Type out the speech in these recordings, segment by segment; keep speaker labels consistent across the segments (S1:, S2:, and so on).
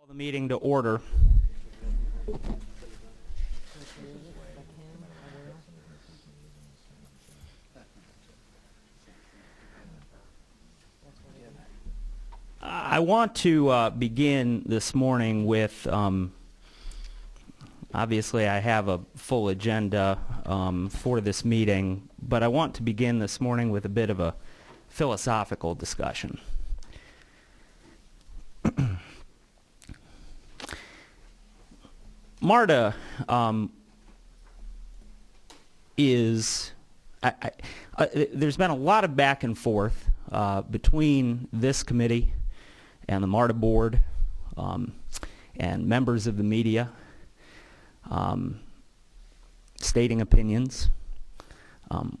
S1: The meeting to order. I want to begin this morning with, obviously I have a full agenda for this meeting, but I want to begin this morning with a bit of a philosophical discussion. MARTA there's been a lot of back and forth between this committee and the MARTA board and members of the media stating opinions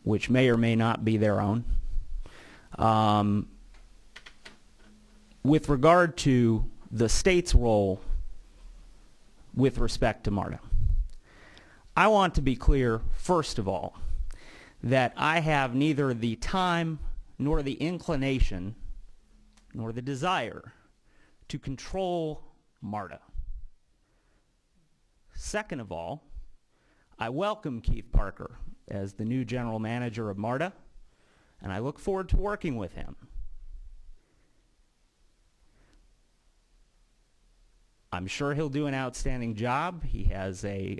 S1: which may or may not be their own with regard to the state's role with respect to MARTA. I want to be clear, first of all, that I have neither the time nor the inclination nor the desire to control MARTA. Second of all, I welcome Keith Parker as the new general manager of MARTA, and I look forward to working with him. I'm sure he'll do an outstanding job. He has a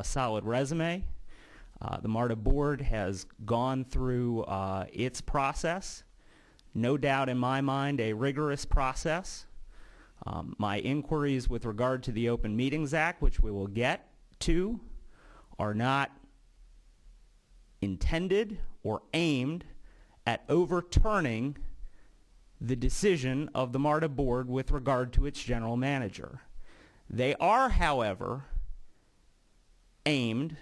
S1: solid resume. The MARTA board has gone through its process. No doubt in my mind, a rigorous process. My inquiries with regard to the Open Meetings Act, which we will get to, are not intended or aimed at overturning the decision of the MARTA board with regard to its general manager. They are, however, aimed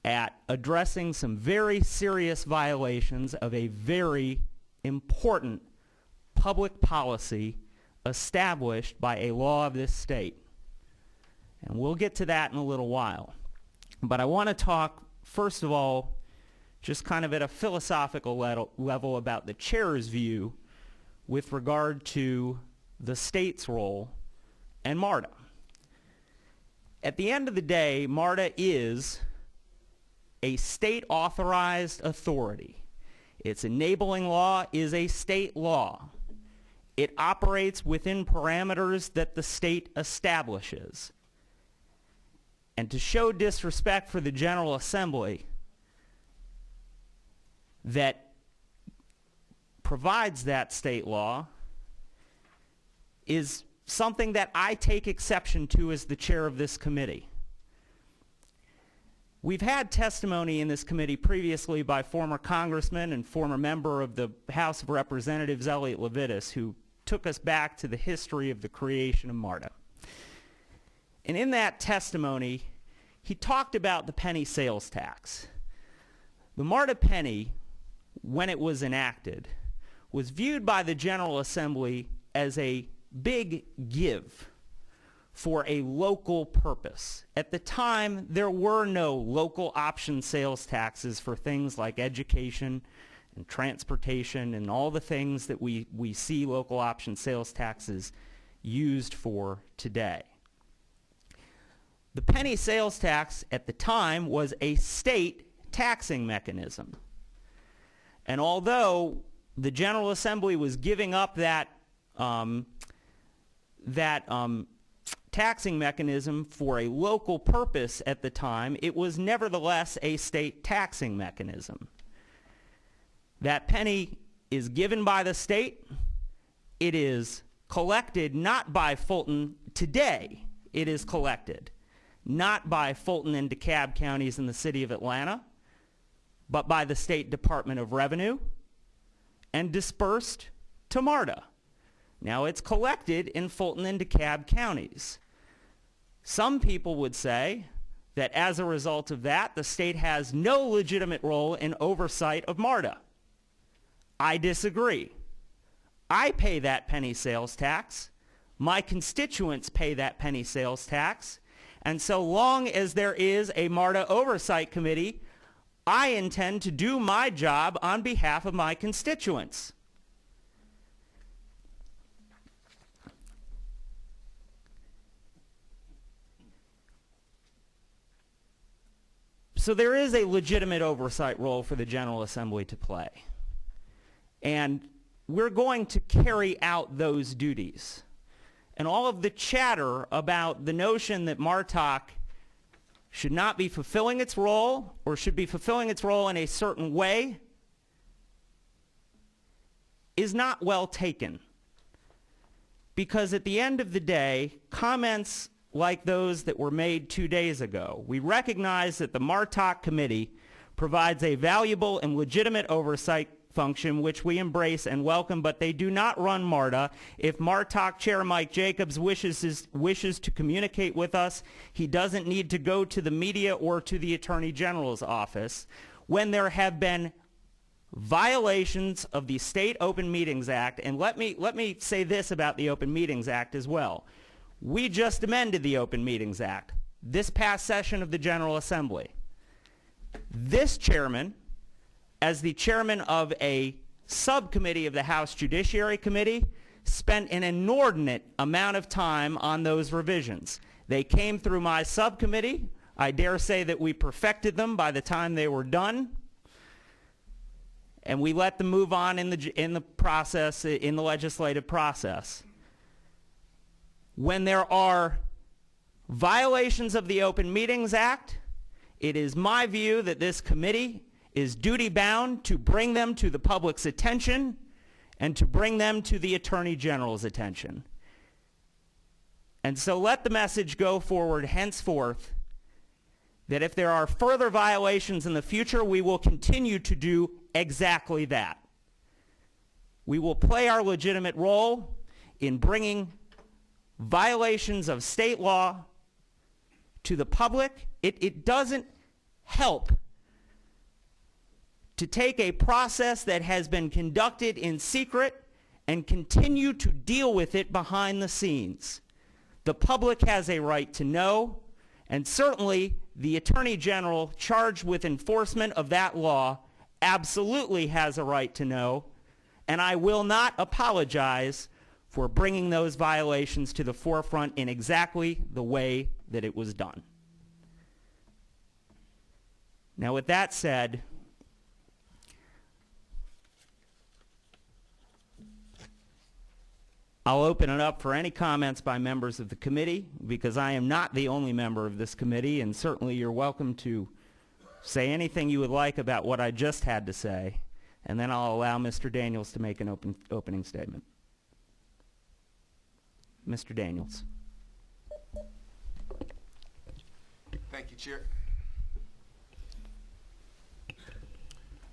S1: at addressing some very serious violations of a very important public policy established by a law of this state. And we'll get to that in a little while. But I want to talk, first of all, just kind of at a philosophical level about the chair's view with regard to the state's role and MARTA. At the end of the day, MARTA is a state-authorized authority. Its enabling law is a state law. It operates within parameters that the state establishes. And to show disrespect for the General Assembly that provides that state law is something that I take exception to as the chair of this committee. We've had testimony in this committee previously by former congressman and former member of the House of Representatives, Elliott Levitas, who took us back to the history of the creation of MARTA. And in that testimony, he talked about the penny sales tax. The MARTA penny, when it was enacted, was viewed by the General Assembly as a big give for a local purpose. At the time, there were no local option sales taxes for things like education and transportation and all the things that we see local option sales taxes used for today. The penny sales tax at the time was a state taxing mechanism. And although the General Assembly was giving up that taxing mechanism for a local purpose at the time, it was nevertheless a state taxing mechanism. That penny is given by the state. It is collected not by Fulton today. It is collected not by Fulton and DeKalb counties in the city of Atlanta, but by the State Department of Revenue and dispersed to MARTA. Now, it's collected in Fulton and DeKalb counties. Some people would say that as a result of that, the state has no legitimate role in oversight of MARTA. I disagree. I pay that penny sales tax. My constituents pay that penny sales tax. And so long as there is a MARTA oversight committee, I intend to do my job on behalf of my constituents. So there is a legitimate oversight role for the General Assembly to play. And we're going to carry out those duties. And all of the chatter about the notion that MARTOC should not be fulfilling its role or should be fulfilling its role in a certain way is not well taken. Because at the end of the day, comments like those that were made 2 days ago, we recognize that the MARTOC committee provides a valuable and legitimate oversight function which we embrace and welcome, but they do not run MARTA. If MARTOC Chair Mike Jacobs wishes to communicate with us, he doesn't need to go to the media or to the Attorney General's office. When there have been violations of the State Open Meetings Act, and let me say this about the Open Meetings Act as well. We just amended the Open Meetings Act this past session of the General Assembly. This chairman, as the chairman of a subcommittee of the House Judiciary Committee, spent an inordinate amount of time on those revisions. They came through my subcommittee. I dare say that we perfected them by the time they were done. And we let them move on in the process, in the legislative process. When there are violations of the Open Meetings Act, it is my view that this committee is duty-bound to bring them to the public's attention and to bring them to the Attorney General's attention. And so let the message go forward henceforth that if there are further violations in the future, we will continue to do exactly that. We will play our legitimate role in bringing violations of state law to the public. It doesn't help to take a process that has been conducted in secret and continue to deal with it behind the scenes. The public has a right to know, and certainly the Attorney General charged with enforcement of that law absolutely has a right to know, and I will not apologize for bringing those violations to the forefront in exactly the way that it was done. Now, with that said, I'll open it up for any comments by members of the committee, because I am not the only member of this committee, and certainly you're welcome to say anything you would like about what I just had to say, and then I'll allow Mr. Daniels to make an opening statement. Mr. Daniels.
S2: Thank you, Chair.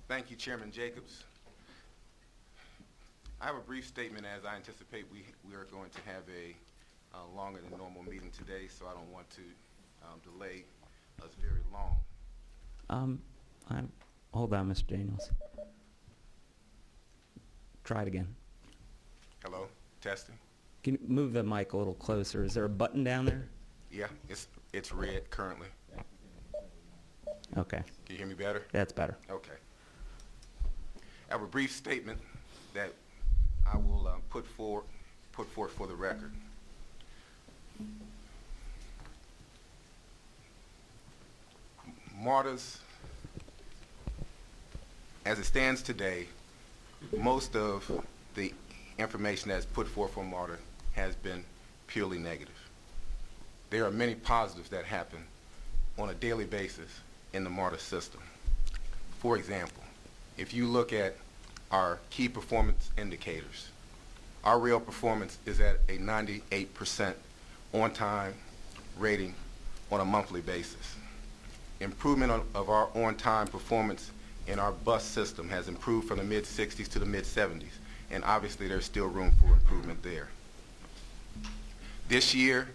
S2: Thank you, Chairman Jacobs. I have a brief statement, as I anticipate we are going to have a longer than normal meeting today, so I don't want to delay us very long.
S1: Hold on, Mr. Daniels. Try it again.
S2: Hello, testing.
S1: Can you move the mic a little closer? Is there a button down there?
S2: Yeah, it's red currently.
S1: Okay.
S2: Can you hear me better?
S1: That's better.
S2: Okay. I have a brief statement that I will put forth for the record. MARTAs, as it stands today, most of the information that's put forth for MARTA has been purely negative. There are many positives that happen on a daily basis in the MARTA system. For example, if you look at our key performance indicators, our rail performance is at a 98% on-time rating on a monthly basis. Improvement of our on-time performance in our bus system has improved from the mid-60s to the mid-70s, and obviously there's still room for improvement there. This year,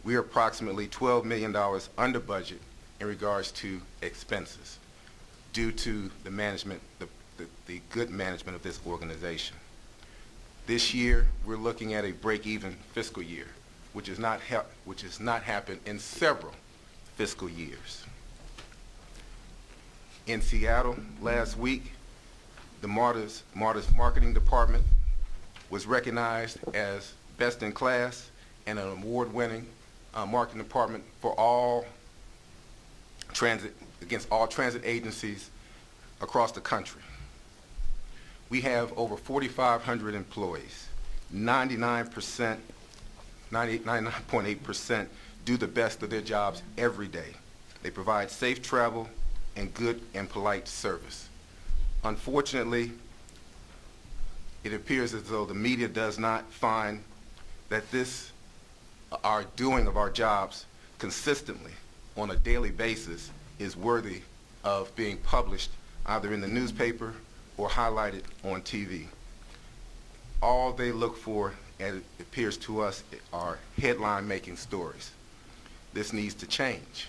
S2: we are approximately $12 million under budget in regards to expenses due to the management, the good management of this organization. This year, we're looking at a break-even fiscal year, which has not happened in several fiscal years. In Seattle last week, the MARTA's marketing department was recognized as best in class and an award-winning marketing department for all transit against all transit agencies across the country. We have over 4,500 employees. 99.8% do the best of their jobs every day. They provide safe travel and good and polite service. Unfortunately, it appears as though the media does not find that our doing of our jobs consistently on a daily basis is worthy of being published either in the newspaper or highlighted on TV. All they look for, as it appears to us, are headline-making stories. This needs to change.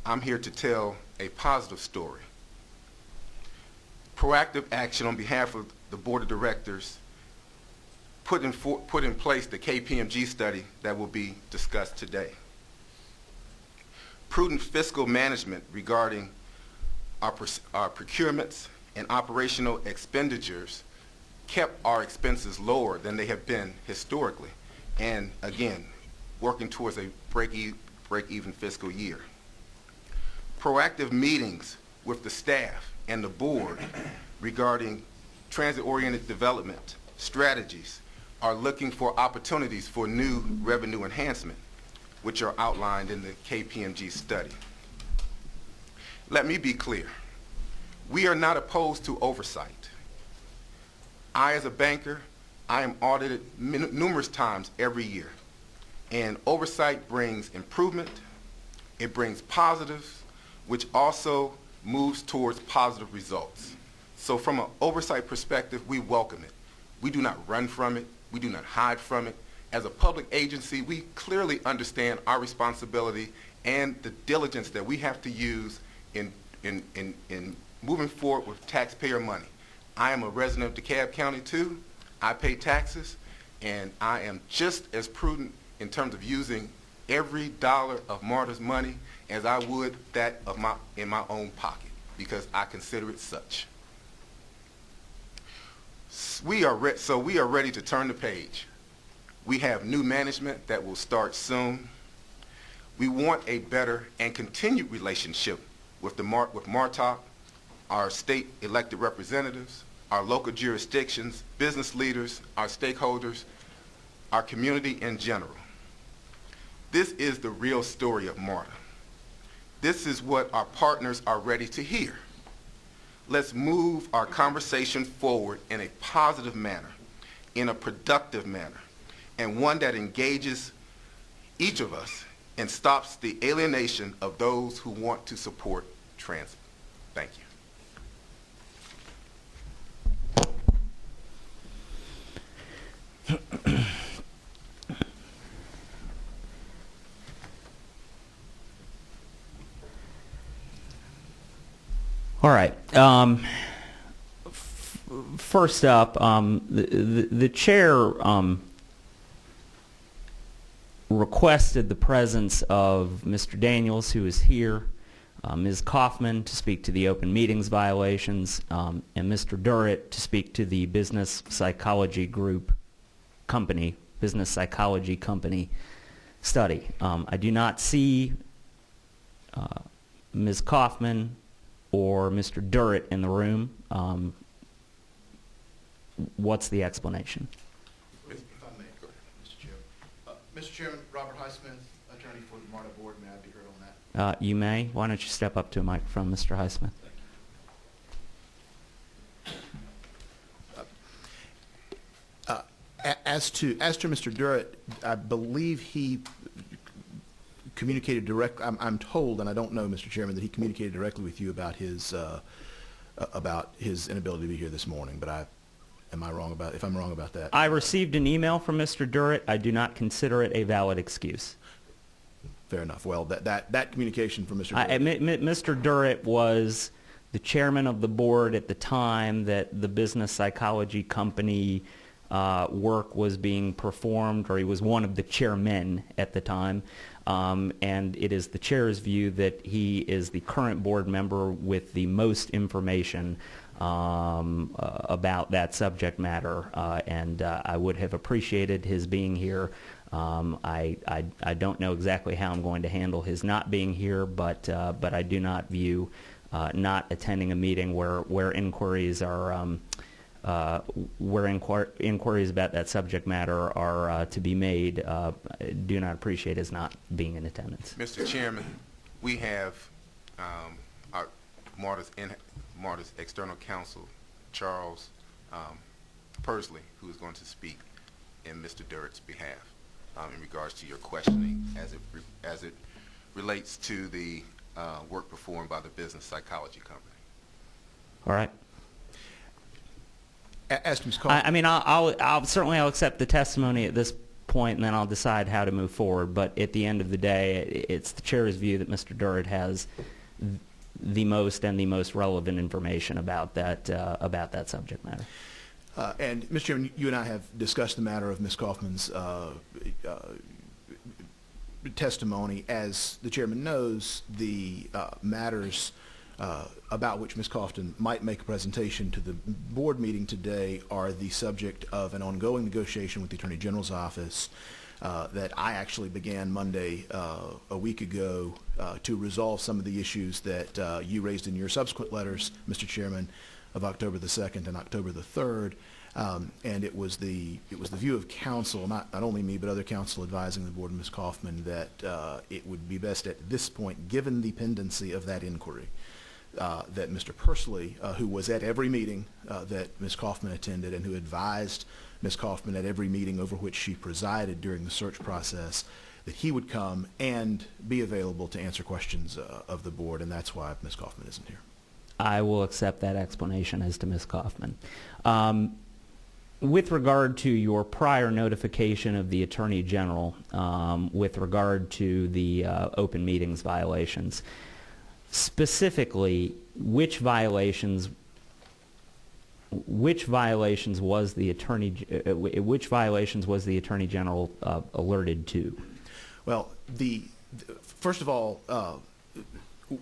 S2: I'm here to tell a positive story. Proactive action on behalf of the Board of Directors put in place the KPMG study that will be discussed today. Prudent fiscal management regarding our procurements and operational expenditures kept our expenses lower than they have been historically, and again, working towards a break-even fiscal year. Proactive meetings with the staff and the board regarding transit-oriented development strategies are looking for opportunities for new revenue enhancement, which are outlined in the KPMG study. Let me be clear. We are not opposed to oversight. I, as a banker, I am audited numerous times every year. And oversight brings improvement, it brings positives, which also moves towards positive results. So from an oversight perspective, we welcome it. We do not run from it. We do not hide from it. As a public agency, we clearly understand our responsibility and the diligence that we have to use in moving forward with taxpayer money. I am a resident of DeKalb County too. I pay taxes, and I am just as prudent in terms of using every dollar of MARTA's money as I would that of in my own pocket, because I consider it such. So we are ready to turn the page. We have new management that will start soon. We want a better and continued relationship with MARTOC, our state elected representatives, our local jurisdictions, business leaders, our stakeholders, our community in general. This is the real story of MARTA. This is what our partners are ready to hear. Let's move our conversation forward in a positive manner, in a productive manner, and one that engages each of us and stops the alienation of those who want to support transit. Thank you.
S1: All right. First up, the chair requested the presence of Mr. Daniels, who is here, Ms. Kaufman to speak to the open meetings violations, and Mr. Durrett to speak to the business psychology company study. I do not see Ms. Kaufman or Mr. Durrett in the room. What's the explanation?
S3: If I may, go ahead, Mr. Chairman. Mr. Chairman, Robert Highsmith, attorney for the MARTA Board. May I be heard on that?
S1: You may. Why don't you step up to a microphone, Mr. Highsmith?
S3: As to Mr. Durrett, I believe he communicated directly. I'm told, and I don't know, Mr. Chairman, that he communicated directly with you about his inability to be here this morning. But if I'm wrong about that?
S1: I received an email from Mr. Durrett. I do not consider it a valid excuse.
S3: Fair enough. Well, that communication from Mr. Durrett.
S1: Mr. Durrett was the chairman of the board at the time that the business psychology company work was being performed, or he was one of the chairmen at the time. And it is the chair's view that he is the current board member with the most information about that subject matter, and I would have appreciated his being here I don't know exactly how I'm going to handle his not being here, but I do not view not attending a meeting where inquiries are inquiries about that subject matter are to be made. Do not appreciate his not being in attendance.
S2: Mr. Chairman, we have our MARTA's external counsel, Charles Persley, who is going to speak in Mr. Durrett's behalf in regards to your questioning as it relates to the work performed by the business psychology company.
S1: All right.
S3: As to Ms. Kaufman.
S1: I mean, I'll certainly accept the testimony at this point, and then I'll decide how to move forward. But at the end of the day, it's the chair's view that Mr. Durrett has the most relevant information about that subject matter.
S3: And Mr. Chairman, you and I have discussed the matter of Ms. Kaufman's testimony. As the chairman knows, the matters about which Ms. Kaufman might make a presentation to the board meeting today are the subject of an ongoing negotiation with the Attorney General's office that I actually began Monday a week ago to resolve some of the issues that you raised in your subsequent letters, Mr. Chairman, of October the 2nd and October the 3rd. And it was the view of counsel, not only me, but other counsel advising the board and Ms. Kaufman that it would be best at this point, given the pendency of that inquiry, that Mr. Persley, who was at every meeting that Ms. Kaufman attended and who advised Ms. Kaufman at every meeting over which she presided during the search process, that he would come and be available to answer questions of the board, and that's why Ms. Kaufman isn't here.
S1: I will accept that explanation as to Ms. Kaufman. With regard to your prior notification of the Attorney General with regard to the open meetings violations, specifically, which violations was the Attorney General alerted to?
S3: Well, first of all,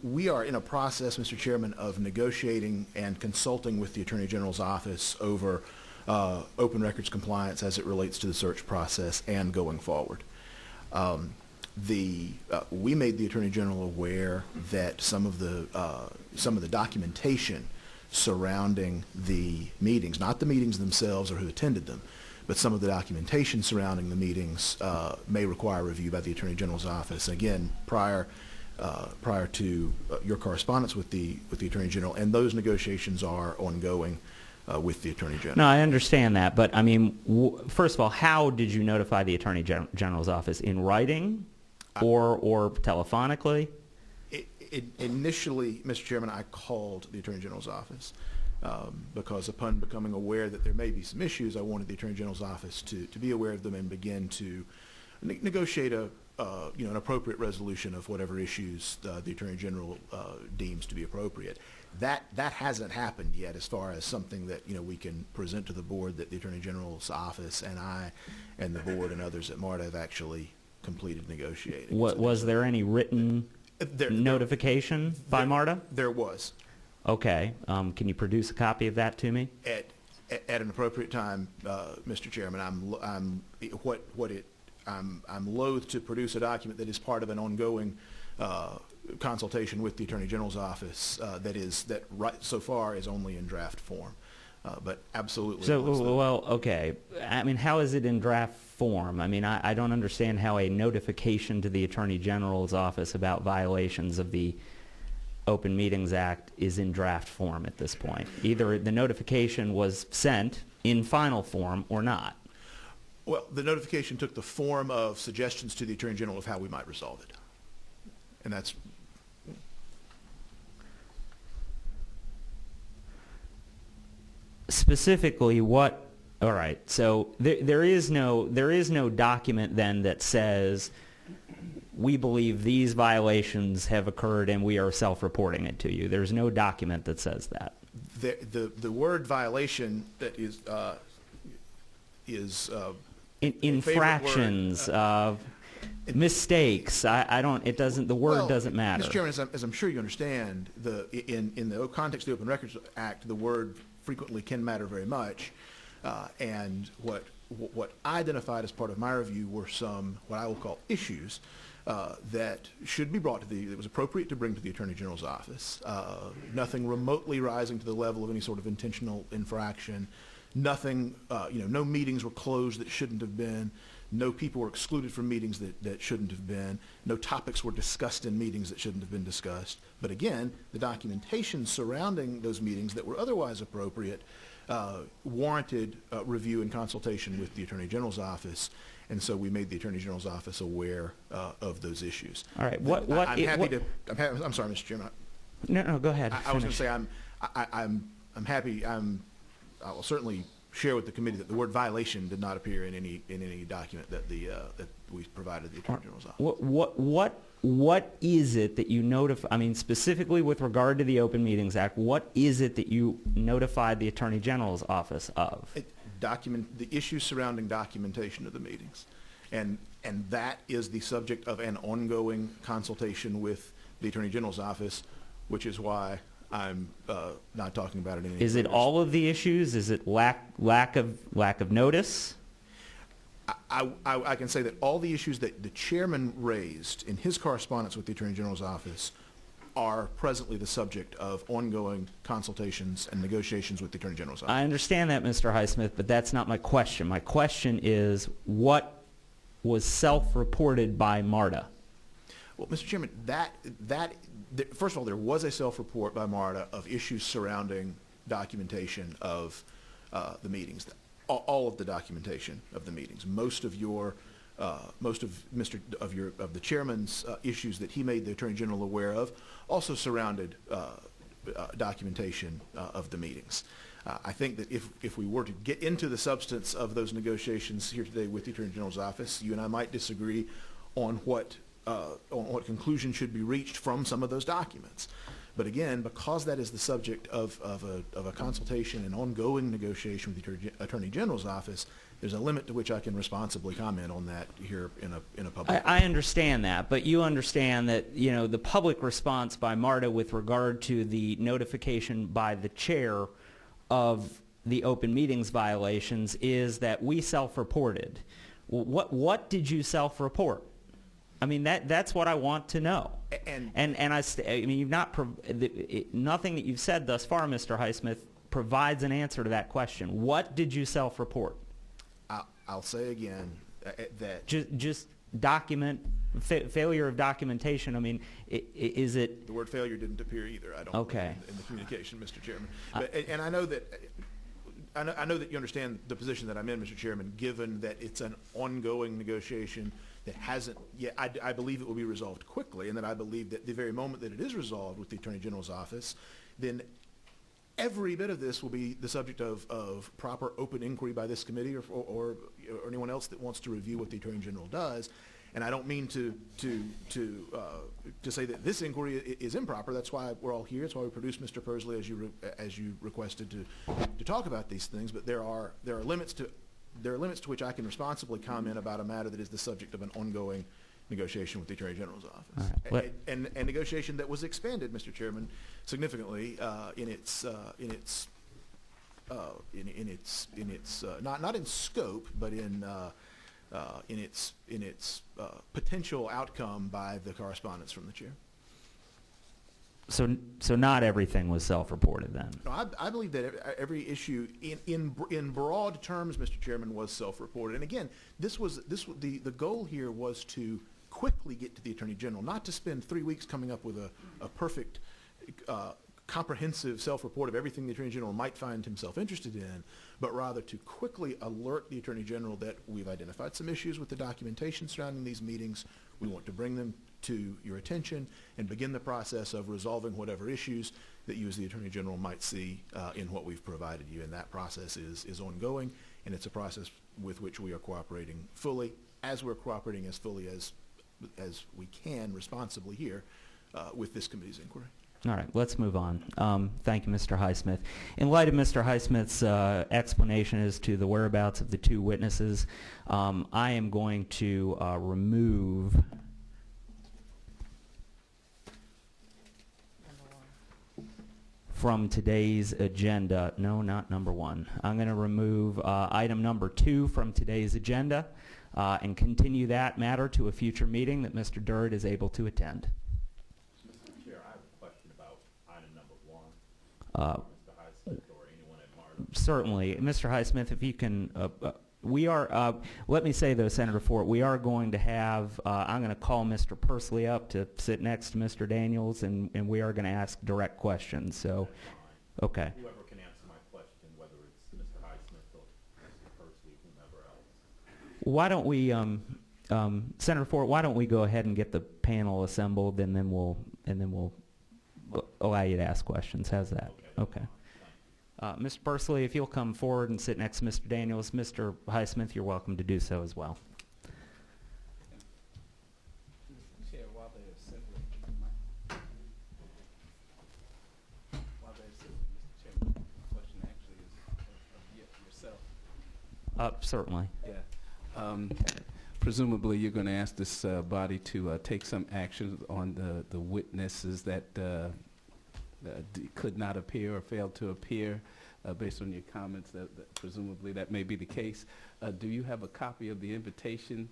S3: we are in a process, Mr. Chairman, of negotiating and consulting with the Attorney General's office over open records compliance as it relates to the search process and going forward. We made the Attorney General aware that some of the documentation surrounding the meetings, not the meetings themselves or who attended them, but some of the documentation surrounding the meetings may require review by the Attorney General's office. Again, prior to your correspondence with the Attorney General, and those negotiations are ongoing with the Attorney General.
S1: No, I understand that, but I mean, first of all, how did you notify the Attorney General's office? In writing or telephonically?
S3: Initially, Mr. Chairman, I called the Attorney General's office because upon becoming aware that there may be some issues, I wanted the Attorney General's office to be aware of them and begin to negotiate an appropriate resolution of whatever issues the Attorney General deems to be appropriate. That hasn't happened yet as far as something that we can present to the board that the Attorney General's office and I and the board and others at MARTA have actually completed negotiating.
S1: Was there any written notification by MARTA? There
S3: was.
S1: Okay. Can you produce a copy of that to me?
S3: At an appropriate time, Mr. Chairman. I'm loath to produce a document that is part of an ongoing consultation with the Attorney General's office that right so far is only in draft form, but absolutely.
S1: So, well, okay. I mean, how is it in draft form? I mean, I don't understand how a notification to the Attorney General's office about violations of the Open Meetings Act is in draft form at this point. Either the notification was sent in final form or not.
S3: Well, the notification took the form of suggestions to the Attorney General of how we might resolve it. And that's...
S1: Specifically, what... All right, so there is no document then that says we believe these violations have occurred and we are self-reporting it to you. There's no document that says that.
S3: The word violation that is
S1: infractions of mistakes. The word doesn't matter.
S3: Mr. Chairman, as I'm sure you understand, in the context of the Open Records Act, the word frequently can matter very much. And what what I identified as part of my review were some, what I will call issues, that should be brought to that was appropriate to bring to the Attorney General's office. Nothing remotely rising to the level of any sort of intentional infraction. Nothing, no meetings were closed that shouldn't have been. No people were excluded from meetings that shouldn't have been. No topics were discussed in meetings that shouldn't have been discussed. But again, the documentation surrounding those meetings that were otherwise appropriate warranted review and consultation with the Attorney General's office. And so we made the Attorney General's office aware of those issues.
S1: All right.
S3: I'm sorry, Mr. Chairman.
S1: No, go ahead.
S3: I was going to say I'm happy. I will certainly share with the committee that the word violation did not appear in any document that that we provided the Attorney General's office.
S1: What is it that you notify? I mean, specifically with regard to the Open Meetings Act, what is it that you notified the Attorney General's office of?
S3: The issues surrounding documentation of the meetings, and that is the subject of an ongoing consultation with the Attorney General's office, which is why I'm not talking about it in any.
S1: Is it all of the issues? Is it lack of notice?
S3: I can say that all the issues that the chairman raised in his correspondence with the Attorney General's office are presently the subject of ongoing consultations and negotiations with the Attorney General's office.
S1: I understand that, Mr. Highsmith, but that's not my question. My question is, what was self-reported by MARTA?
S3: Well, Mr. Chairman, first of all, there was a self-report by MARTA of issues surrounding documentation of the meetings, all of the documentation of the meetings. Most of the chairman's issues that he made the Attorney General aware of also surrounded documentation of the meetings. I think that if we were to get into the substance of those negotiations here today with the Attorney General's office, you and I might disagree on what conclusion should be reached from some of those documents. But again, because that is the subject of a consultation and ongoing negotiation with the Attorney General's office, there's a limit to which I can responsibly comment on that here in a public.
S1: I understand that, but you understand that the public response by MARTA with regard to the notification by the chair of the open meetings violations is that we self-reported. What did you self-report? I mean, that's what I want to know. And I mean, nothing that you've said thus far, Mr. Highsmith, provides an answer to that question. What did you self-report?
S3: I'll say again that
S1: just failure of documentation. I mean, is it?
S3: The word failure didn't appear either. I don't.
S1: Okay.
S3: In the communication, Mr. Chairman. And I know that you understand the position that I'm in, Mr. Chairman. Given that it's an ongoing negotiation that hasn't yet, I believe it will be resolved quickly, and that I believe that the very moment that it is resolved with the Attorney General's office, then every bit of this will be the subject of proper open inquiry by this committee or anyone else that wants to review what the Attorney General does. And I don't mean to say that this inquiry is improper. That's why we're all here. That's why we produced Mr. Persley as you requested to talk about these things. But there are limits to which I can responsibly comment about a matter that is the subject of an ongoing negotiation with the Attorney General's office,
S1: right.
S3: and negotiation that was expanded, Mr. Chairman, significantly in its not in scope, but in its potential outcome by the correspondence from the chair.
S1: So not everything was self-reported then?
S3: No, I believe that every issue in broad terms, Mr. Chairman, was self-reported. And again, the goal here was to quickly get to the Attorney General, not to spend 3 weeks coming up with a perfect comprehensive self-report of everything the Attorney General might find himself interested in, but rather to quickly alert the Attorney General that we've identified some issues with the documentation surrounding these meetings. We want to bring them to your attention and begin the process of resolving whatever issues that you as the Attorney General might see in what we've provided you. And that process is ongoing, and it's a process with which we are cooperating fully, as we're cooperating as fully as we can responsibly here with this committee's inquiry.
S1: All right, let's move on. Thank you, Mr. Highsmith. In light of Mr. Highsmith's explanation as to the whereabouts of the two witnesses, I am going to remove from today's agenda. No, not number 1. I'm going to remove item number 2 from today's agenda and continue that matter to a future meeting that Mr. Durrett is able to attend.
S4: Mr. Chair, I have a question about item number 1. Mr. Highsmith or anyone at MARTA.
S1: Certainly. Mr. Highsmith, if you can, we are, let me say though, Senator Fort, we are going to have, I'm going to call Mr. Pursley up to sit next to Mr. Daniels, and we are going to ask direct questions. So, okay.
S4: Whoever can answer my question, whether it's Mr. Highsmith or Mr. Pursley, whomever else.
S1: Why don't we, Senator Fort, why don't we go ahead and get the panel assembled, and then we'll allow you to ask questions. How's that? Okay. Mr. Pursley, if you'll come forward and sit next to Mr. Daniels. Mr. Highsmith, you're welcome to do so as well.
S5: Mr. Chair, while they're assembling, Mr. Chairman, the question actually is of yourself.
S1: Certainly.
S5: Yeah. Presumably, you're going to ask this body to take some action on the witnesses that could not appear or failed to appear, based on your comments that presumably that may be the case. Do you have a copy of the invitation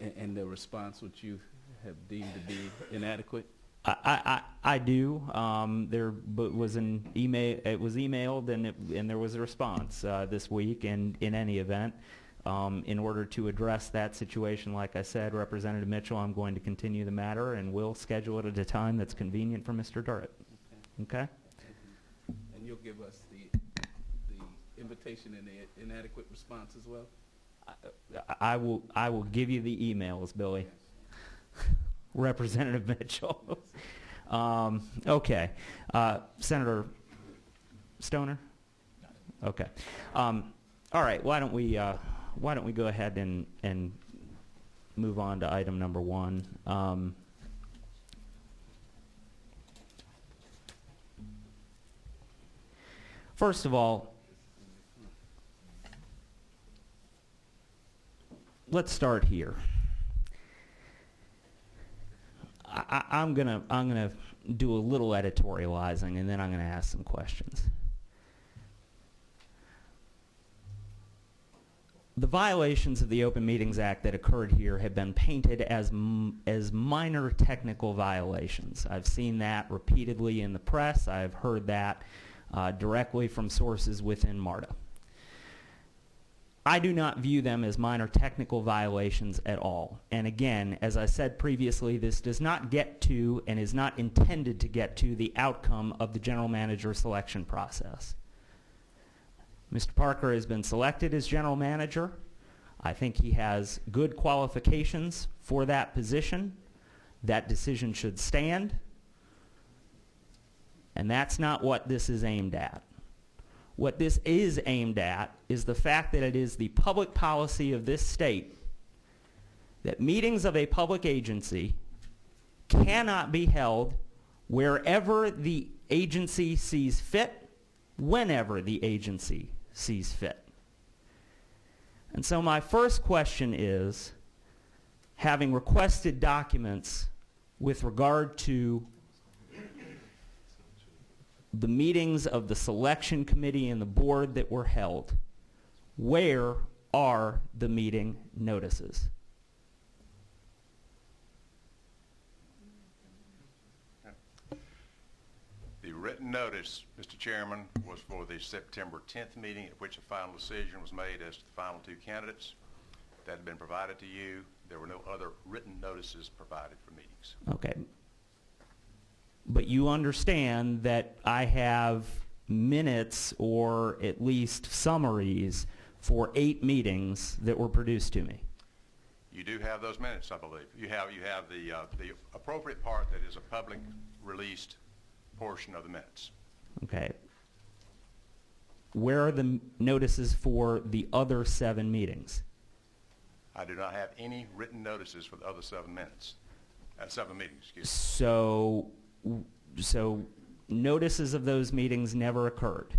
S5: and the response which you have deemed to be inadequate?
S1: I do. There was an email. It was emailed, and there was a response this week. And in any event, in order to address that situation, like I said, Representative Mitchell, I'm going to continue the matter, and we'll schedule it at a time that's convenient for Mr. Durrett. Okay.
S5: And you'll give us the invitation and the inadequate response as well?
S1: I will give you the emails, Billy. Yes. Representative Mitchell. Okay. Senator Stoner? Okay. All right. Why don't we go ahead and move on to item number 1. First of all, let's start here. I'm gonna do a little editorializing, and then I'm gonna ask some questions. The violations of the Open Meetings Act that occurred here have been painted as minor technical violations. I've seen that repeatedly in the press. I've heard that directly from sources within MARTA. I do not view them as minor technical violations at all. And again, as I said previously, this does not get to and is not intended to get to the outcome of the general manager selection process. Mr. Parker has been selected as general manager. I think he has good qualifications for that position. That decision should stand. And that's not what this is aimed at. What this is aimed at is the fact that it is the public policy of this state that meetings of a public agency cannot be held wherever the agency sees fit, whenever the agency sees fit. And so my first question is, having requested documents with regard to the meetings of the selection committee and the board that were held, where are the meeting notices?
S6: The written notice, Mr. Chairman, was for the September 10th meeting at which a final decision was made as to the final 2 candidates. That had been provided to you. There were no other written notices provided for meetings.
S1: Okay. But you understand that I have minutes or at least summaries for 8 meetings that were produced to me.
S6: You do have those minutes, I believe. You have the appropriate part that is a public released portion of the minutes.
S1: Okay. Where are the notices for the other 7 meetings?
S6: I do not have any written notices for the other 7 minutes. 7 meetings, excuse me.
S1: So notices of those meetings never occurred.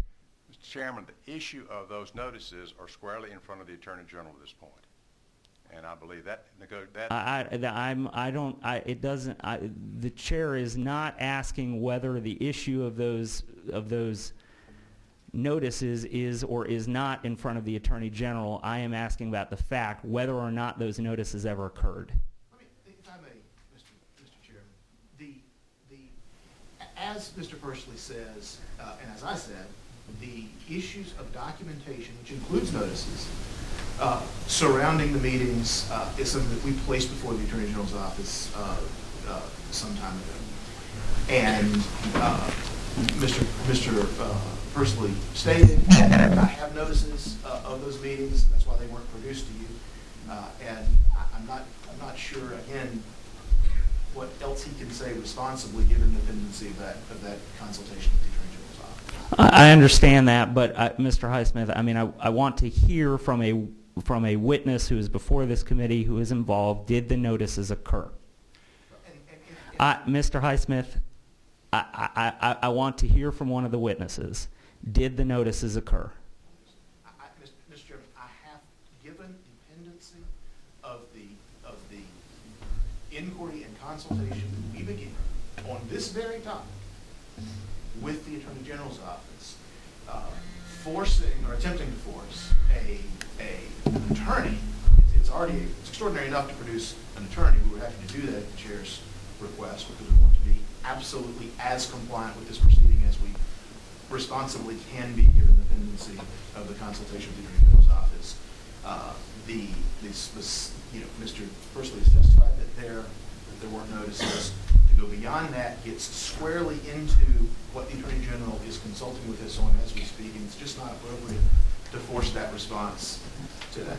S6: Mr. Chairman, the issue of those notices are squarely in front of the Attorney General at this point. And I believe that,
S1: the chair is not asking whether the issue of those notices is or is not in front of the Attorney General. I am asking about the fact whether or not those notices ever occurred.
S3: If I may, Mr. Chairman, as Mr. Pursley says, and as I said, the issues of documentation, which includes notices, surrounding the meetings is something that we placed before the Attorney General's office some time ago. And Mr. Pursley stated, I have notices of those meetings. That's why they weren't produced to you. And I'm not sure, again, what else he can say responsibly given the pendency of that consultation with the Attorney General's office.
S1: I understand that, but Mr. Highsmith, I mean, I want to hear from a witness who is before this committee who is involved. Did the notices occur? Mr. Highsmith, I want to hear from one of the witnesses. Did the notices occur?
S3: Mr. Chairman, I have given the pendency of the inquiry and consultation we begin on this very topic with the Attorney General's office, forcing or attempting to force an attorney. It's extraordinary enough to produce an attorney. We were happy to do that at the chair's request because we want to be absolutely as compliant with this proceeding as we responsibly can be given the pendency of the consultation with the Attorney General's office. Mr. Pursley has testified that there weren't notices. To go beyond that gets squarely into what the Attorney General is consulting with us on as we speak, and it's just not appropriate to force that response today.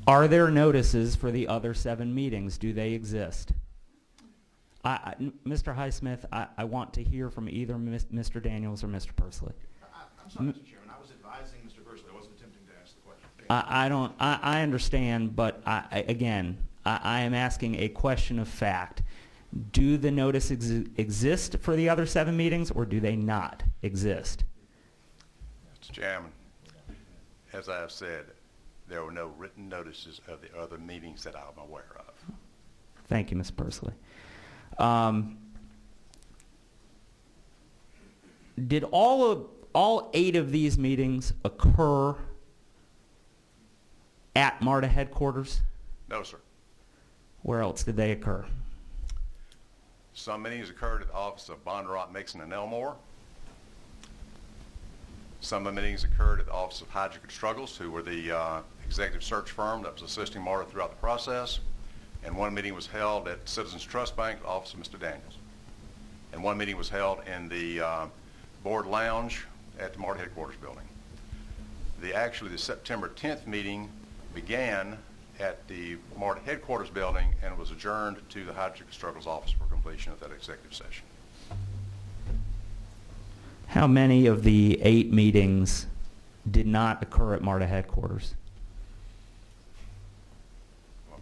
S1: Are there notices for the other 7 meetings? Do they exist? Mr. Highsmith, I want to hear from either Mr. Daniels or Mr. Pursley.
S3: I'm sorry, Mr. Chairman. I was advising Mr. Pursley. I wasn't attempting to ask the question.
S1: I understand, but again, I am asking a question of fact. Do the notices exist for the other 7 meetings, or do they not exist?
S6: Mr. Chairman, as I have said, there were no written notices of the other meetings that I'm aware of.
S1: Thank you, Ms. Pursley. Did all 8 of these meetings occur at MARTA headquarters?
S6: No, sir.
S1: Where else did they occur?
S6: Some meetings occurred at the office of Bondurant, Mixon, and Elmore. Some of the meetings occurred at the office of Hydrick and Struggles, who were the executive search firm that was assisting MARTA throughout the process. And one meeting was held at Citizens Trust Bank, the office of Mr. Daniels. And one meeting was held in the board lounge at the MARTA headquarters building. Actually, the September 10th meeting began at the MARTA headquarters building and was adjourned to the Hydrick and Struggles office for completion of that executive session.
S1: How many of the 8 meetings did not occur at MARTA headquarters?
S6: Well,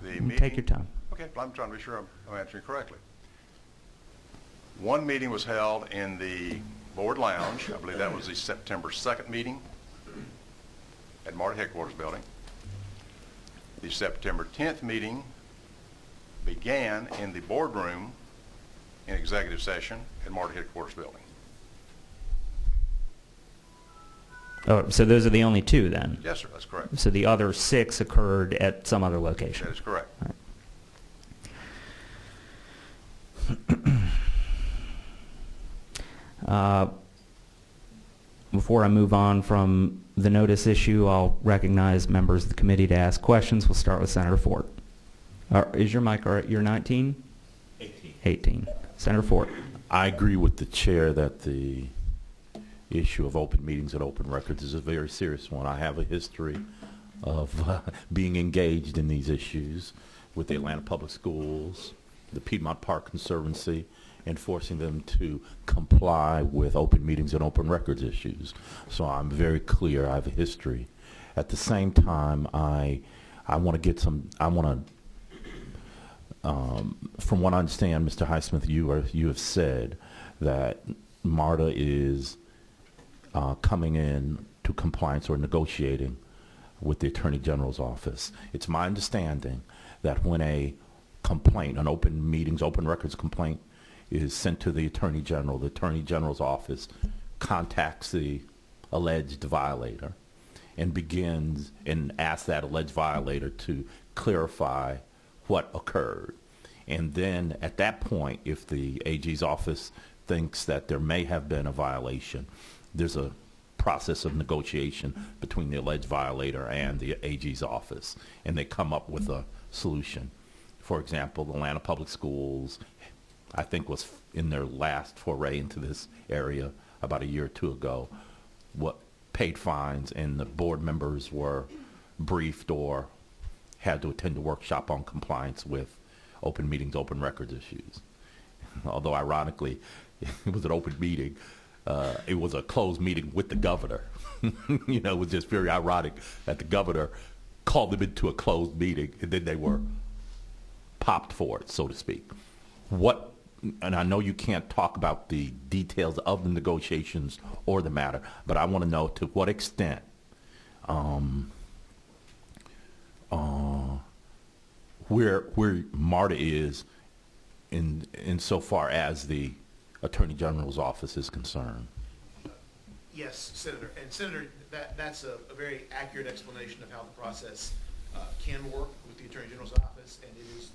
S6: thank you.
S1: Take your time.
S6: Okay, well, I'm trying to be sure I'm answering correctly. One meeting was held in the board lounge. I believe that was the September 2nd meeting at MARTA headquarters building. The September 10th meeting began in the boardroom in executive session at MARTA headquarters building.
S1: Oh, so those are the only 2 then?
S6: Yes, sir, that's correct.
S1: So the other 6 occurred at some other location?
S6: That is correct.
S1: All right. Before I move on from the notice issue, I'll recognize members of the committee to ask questions. We'll start with Senator Fort. Is your mic all right? You're 19?
S4: 18.
S1: 18. Senator Fort.
S7: I agree with the chair that the issue of open meetings and open records is a very serious one. I have a history of being engaged in these issues with the Atlanta Public Schools, the Piedmont Park Conservancy, and forcing them to comply with open meetings and open records issues. So I'm very clear. I have a history. At the same time, I want to get some. I want to. From what I understand, Mr. Highsmith, you have said that MARTA is coming in to compliance or negotiating with the Attorney General's office. It's my understanding that when a complaint, an open meetings, open records complaint is sent to the Attorney General's office contacts the alleged violator and begins and asks that alleged violator to clarify what occurred. And then at that point, if the AG's office thinks that there may have been a violation, there's a process of negotiation between the alleged violator and the AG's office, and they come up with a solution. For example, the Atlanta Public Schools, I think, was in their last foray into this area about a year or two ago, what paid fines, and the board members were briefed or had to attend a workshop on compliance with open meetings, open records issues. Although ironically, it was an open meeting. It was a closed meeting with the governor. You know, it was just very ironic that the governor called them into a closed meeting, and then they were popped for it, so to speak. And I know you can't talk about the details of the negotiations or the matter, but I want to know to what extent where MARTA is insofar as the Attorney General's office is concerned.
S3: Yes, Senator. And Senator, that's a very accurate explanation of how the process can work with the Attorney General's office, and it is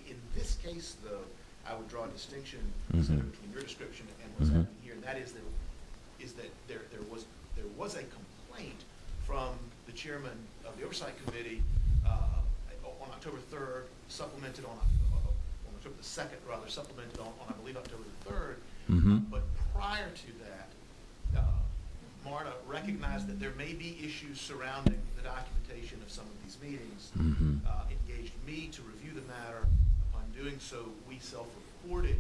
S3: in this case, though, I would draw a distinction, Senator, between your description and what's happening here, and that is that there was a complaint from the chairman of the Oversight Committee on October 3rd, supplemented on October the 2nd, rather, supplemented on I believe, October the 3rd. But prior to that, MARTA recognized that there may be issues surrounding the documentation of some of these meetings, engaged me to review the matter. Upon doing so, we self-reported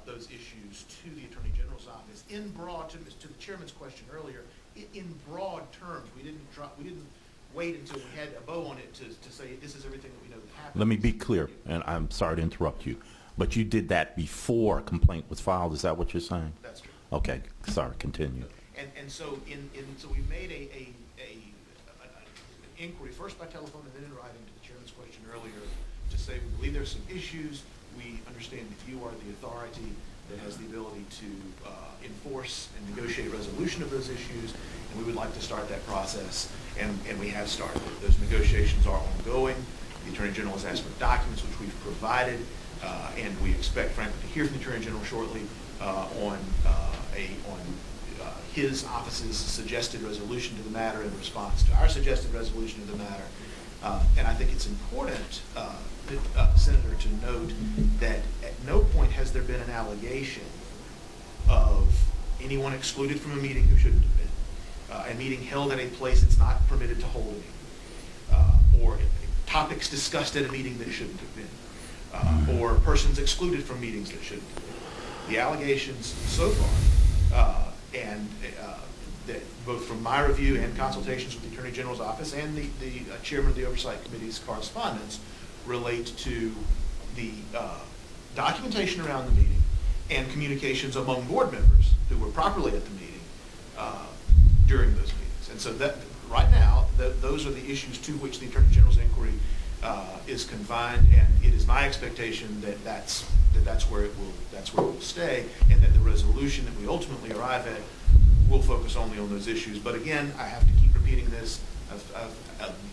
S3: those issues to the Attorney General's office in broad, to the chairman's question earlier, in broad terms. We didn't wait until we had a bow on it to say this is everything that we know that happened.
S7: Let me be clear, and I'm sorry to interrupt you, but you did that before a complaint was filed. Is that what you're saying?
S3: That's true.
S7: Okay, sorry, continue.
S3: And so so we made an inquiry first by telephone and then in writing to the chairman's question earlier to say we believe there's some issues. We understand that you are the authority that has the ability to enforce and negotiate resolution of those issues, and we would like to start that process, and we have started. Those negotiations are ongoing. The Attorney General has asked for documents, which we've provided, and we expect, frankly, to hear from the Attorney General shortly on his office's suggested resolution to the matter in response to our suggested resolution to the matter. And I think it's important, Senator, to note that at no point has there been an allegation of anyone excluded from a meeting who shouldn't have been, a meeting held at a place it's not permitted to hold a meeting, or topics discussed at a meeting that shouldn't have been, or persons excluded from meetings that shouldn't have been. The allegations so far, and that both from my review and consultations with the Attorney General's office and the chairman of the Oversight Committee's correspondence, relate to the documentation around the meeting and communications among board members who were properly at the meeting during those meetings. And so that right now, those are the issues to which the Attorney General's inquiry is confined, and it is my expectation that that's where it will stay, and that the resolution that we ultimately arrive at will focus only on those issues. But again, I have to keep repeating this.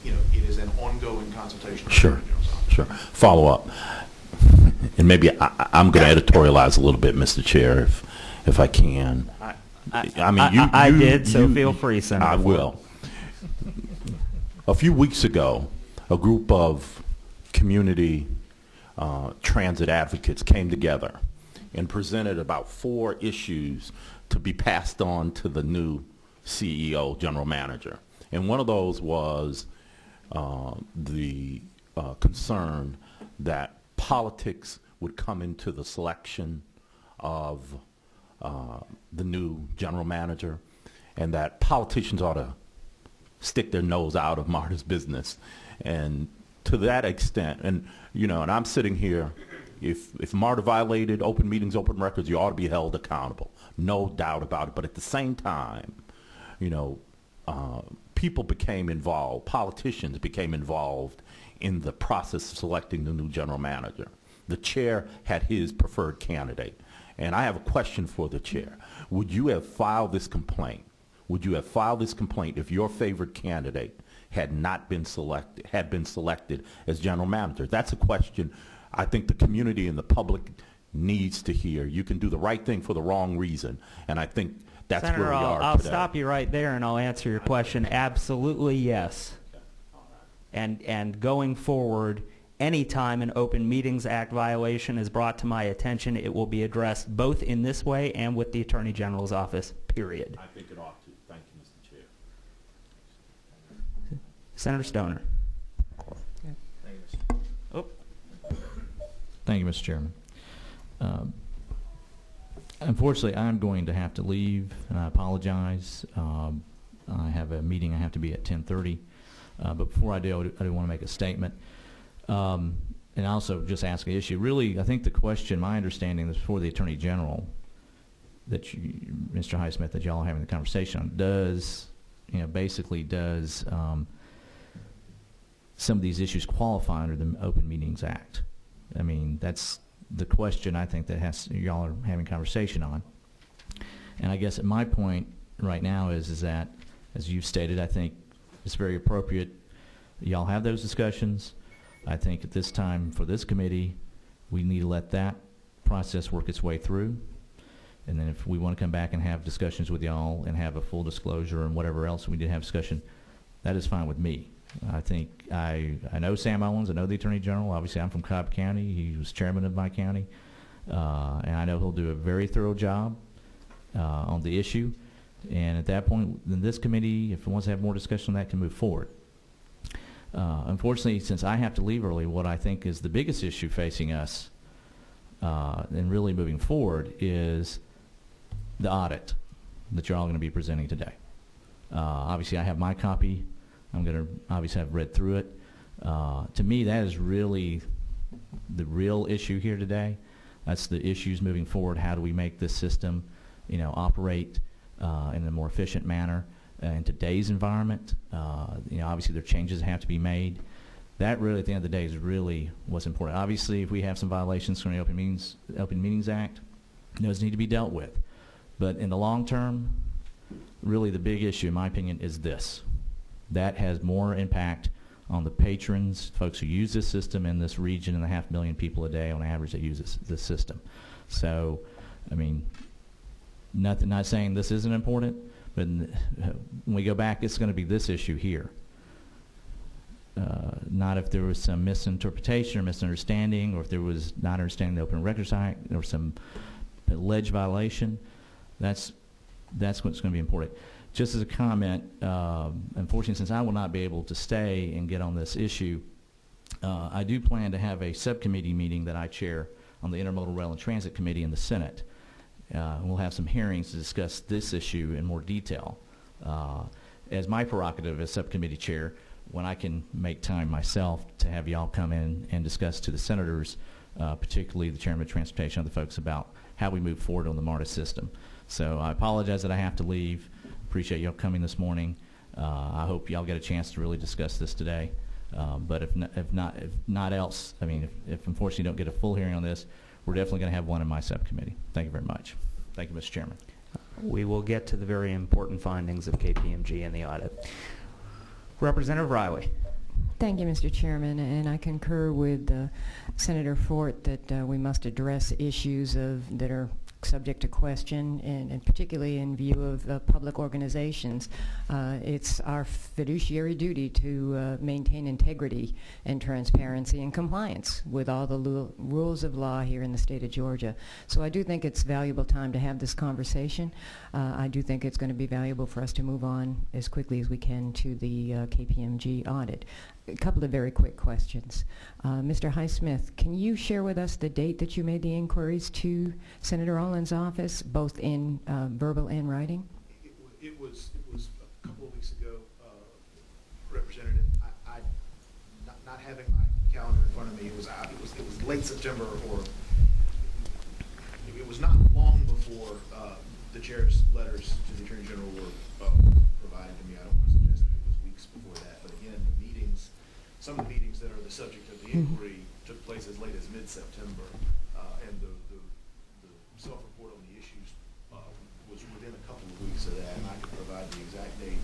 S3: It is an ongoing consultation.
S7: Sure. Follow up, and maybe I'm going to editorialize a little bit, Mr. Chair, if I can.
S1: I did, so feel free, Senator.
S7: I will. A few weeks ago, a group of community transit advocates came together and presented about 4 issues to be passed on to the new CEO, general manager. And one of those was the concern that politics would come into the selection of the new general manager, and that politicians ought to stick their nose out of MARTA's business. And to that extent, and I'm sitting here if MARTA violated open meetings, open records, you ought to be held accountable. No doubt about it. But at the same time, you know, people became involved, politicians became involved in the process of selecting the new general manager. The chair had his preferred candidate. And I have a question for the chair. Would you have filed this complaint? Would you have filed this complaint if your favorite candidate had not been selected as general manager? That's a question I think the community and the public needs to hear. You can do the right thing for the wrong reason, and I think that's
S1: Senator,
S7: where we are
S1: I'll
S7: today.
S1: stop you right there, and I'll answer your question. Absolutely, yes. And going forward, any time an Open Meetings Act violation is brought to my attention, it will be addressed both in this way and with the Attorney General's office, period.
S7: I think it ought to. Thank you, Mr. Chair.
S1: Senator Stoner. Oh.
S8: Thank you, Mr. Chairman. Unfortunately, I'm going to have to leave, and I apologize. I have a meeting I have to be at 10:30. But before I do want to make a statement. And also just ask an issue. Really, I think the question, my understanding is before the Attorney General, that you, Mr. Highsmith, that y'all are having the conversation on, does, you know, basically does some of these issues qualify under the Open Meetings Act? I mean, that's the question I think that y'all are having conversation on. And I guess at my point right now is that, as you've stated, I think it's very appropriate y'all have those discussions. I think at this time for this committee, we need to let that process work its way through. And then if we want to come back and have discussions with y'all and have a full disclosure and whatever else we did have discussion, that is fine with me. I think I know Sam Owens, I know the Attorney General. Obviously, I'm from Cobb County. He was chairman of my county. And I know he'll do a very thorough job on the issue. And at that point, then this committee, if it wants to have more discussion on that, can move forward. Unfortunately, since I have to leave early, what I think is the biggest issue facing us and really moving forward is the audit that you're all going to be presenting today. Obviously, I have my copy. I'm going to obviously have read through it. To me, that is really the real issue here today. That's the issues moving forward. How do we make this system, you know, operate in a more efficient manner in today's environment? You know, obviously there are changes that have to be made. That really, at the end of the day, is really what's important. Obviously, if we have some violations from the Open Meetings Act, those need to be dealt with. But in the long term, really the big issue, in my opinion, is this. That has more impact on the patrons, folks who use this system in this region, and the 500,000 people a day on average that use this system. So, I mean, not saying this isn't important, but when we go back, it's going to be this issue here. Not if there was some misinterpretation or misunderstanding, or if there was not understanding the Open Records Act, or some alleged violation. That's what's going to be important. Just as a comment, unfortunately, since I will not be able to stay and get on this issue, I do plan to have a subcommittee meeting that I chair on the Intermodal Rail and Transit Committee in the Senate. We'll have some hearings to discuss this issue in more detail. As my prerogative as subcommittee chair, when I can make time myself to have y'all come in and discuss to the senators, particularly the chairman of transportation, other folks, about how we move forward on the MARTA system. So I apologize that I have to leave. Appreciate y'all coming this morning. I hope y'all get a chance to really discuss this today. But if not else, I mean, if unfortunately you don't get a full hearing on this, we're definitely going to have one in my subcommittee. Thank you very much. Thank you, Mr. Chairman.
S1: We will get to the very important findings of KPMG and the audit. Representative Riley.
S9: Thank you, Mr. Chairman, and I concur with Senator Fort that we must address issues that are subject to question, and particularly in view of public organizations. It's our fiduciary duty to maintain integrity and transparency and compliance with all the rules of law here in the state of Georgia. So I do think it's valuable time to have this conversation. I do think it's going to be valuable for us to move on as quickly as we can to the KPMG audit. A couple of very quick questions. Mr. Highsmith, can you share with us the date that you made the inquiries to Senator Olin's office, both in verbal and writing?
S3: It was a couple of weeks ago, Representative. Not having my calendar in front of me. It was late September, or it was not long before the chair's letters to the Attorney General were provided to me. I don't want to suggest that it was weeks before that, but again, the meetings, some of the meetings that are the subject of the inquiry took place as late as mid-September, and the self-report on the issues was within a couple of weeks of that, and I could provide the exact date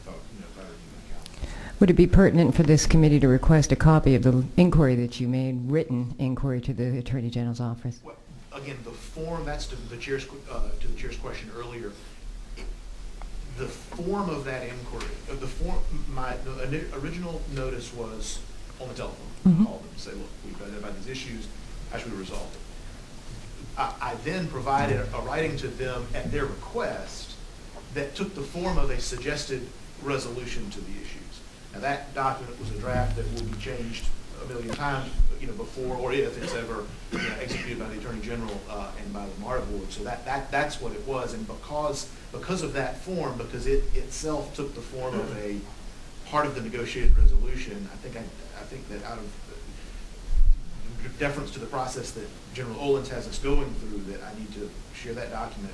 S3: if I review my calendar.
S9: Would it be pertinent for this committee to request a copy of the inquiry that you made, written inquiry to the Attorney General's office?
S3: Well, again, the form, that's to the chair's question earlier. The form of that inquiry, my original notice was on the telephone. I called them and said, look, we've identified these issues, how should we resolve it? I then provided a writing to them at their request that took the form of a suggested resolution to the issues. Now that document was a draft that will be changed a million times, before or if it's ever executed by the Attorney General and by the MARTA board. So that's what it was, and because of that form, because it itself took the form of a part of the negotiated resolution, I think that out of deference to the process that General Olens has us going through, that I need to share that document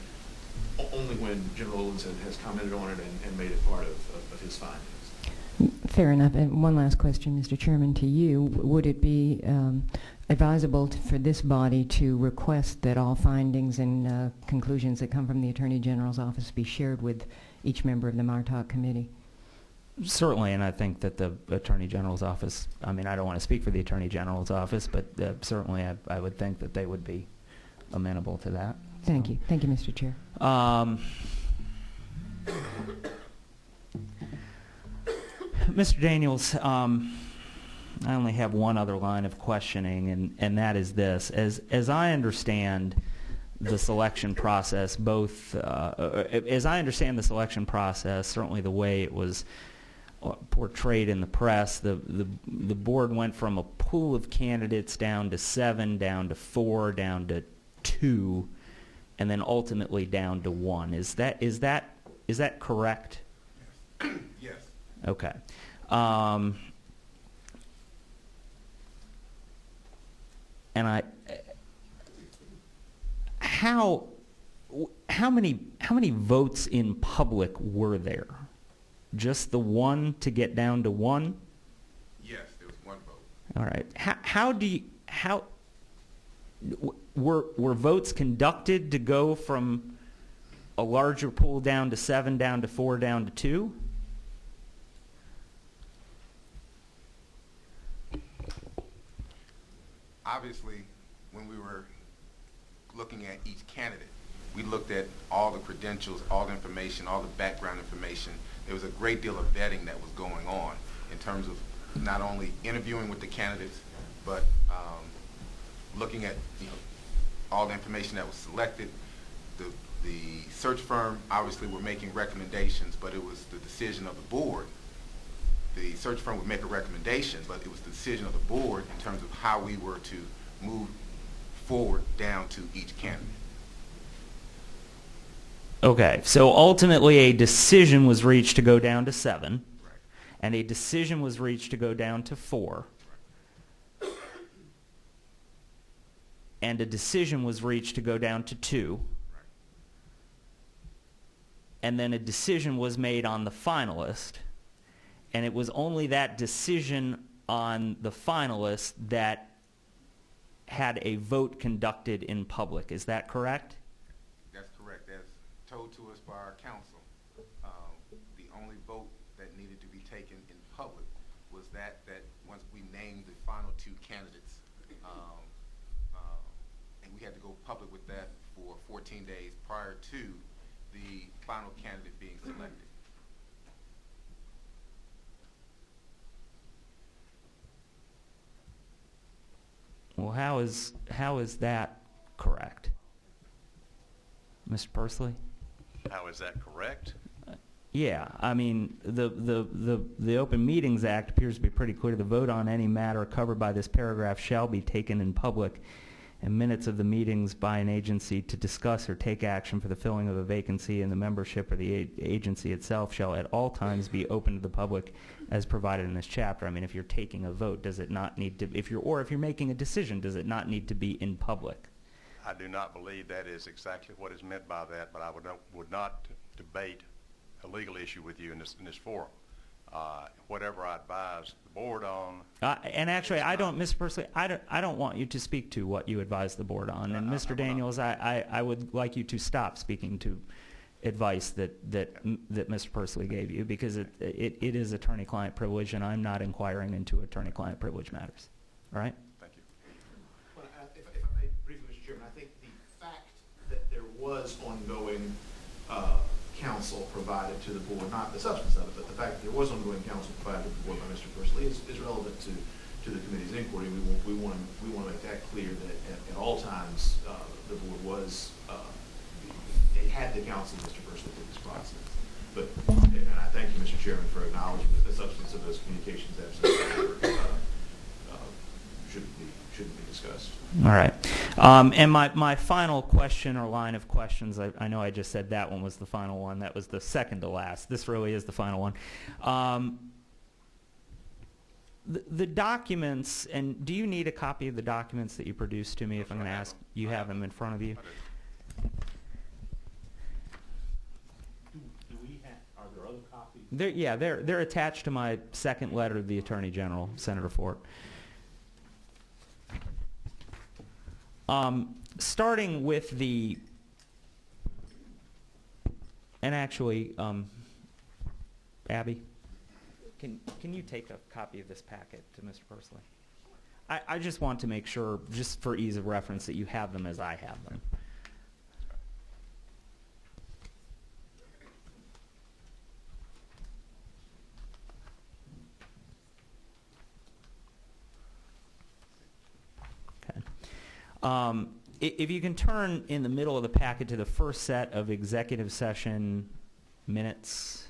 S3: only when General Olens has commented on it and made it part of his findings.
S9: Fair enough. And one last question, Mr. Chairman, to you. Would it be advisable for this body to request that all findings and conclusions that come from the Attorney General's office be shared with each member of the MARTOC committee?
S1: Certainly, and I think that the Attorney General's office, I mean, I don't want to speak for the Attorney General's office, but certainly I would think that they would be amenable to that.
S9: Thank you. Thank you, Mr. Chair.
S1: Mr. Daniels, I only have one other line of questioning, and that is this. As I understand the selection process, certainly the way it was portrayed in the press, the board went from a pool of candidates down to 7, down to 4, down to 2, and then ultimately down to 1. Is that correct?
S2: Yes.
S1: Okay. And how many votes in public were there? Just the 1 to get down to 1?
S2: Yes, there was 1 vote.
S1: All right. Were votes conducted to go from a larger pool down to 7, down to 4, down to 2?
S2: Obviously, when we were looking at each candidate, we looked at all the credentials, all the information, all the background information. There was a great deal of vetting that was going on in terms of not only interviewing with the candidates, but looking at all the information that was selected. The search firm obviously were making recommendations, but it was the decision of the board. The search firm would make a recommendation, but it was the decision of the board in terms of how we were to move forward down to each candidate.
S1: Okay, so ultimately a decision was reached to go down to 7,
S2: Right.
S1: and a decision was reached to go down to 4,
S2: Right.
S1: and a decision was reached to go down to 2,
S2: Right.
S1: and then a decision was made on the finalist, and it was only that decision on the finalist that had a vote conducted in public. Is that correct?
S2: That's correct. As told to us by our counsel, the only vote that needed to be taken in public was that once we named the final 2 candidates, and we had to go public with that for 14 days prior to the final candidate being selected.
S1: Well, how is that correct? Mr. Persley?
S6: How is that correct?
S1: Yeah, I mean, the Open Meetings Act appears to be pretty clear. The vote on any matter covered by this paragraph shall be taken in public and minutes of the meetings by an agency to discuss or take action for the filling of a vacancy in the membership or the agency itself shall at all times be open to the public as provided in this chapter. I mean, if you're taking a vote, does it not need to, if you're making a decision, does it not need to be in public?
S6: I do not believe that is exactly what is meant by that, but I would not debate a legal issue with you in this forum. Whatever I advise the board on.
S1: And actually, I don't, Mr. Pursley, I don't want you to speak to what you advise the board on. And Mr. Daniels, I would like you to stop speaking to advice that Mr. Pursley gave you, because it is attorney-client privilege, and I'm not inquiring into attorney-client privilege matters. All right?
S6: Thank you.
S3: Well, if I may briefly, Mr. Chairman, I think the fact that there was ongoing counsel provided to the board, not the substance of it, but the fact that there was ongoing counsel provided to the board by Mr. Pursley is relevant to the committee's inquiry. We want to make that clear that at all times the board was it had the counsel Mr. Pursley through this process. But and I thank you, Mr. Chairman, for acknowledging that the substance of those communications absolutely shouldn't be discussed.
S1: All right. And my final question or line of questions, I know I just said that one was the final one. That was the second to last. This really is the final one. The documents, and do you need a copy of the documents that you produced to me if I'm going to ask? You have them in front of you?
S4: Do we have, are there other copies?
S1: They're attached to my second letter to the Attorney General, Senator Fort. Starting with the, and actually, Abby, can you take a copy of this packet to Mr. Pursley? I just want to make sure, just for ease of reference, that you have them as I have them. If you can turn in the middle of the packet to the first set of executive session minutes.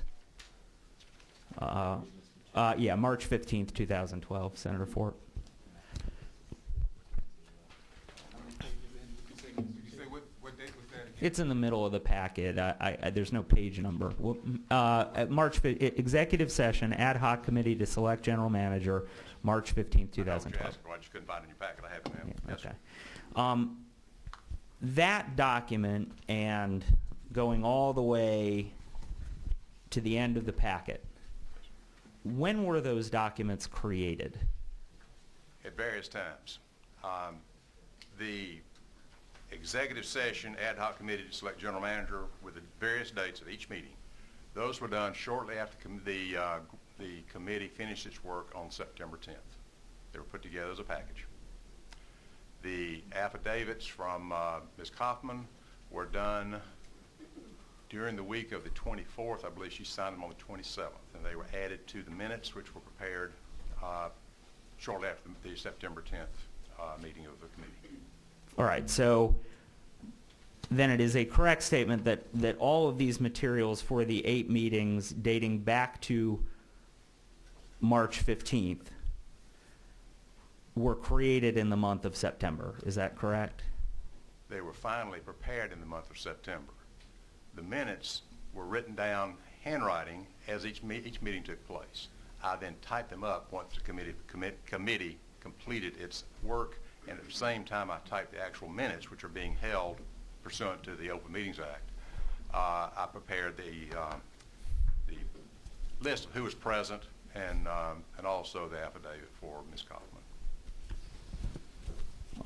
S1: March 15th, 2012, Senator Fort. It's in the middle of the packet. There's no page number. Executive session, ad hoc committee to select general manager, March 15th, 2012.
S6: I just couldn't find it in your packet. I have it now.
S1: Yeah,
S6: Yes,
S1: okay. That document, and going all the way to the end of the packet, when were those documents created?
S6: at various times. The executive session ad hoc committee to select general manager with the various dates of each meeting, those were done shortly after the committee finished its work on September 10th. They were put together as a package. The affidavits from Ms. Kaufman were done during the week of the 24th. I believe she signed them on the 27th, and they were added to the minutes, which were prepared shortly after the September 10th meeting of the committee.
S1: All right, so then it is a correct statement that all of these materials for the 8 meetings dating back to March 15th were created in the month of September. Is that correct?
S6: They were finally prepared in the month of September. The minutes were written down handwriting as each meeting took place. I then typed them up once the committee completed its work, and at the same time I typed the actual minutes, which are being held pursuant to the Open Meetings Act. I prepared the list of who was present and also the affidavit for Ms. Kaufman.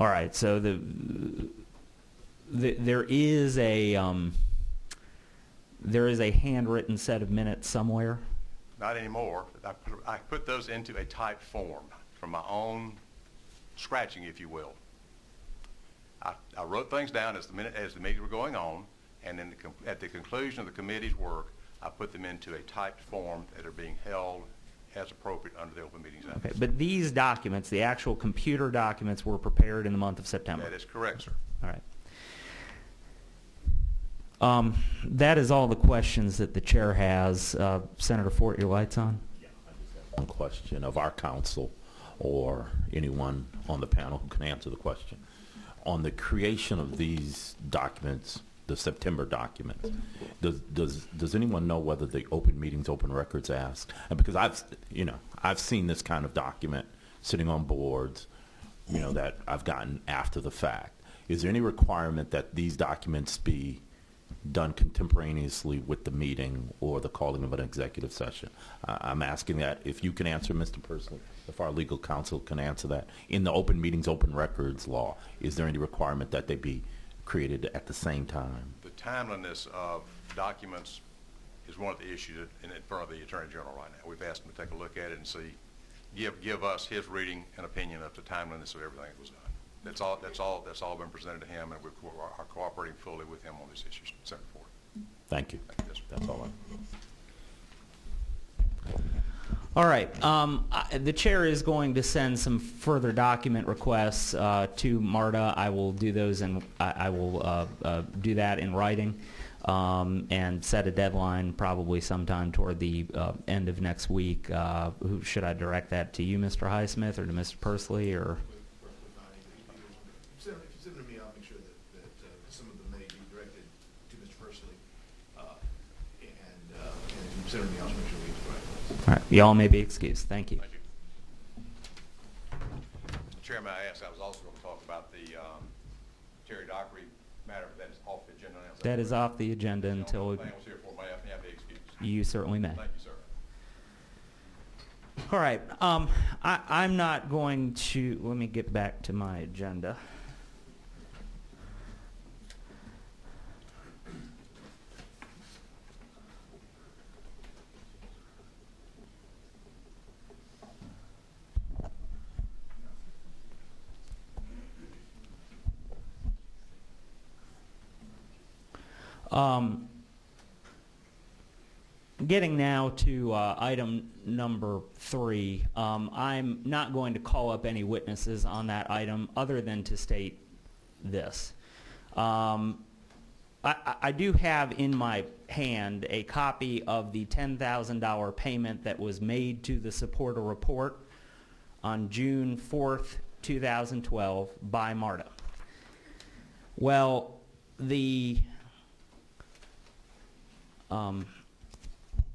S1: All right, so there is a handwritten set of minutes somewhere.
S6: Not anymore. I put those into a typed form from my own scratching, if you will. I wrote things down as the meetings were going on, and then at the conclusion of the committee's work, I put them into a typed form that are being held as appropriate under the Open Meetings Act.
S1: Okay, but these documents, the actual computer documents, were prepared in the month of September.
S6: That is correct, sir.
S1: All right. That is all the questions that the chair has. Senator Fort, your light's on?
S7: Yeah, I just have one question of our counsel or anyone on the panel who can answer the question. on the creation of these documents, the September documents, does anyone know whether the Open Meetings, Open Records Act, and because I've seen this kind of document sitting on boards, that I've gotten after the fact. Is there any requirement that these documents be done contemporaneously with the meeting or the calling of an executive session? I'm asking that. If you can answer, Mr. Pursley, if our legal counsel can answer that. In the Open Meetings, Open Records law, is there any requirement that they be created at the same time?
S6: The timeliness of documents is one of the issues in front of the Attorney General right now. We've asked him to take a look at it and see, give us his reading and opinion of the timeliness of everything that was done. That's all been presented to him, and we are cooperating fully with him on this issue. Senator Ford.
S7: Thank you.
S6: Yes, sir.
S7: That's all.
S1: All right. The chair is going to send some further document requests to MARTA. I will do those, and I will do that in writing and set a deadline probably sometime toward the end of next week. Should I direct that to you, Mr. Highsmith, or to Mr. Pursley, or?
S3: If you send them to me, I'll make sure that some of them may be directed to Mr. Pursley, and if you send them to me, I'll make sure we get the right place.
S1: All right. Y'all may be excused. Thank you.
S6: Thank you. Mr. Chairman, I was also going to talk about the Terry Dockery matter, but that is off the agenda now.
S1: That is off the agenda until
S6: I was here for, may I have the excuse?
S1: you certainly may.
S6: Thank you, sir.
S1: All right. I'm not going to, let me get back to my agenda. Getting now to item number 3, I'm not going to call up any witnesses on that item other than to state this. I do have in my hand a copy of the $10,000 payment that was made to the supporter report on June 4th, 2012 by MARTA. Well, the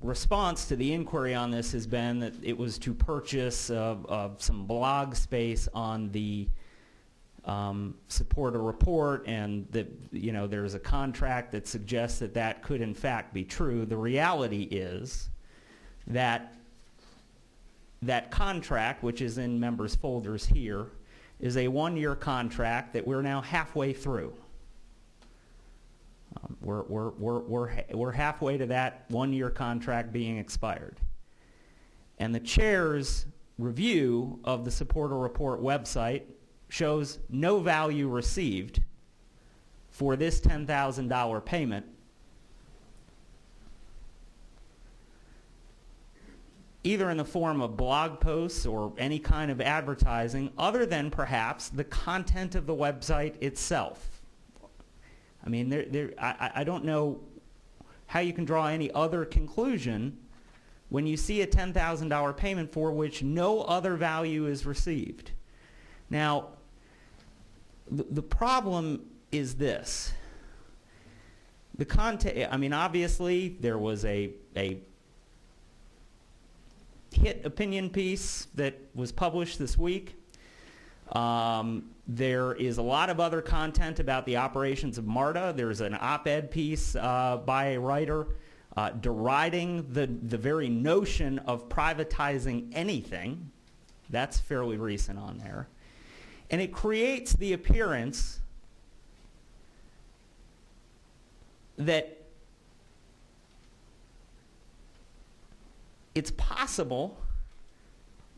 S1: response to the inquiry on this has been that it was to purchase some blog space on the supporter report, and that there's a contract that suggests that that could in fact be true. The reality is that that contract, which is in members' folders here, is a 1-year contract that we're now halfway through. We're halfway to that 1-year contract being expired. And the chair's review of the supporter report website shows no value received for this $10,000 payment, either in the form of blog posts or any kind of advertising, other than perhaps the content of the website itself. I mean, I don't know how you can draw any other conclusion when you see a $10,000 payment for which no other value is received. Now, the problem is this. The content, I mean, obviously there was a hit opinion piece that was published this week. There is a lot of other content about the operations of MARTA. There's an op-ed piece by a writer deriding the very notion of privatizing anything. That's fairly recent on there. And it creates the appearance that it's possible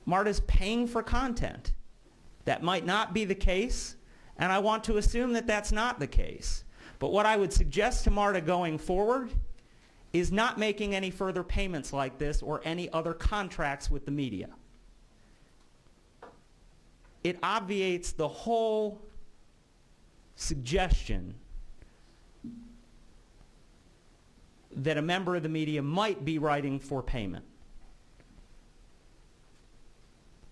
S1: MARTA's paying for content. That might not be the case, and I want to assume that that's not the case. But what I would suggest to MARTA going forward is not making any further payments like this or any other contracts with the media. It obviates the whole suggestion that a member of the media might be writing for payment.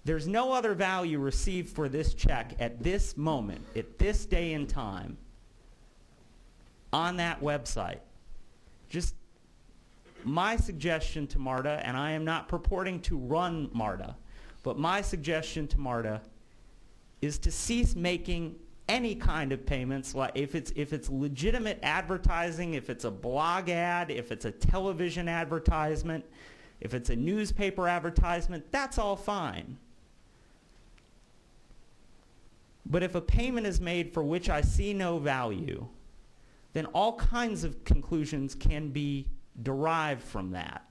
S1: There's no other value received for this check at this moment, at this day and time, on that website. Just my suggestion to MARTA, and I am not purporting to run MARTA, but my suggestion to MARTA is to cease making any kind of payments, like if it's legitimate advertising, if it's a blog ad, if it's a television advertisement, if it's a newspaper advertisement, that's all fine. But if a payment is made for which I see no value, then all kinds of conclusions can be derived from that.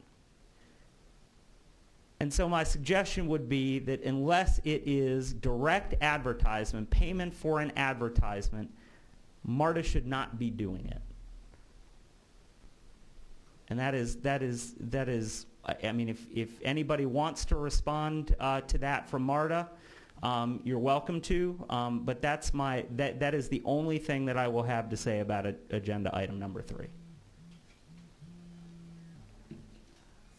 S1: And so my suggestion would be that unless it is direct advertisement, payment for an advertisement, MARTA should not be doing it. And that is, I mean, if anybody wants to respond to that from MARTA, you're welcome to, but that is the only thing that I will have to say about agenda item number 3.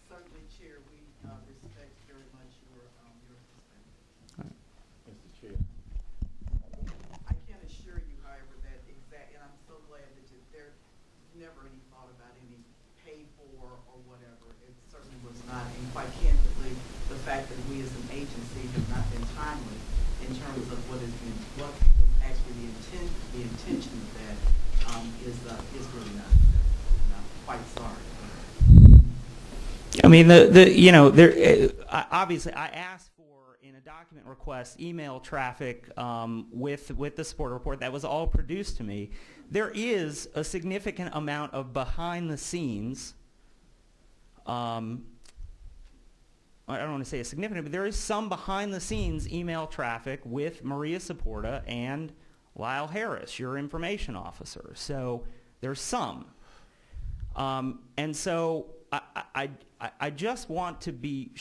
S10: Certainly, Chair, we respect very much your perspective.
S7: Mr. Chair.
S10: I can assure you, however, that and I'm so glad that there's never any thought about any pay for or whatever. It certainly was not, and quite candidly, the fact that we as an agency have not been timely in terms of what was actually the intention of that is really not acceptable. And I'm quite sorry.
S1: I mean, obviously I asked for, in a document request, email traffic with the support report. That was all produced to me. There is a significant amount of behind the scenes, I don't want to say a significant, but there is some behind the scenes email traffic with Maria Saporta and Lyle Harris, your information officer. So there's some. And so I just want to be,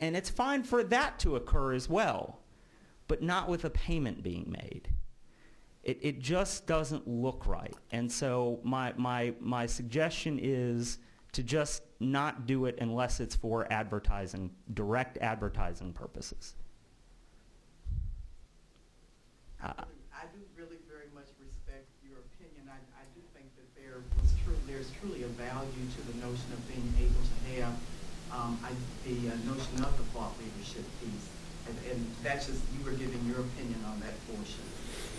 S1: and it's fine for that to occur as well, but not with a payment being made. It just doesn't look right. And so my suggestion is to just not do it unless it's for advertising, direct advertising purposes.
S10: I do really very much respect your opinion. I do think that there's truly a value to the notion of being able to have the notion of the thought leadership piece. And that's just, you were giving your opinion on that portion.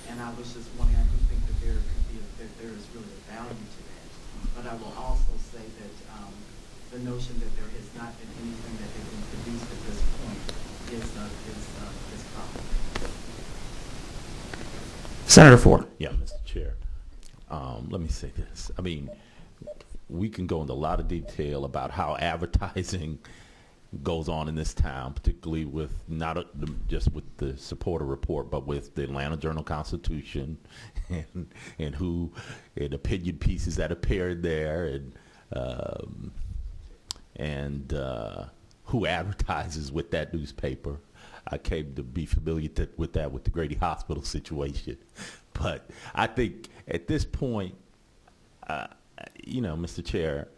S10: And I was just wondering, I do think that there is really a value to that. But I will also say that the notion that there has not been anything that has been produced at this point is problematic.
S1: Senator Ford.
S7: Yeah, Mr. Chair. Let me say this. I mean, we can go into a lot of detail about how advertising goes on in this town, particularly with not just with the supporter report, but with the Atlanta Journal-Constitution and opinion pieces that appeared there, and who advertises with that newspaper. I came to be familiar with that with the Grady Hospital situation. But I think at this point, Mr. Chair,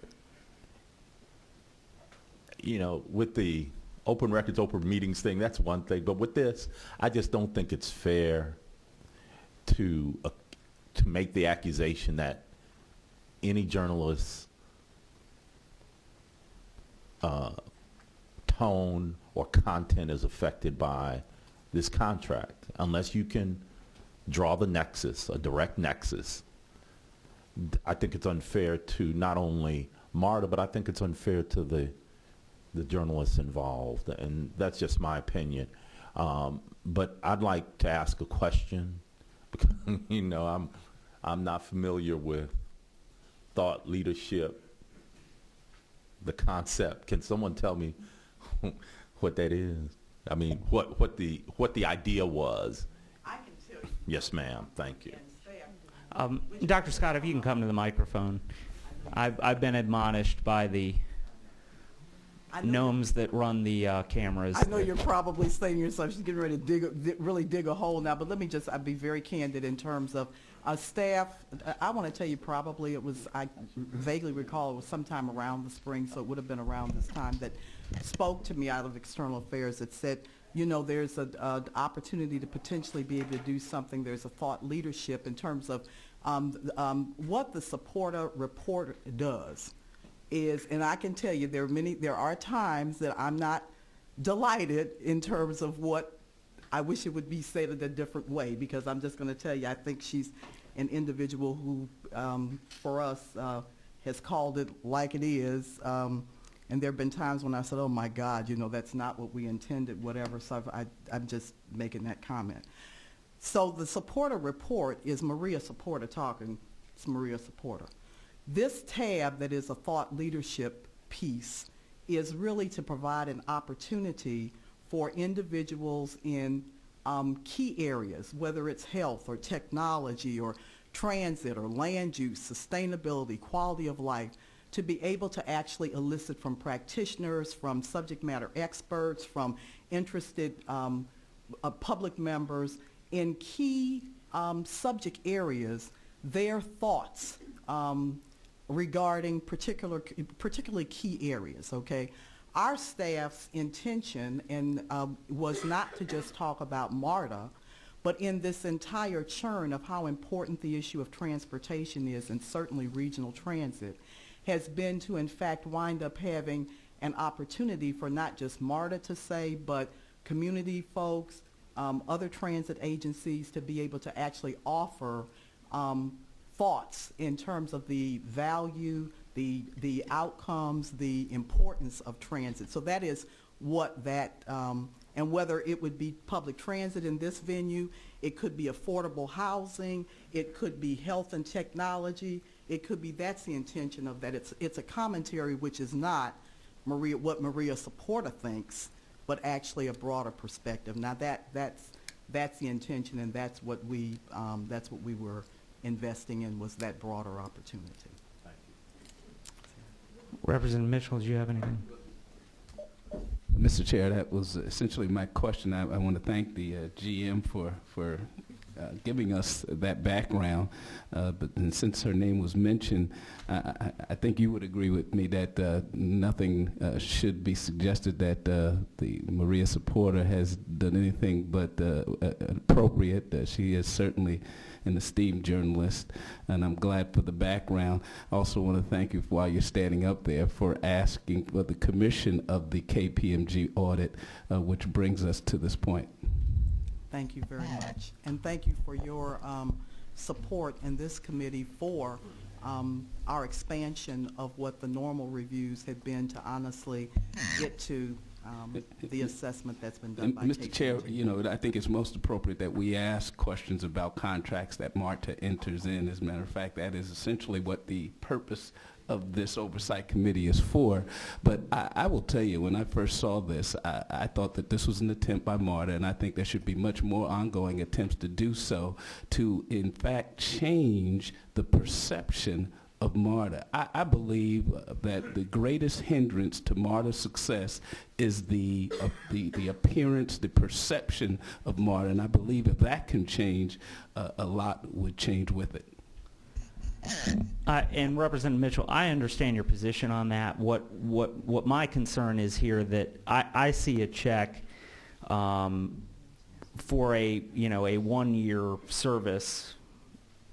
S7: with the open records, open meetings thing, that's one thing. But with this, I just don't think it's fair to make the accusation that any journalist's tone or content is affected by this contract, unless you can draw the nexus, a direct nexus. I think it's unfair to not only MARTA, but I think it's unfair to the journalists involved, and that's just my opinion. But I'd like to ask a question, because I'm not familiar with thought leadership, the concept. Can someone tell me what that is? I mean, what the idea was?
S10: I can tell you.
S7: Yes, ma'am. Thank you.
S1: Dr. Scott, if you can come to the microphone. I've been admonished by the gnomes that run the cameras.
S10: I know you're probably saying to yourself, she's getting ready to really dig a hole now, but let me I'll be very candid in terms of staff. I want to tell you, probably I vaguely recall it was sometime around the spring, so it would have been around this time, that spoke to me out of external affairs that said, you know, there's an opportunity to potentially be able to do something. There's a thought leadership in terms of what the supporter report does is, and I can tell you there are times that I'm not delighted in terms of what I wish it would be said in a different way, because I'm just going to tell you, I think she's an individual who, for us, has called it like it is. And there have been times when I said, oh my God, you know, that's not what we intended, whatever. So I'm just making that comment. So the supporter report is Maria Supporter talking. It's Maria Supporter. This tab that is a thought leadership piece is really to provide an opportunity for individuals in key areas, whether it's health or technology or transit or land use, sustainability, quality of life, to be able to actually elicit from practitioners, from subject matter experts, from interested public members in key subject areas, their thoughts regarding particularly key areas, okay? Our staff's intention was not to just talk about MARTA, but in this entire churn of how important the issue of transportation is, and certainly regional transit, has been to in fact wind up having an opportunity for not just MARTA to say, but community folks, other transit agencies to be able to actually offer thoughts in terms of the value, the outcomes, the importance of transit. So that is what that, and whether it would be public transit in this venue, it could be affordable housing, it could be health and technology, it could be, that's the intention of that. It's a commentary which is not what Maria Supporter thinks, but actually a broader perspective. Now that's the intention, and that's what we were investing in, was that broader opportunity.
S4: Thank you.
S1: Representative Mitchell, do you have anything?
S5: Mr. Chair, that was essentially my question. I want to thank the GM for giving us that background. But since her name was mentioned, I think you would agree with me that nothing should be suggested that the Maria Supporter has done anything but appropriate. She is certainly an esteemed journalist, and I'm glad for the background. I also want to thank you, while you're standing up there, for asking for the commission of the KPMG audit, which brings us to this point.
S10: Thank you very much. And thank you for your support in this committee for our expansion of what the normal reviews had been, to honestly get to the assessment that's been done by
S5: Mr. Chair,
S10: KPMG.
S5: you know, I think it's most appropriate that we ask questions about contracts that MARTA enters in. As a matter of fact, that is essentially what the purpose of this oversight committee is for. But I will tell you, when I first saw this, I thought that this was an attempt by MARTA, and I think there should be much more ongoing attempts to do so, to in fact change the perception of MARTA. I believe that the greatest hindrance to MARTA's success is the appearance, the perception of MARTA, and I believe if that can change, a lot would change with it.
S1: And Representative Mitchell, I understand your position on that. What my concern is here, that I see a check for a 1-year service,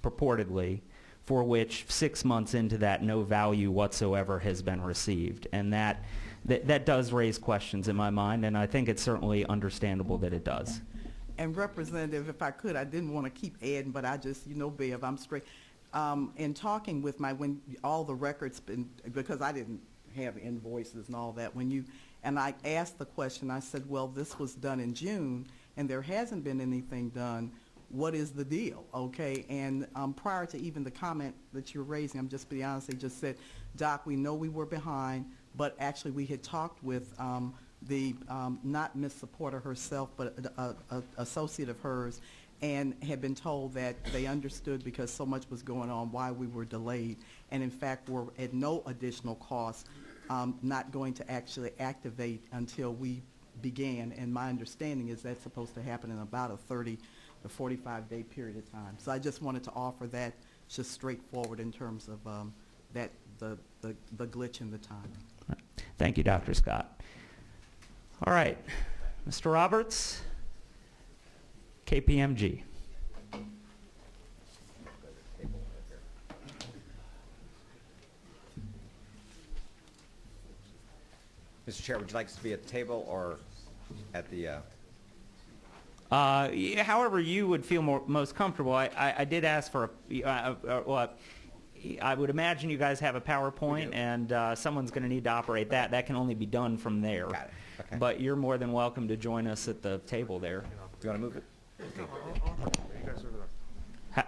S1: purportedly, for which 6 months into that no value whatsoever has been received, and that does raise questions in my mind, and I think it's certainly understandable that it does.
S10: And Representative, if I could, I didn't want to keep adding, but I just, Bev, I'm straight. In talking with when all the records been, because I didn't have invoices and all that, and I asked the question, I said, well, this was done in June, and there hasn't been anything done. What is the deal, okay? And prior to even the comment that you're raising, I'm just being honest, they just said, Doc, we know we were behind, but actually we had talked with not Ms. Supporter herself, but an associate of hers, and had been told that they understood, because so much was going on, why we were delayed, and in fact were at no additional cost not going to actually activate until we began. And my understanding is that's supposed to happen in about a 30 to 45-day period of time. So I just wanted to offer that just straightforward in terms of the glitch in the timing.
S1: Thank you, Dr. Scott. All right. Mr. Roberts, KPMG.
S11: Mr. Chair, would you like us to be at the table or at the...
S1: Yeah, however you would feel most comfortable. I did ask for well, I would imagine you guys have a PowerPoint, and someone's going to need to operate that. That can only be done from there.
S11: Got it. Okay.
S1: But you're more than welcome to join us at the table there.
S11: Do you want to move it?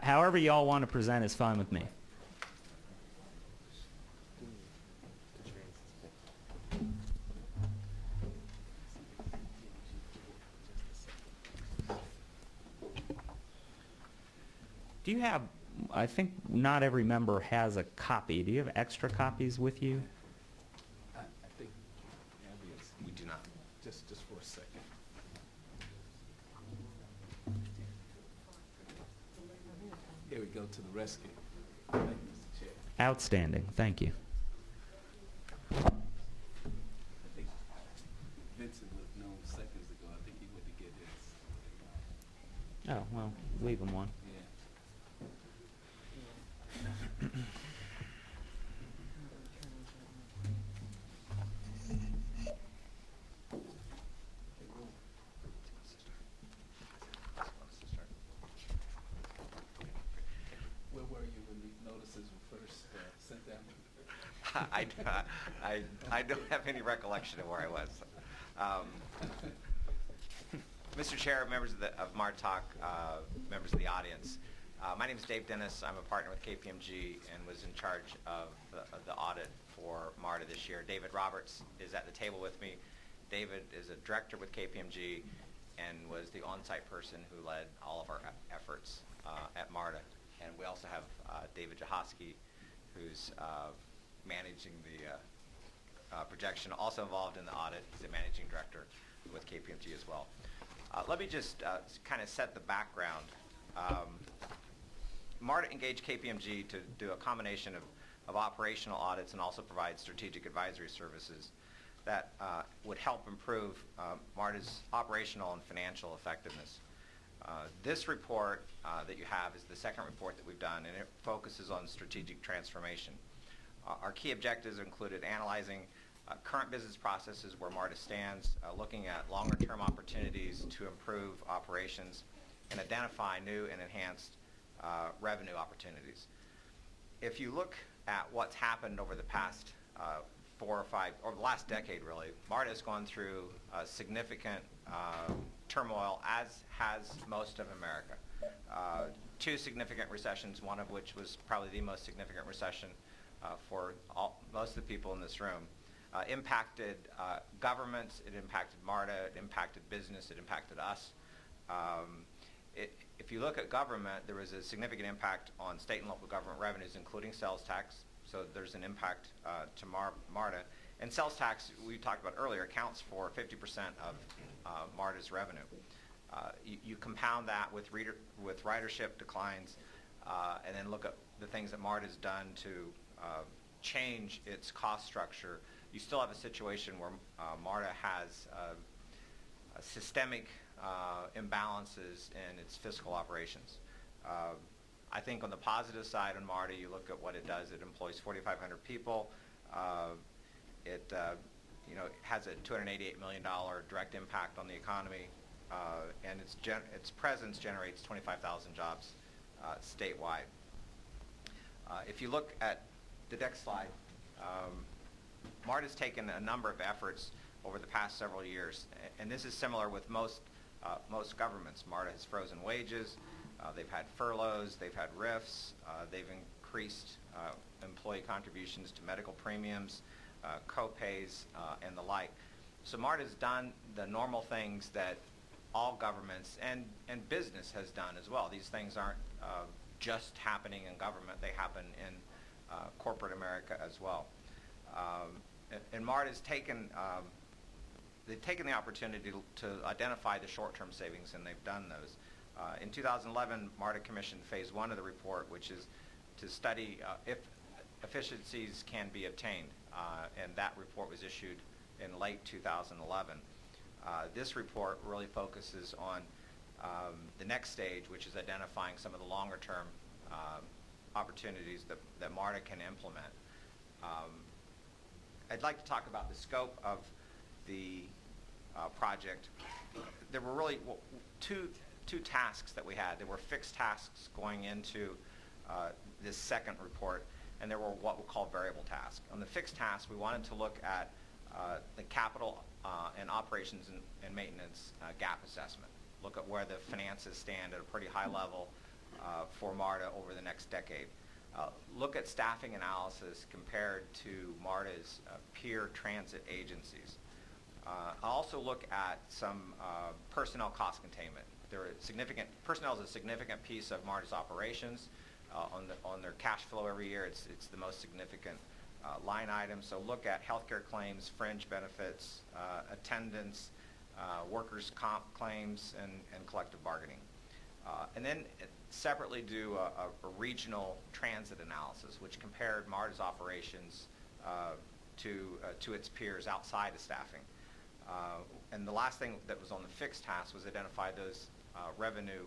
S1: However you all want to present is fine with me. Do you have, I think not every member has a copy. Do you have extra copies with you?
S5: I think
S11: We do not.
S5: just for a second. Here we go to the rescue. Thank you, Mr. Chair.
S1: Outstanding. Thank you.
S5: I think Vincent would have known seconds ago. I think he went to get his.
S1: Oh, well, leave them one.
S5: Yeah. Where were you when these notices were first sent out?
S11: I don't have any recollection of where I was. Mr. Chair, members of MarTalk, members of the audience, my name is Dave Dennis. I'm a partner with KPMG and was in charge of the audit for MARTA this year. David Roberts is at the table with me. David is a director with KPMG and was the on-site person who led all of our efforts at MARTA. And we also have David Jahosky, who's managing the projection, also involved in the audit. He's the managing director with KPMG as well. Let me just kind of set the background. MARTA engaged KPMG to do a combination of operational audits and also provide strategic advisory services that would help improve MARTA's operational and financial effectiveness. This report that you have is the second report that we've done, and it focuses on strategic transformation. Our key objectives included analyzing current business processes where MARTA stands, looking at longer-term opportunities to improve operations, and identify new and enhanced revenue opportunities. If you look at what's happened over the past 4 or 5, or the last decade really, MARTA has gone through significant turmoil, as has most of America. 2 significant recessions, one of which was probably the most significant recession for most of the people in this room. Impacted governments, it impacted MARTA, it impacted business, it impacted us. If you look at government, there was a significant impact on state and local government revenues, including sales tax. So there's an impact to MARTA. And sales tax, we talked about earlier, accounts for 50% of MARTA's revenue. You compound that with ridership declines, and then look at the things that MARTA has done to change its cost structure. You still have a situation where MARTA has systemic imbalances in its fiscal operations. I think on the positive side on MARTA, you look at what it does. It employs 4,500 people. It has a $288 million direct impact on the economy, and its presence generates 25,000 jobs statewide. If you look at the next slide, MARTA's taken a number of efforts over the past several years, and this is similar with most governments. MARTA has frozen wages, they've had furloughs, they've had RIFs, they've increased employee contributions to medical premiums, co-pays, and the like. So MARTA's done the normal things that all governments and business has done as well. These things aren't just happening in government, they happen in corporate America as well. And MARTA's taken they've taken the opportunity to identify the short-term savings, and they've done those. In 2011, MARTA commissioned phase 1 of the report, which is to study if efficiencies can be obtained, and that report was issued in late 2011. This report really focuses on the next stage, which is identifying some of the longer-term opportunities that MARTA can implement. I'd like to talk about the scope of the project. There were really two tasks that we had. There were fixed tasks going into this second report, and there were what we'll call variable tasks. On the fixed tasks, we wanted to look at the capital and operations and maintenance gap assessment. Look at where the finances stand at a pretty high level for MARTA over the next decade. Look at staffing analysis compared to MARTA's peer transit agencies. I'll also look at some personnel cost containment. Personnel is a significant piece of MARTA's operations. On their cash flow every year, it's the most significant line item. So look at healthcare claims, fringe benefits, attendance, workers' comp claims, and collective bargaining. And then separately do a regional transit analysis, which compared MARTA's operations to its peers outside of staffing. And the last thing that was on the fixed task was identify those revenue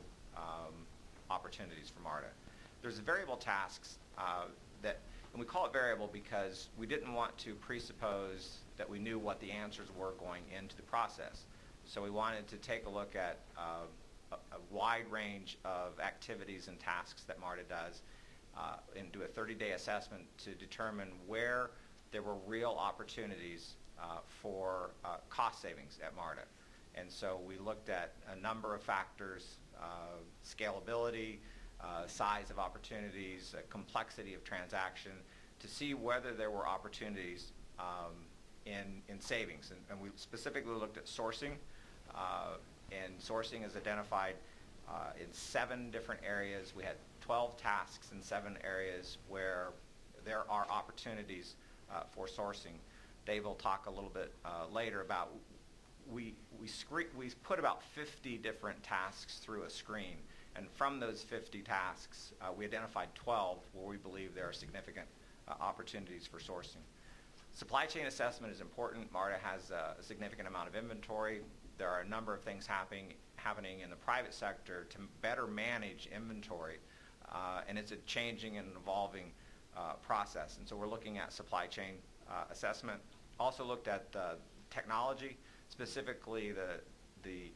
S11: opportunities for MARTA. There's variable tasks and we call it variable because we didn't want to presuppose that we knew what the answers were going into the process. So we wanted to take a look at a wide range of activities and tasks that MARTA does and do a 30-day assessment to determine where there were real opportunities for cost savings at MARTA. And so we looked at a number of factors, scalability, size of opportunities, complexity of transaction, to see whether there were opportunities in savings. And we specifically looked at sourcing, and sourcing is identified in 7 different areas. We had 12 tasks in 7 areas where there are opportunities for sourcing. Dave will talk a little bit later about we put about 50 different tasks through a screen, and from those 50 tasks, we identified 12 where we believe there are significant opportunities for sourcing. Supply chain assessment is important. MARTA has a significant amount of inventory. There are a number of things happening in the private sector to better manage inventory, and it's a changing and evolving process. And so we're looking at supply chain assessment. Also looked at technology, specifically the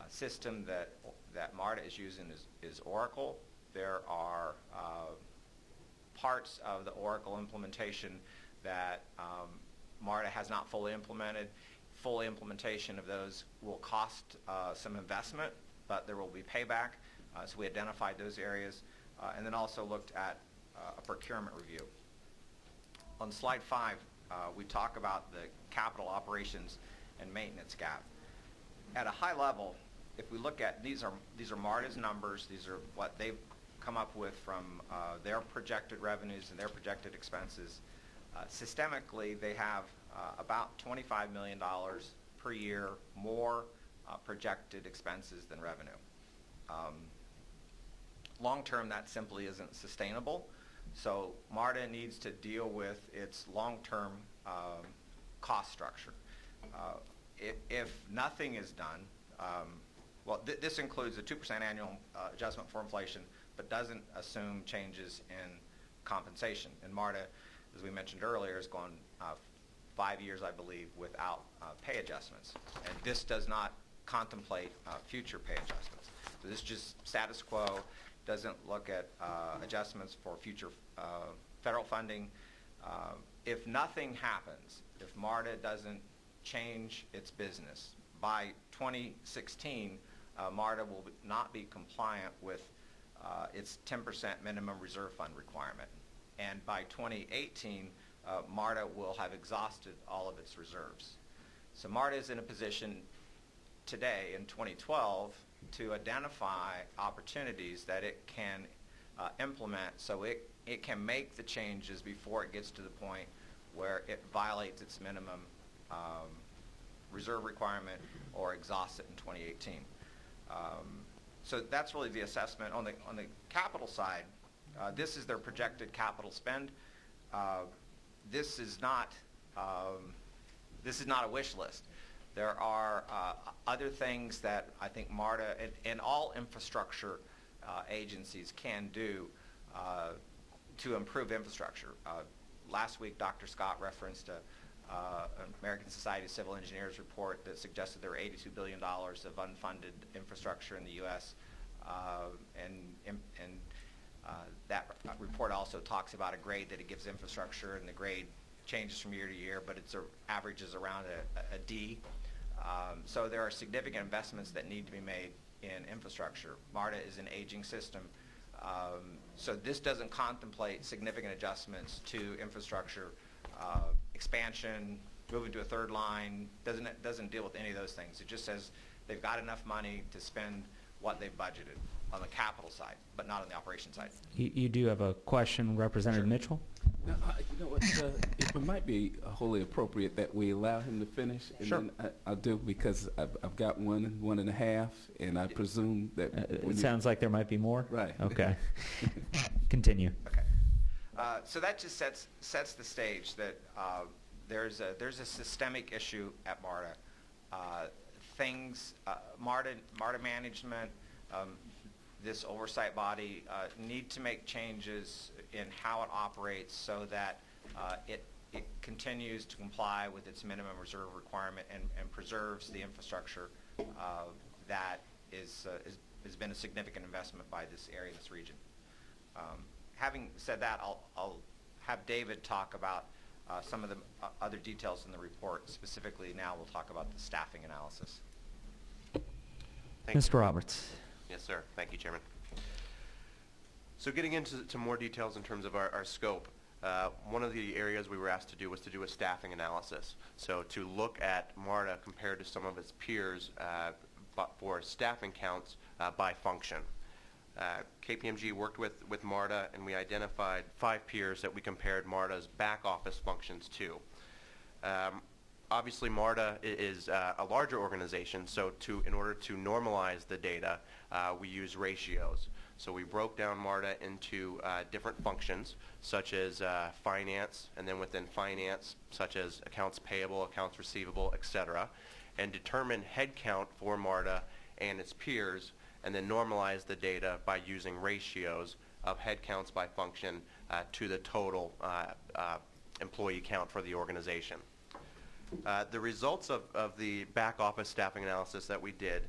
S11: system that MARTA is using is Oracle. There are parts of the Oracle implementation that MARTA has not fully implemented. Full implementation of those will cost some investment, but there will be payback. So we identified those areas, and then also looked at a procurement review. On slide 5, we talk about the capital operations and maintenance gap. At a high level, if we look at these are MARTA's numbers. These are what they've come up with from their projected revenues and their projected expenses. Systemically, they have about $25 million per year more projected expenses than revenue. Long term, that simply isn't sustainable. So MARTA needs to deal with its long-term cost structure. If nothing is done, this includes a 2% annual adjustment for inflation, but doesn't assume changes in compensation. And MARTA, as we mentioned earlier, has gone 5 years, I believe, without pay adjustments. And this does not contemplate future pay adjustments. So this is just status quo, doesn't look at adjustments for future federal funding. If nothing happens, if MARTA doesn't change its business, by 2016, MARTA will not be compliant with its 10% minimum reserve fund requirement. And by 2018, MARTA will have exhausted all of its reserves. So MARTA is in a position today, in 2012, to identify opportunities that it can implement so it can make the changes before it gets to the point where it violates its minimum reserve requirement or exhausts it in 2018. So that's really the assessment. On the capital side, this is their projected capital spend. This is not a wish list. There are other things that I think MARTA and all infrastructure agencies can do to improve infrastructure. Last week, Dr. Scott referenced an American Society of Civil Engineers report that suggested there were $82 billion of unfunded infrastructure in the U.S. That report also talks about a grade that it gives infrastructure, and the grade changes from year to year, but it averages around a D. So there are significant investments that need to be made in infrastructure. MARTA is an aging system, so this doesn't contemplate significant adjustments to infrastructure, expansion, moving to a third line. Doesn't deal with any of those things. It just says they've got enough money to spend what they've budgeted on the capital side, but not on the operation side.
S1: You do have a question, Representative
S11: Sure.
S1: Mitchell?
S5: Now, you know what, it might be wholly appropriate that we allow him to finish. And
S1: Sure.
S5: then I'll do, because I've got one and a half, and I presume that
S1: It sounds like there might be more?
S5: Right.
S1: Okay. Continue.
S11: Okay. So that just sets the stage that there's a systemic issue at MARTA. MARTA management, this oversight body need to make changes in how it operates so that it continues to comply with its minimum reserve requirement and preserves the infrastructure that has been a significant investment by this area, this region. Having said that, I'll have David talk about some of the other details in the report. Specifically, now we'll talk about the staffing analysis.
S1: Mr. Roberts.
S12: Yes, sir. Thank you, Chairman. So getting into more details in terms of our scope, one of the areas we were asked to do was to do a staffing analysis. So to look at MARTA compared to some of its peers for staffing counts by function. KPMG worked with MARTA, and we identified 5 peers that we compared MARTA's back office functions to. Obviously, MARTA is a larger organization, so in order to normalize the data, we use ratios. So we broke down MARTA into different functions, such as finance, and then within finance, such as accounts payable, accounts receivable, etc., and determined headcount for MARTA and its peers, and then normalize the data by using ratios of headcounts by function to the total employee count for the organization. The results of the back office staffing analysis that we did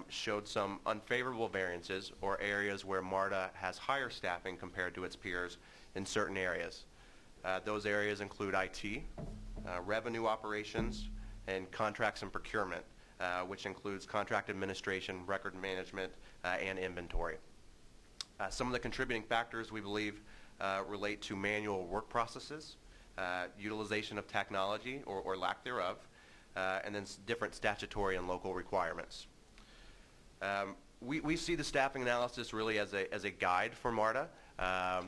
S12: showed some unfavorable variances, or areas where MARTA has higher staffing compared to its peers in certain areas. Those areas include IT, revenue operations, and contracts and procurement, which includes contract administration, record management, and inventory. Some of the contributing factors we believe relate to manual work processes, utilization of technology or lack thereof, and then different statutory and local requirements. We see the staffing analysis really as a guide for MARTA.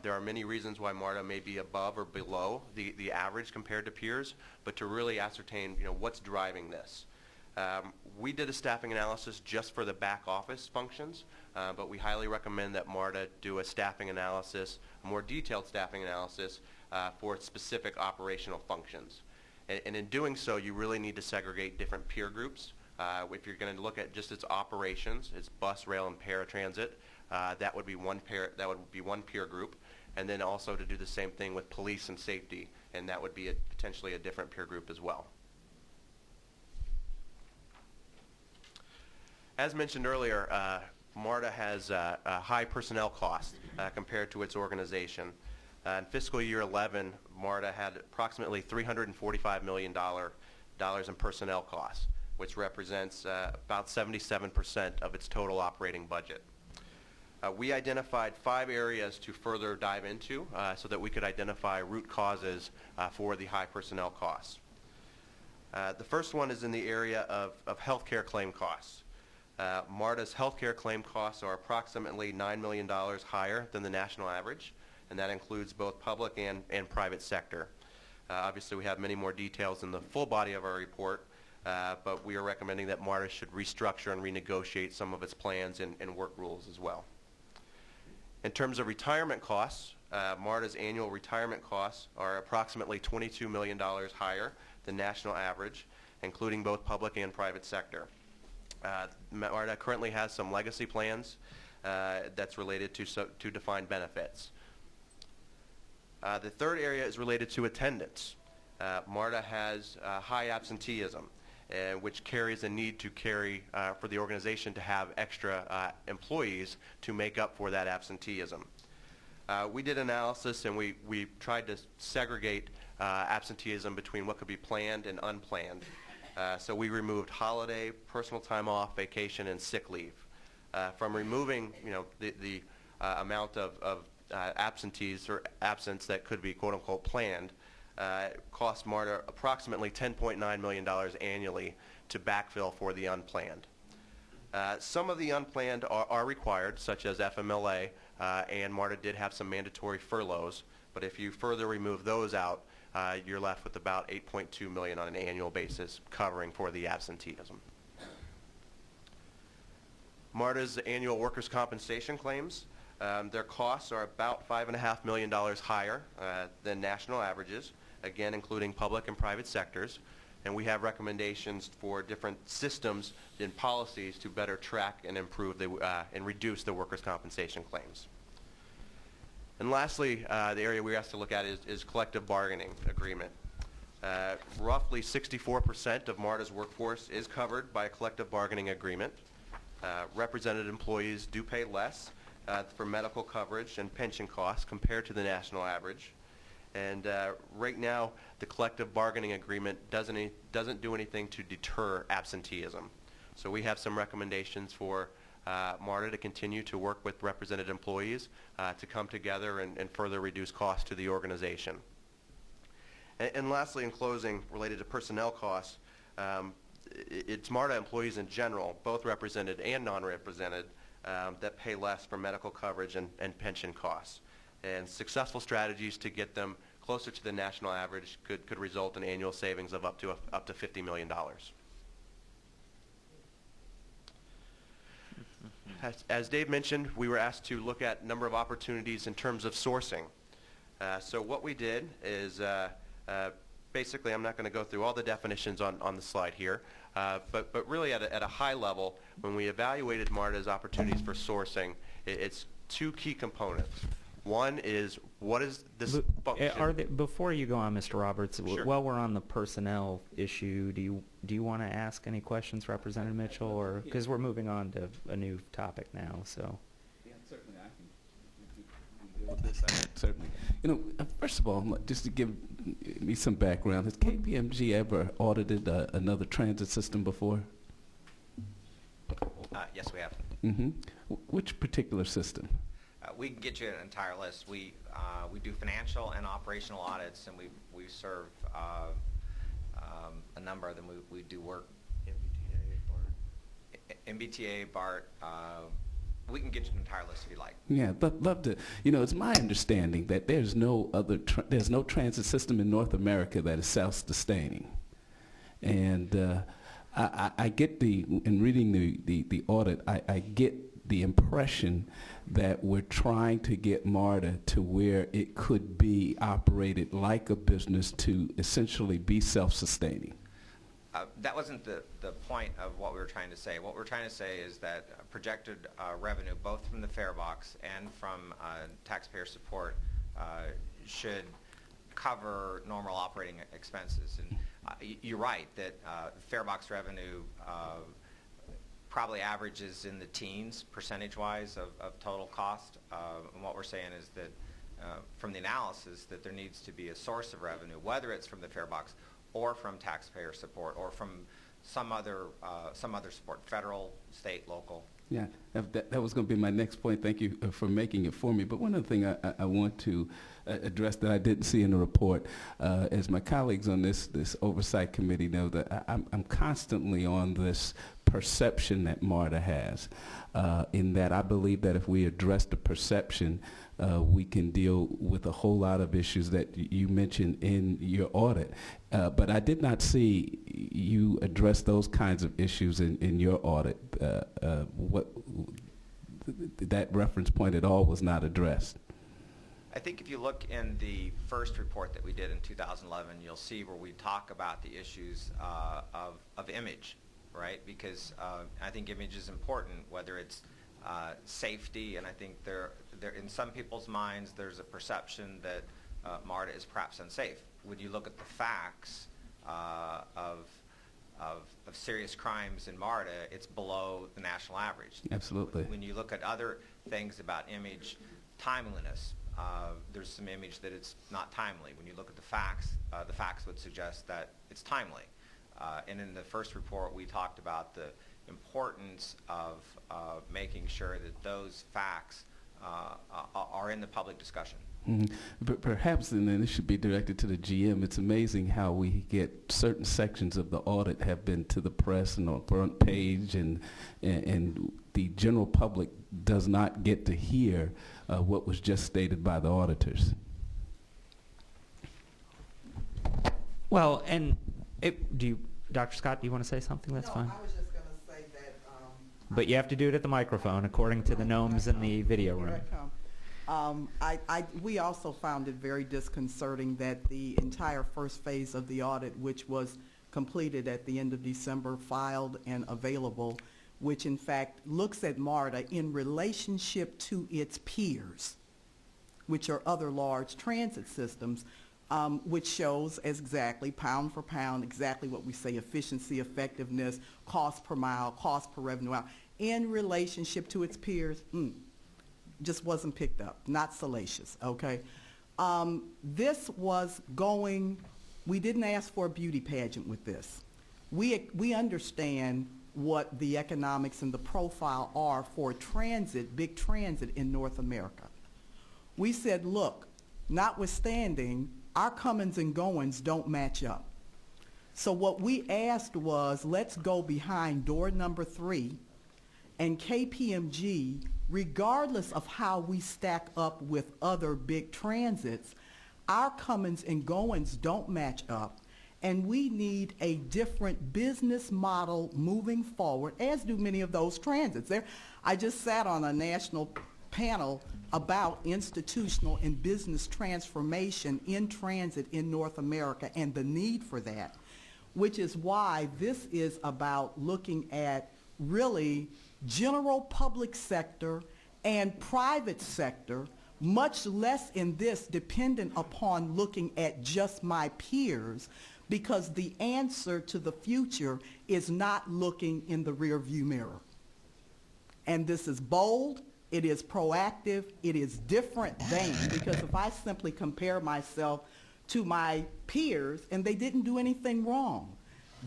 S12: There are many reasons why MARTA may be above or below the average compared to peers, but to really ascertain what's driving this. We did a staffing analysis just for the back office functions, but we highly recommend that MARTA do a staffing analysis, a more detailed staffing analysis for specific operational functions. And in doing so, you really need to segregate different peer groups. If you're going to look at just its operations, its bus, rail, and paratransit, that would be one peer group, and then also to do the same thing with police and safety, and that would be potentially a different peer group as well. As mentioned earlier, MARTA has a high personnel cost compared to its organization. In fiscal year 11, MARTA had approximately $345 million in personnel costs, which represents about 77% of its total operating budget. We identified 5 areas to further dive into so that we could identify root causes for the high personnel costs. The first one is in the area of healthcare claim costs. MARTA's healthcare claim costs are approximately $9 million higher than the national average, and that includes both public and private sector. Obviously, we have many more details in the full body of our report, but we are recommending that MARTA should restructure and renegotiate some of its plans and work rules as well. In terms of retirement costs, MARTA's annual retirement costs are approximately $22 million higher than national average, including both public and private sector. MARTA currently has some legacy plans that's related to defined benefits. The third area is related to attendance. MARTA has high absenteeism, which carries a need to for the organization to have extra employees to make up for that absenteeism. We did analysis and we tried to segregate absenteeism between what could be planned and unplanned. So we removed holiday, personal time off, vacation, and sick leave. From removing, the amount of absentees or absence that could be quote-unquote planned, cost MARTA approximately $10.9 million annually to backfill for the unplanned. Some of the unplanned are required, such as FMLA, and MARTA did have some mandatory furloughs, but if you further remove those out, you're left with about $8.2 million on an annual basis covering for the absenteeism. MARTA's annual workers' compensation claims, their costs are about $5.5 million higher than national averages, again including public and private sectors, and we have recommendations for different systems and policies to better track and improve and reduce the workers' compensation claims. And lastly, the area we're asked to look at is collective bargaining agreement. Roughly 64% of MARTA's workforce is covered by a collective bargaining agreement. Represented employees do pay less for medical coverage and pension costs compared to the national average. And right now, the collective bargaining agreement doesn't do anything to deter absenteeism. So we have some recommendations for MARTA to continue to work with represented employees to come together and further reduce costs to the organization. And lastly, in closing, related to personnel costs, it's MARTA employees in general, both represented and non-represented, that pay less for medical coverage and pension costs. And successful strategies to get them closer to the national average could result in annual savings of up to $50 million. As Dave mentioned, we were asked to look at a number of opportunities in terms of sourcing. So what we did is basically, I'm not going to go through all the definitions on the slide here, but really at a high level, when we evaluated MARTA's opportunities for sourcing, it's two key components. One is, what is this function?
S1: Before you go on, Mr. Roberts,
S12: Sure.
S1: while we're on the personnel issue, do you want to ask any questions, Representative Mitchell, or because we're moving on to a new topic now? So.
S5: Yeah, certainly I can deal with this. Certainly. First of all, just to give me some background, has KPMG ever audited another transit system before?
S11: Yes, we have.
S5: Mm-hmm. Which particular system?
S11: We can get you an entire list. We do financial and operational audits, and we serve a number of them. We do work. MBTA, BART. We can get you an entire list if you like.
S5: Yeah, but love to. It's my understanding that there's no transit system in North America that is self-sustaining, and I get in reading the audit, I get the impression that we're trying to get MARTA to where it could be operated like a business to essentially be self-sustaining.
S11: That wasn't the point of what we were trying to say. What we're trying to say is that projected revenue, both from the fare box and from taxpayer support, should cover normal operating expenses. And you're right that fare box revenue probably averages in the teens percentage-wise of total cost. And what we're saying is that from the analysis that there needs to be a source of revenue, whether it's from the fare box or from taxpayer support or from some other support, federal, state, local.
S5: Yeah, that was going to be my next point. Thank you for making it for me. But one other thing I want to address that I didn't see in the report, as my colleagues on this oversight committee know, that I'm constantly on this perception that MARTA has, in that I believe that if we address the perception, we can deal with a whole lot of issues that you mentioned in your audit. But I did not see you address those kinds of issues in your audit. What that reference point at all was not addressed.
S11: I think if you look in the first report that we did in 2011, you'll see where we talk about the issues of image, right? Because I think image is important, whether it's safety, and I think there in some people's minds there's a perception that MARTA is perhaps unsafe. When you look at the facts of serious crimes in MARTA, it's below the national average.
S5: Absolutely.
S11: When you look at other things about image, timeliness, there's some image that it's not timely. When you look at the facts would suggest that it's timely. And in the first report, we talked about the importance of making sure that those facts are in the public discussion.
S5: Mm-hmm. But perhaps, and then it should be directed to the GM, it's amazing how we get certain sections of the audit have been to the press and on front page, and the general public does not get to hear what was just stated by the auditors.
S1: Well, and Dr. Scott, do you want to say something? That's fine.
S10: I was just going to say that.
S1: But you have to do it at the microphone, according to the gnomes in the video room.
S10: We also found it very disconcerting that the entire first phase of the audit, which was completed at the end of December, filed and available, which in fact looks at MARTA in relationship to its peers, which are other large transit systems, which shows as exactly, pound for pound, exactly what we say: efficiency, effectiveness, cost per mile, cost per revenue hour, in relationship to its peers. Just wasn't picked up, not salacious, okay? This was going, we didn't ask for a beauty pageant with this. We understand what the economics and the profile are for transit, big transit in North America. We said, look, notwithstanding, our comings and goings don't match up. So what we asked was, let's go behind door number 3, and KPMG, regardless of how we stack up with other big transits, our comings and goings don't match up, and we need a different business model moving forward, as do many of those transits. I just sat on a national panel about institutional and business transformation in transit in North America and the need for that, which is why this is about looking at really general public sector and private sector, much less in this dependent upon looking at just my peers, because the answer to the future is not looking in the rear view mirror. And this is bold, it is proactive, it is different than, because if I simply compare myself to my peers and they didn't do anything wrong,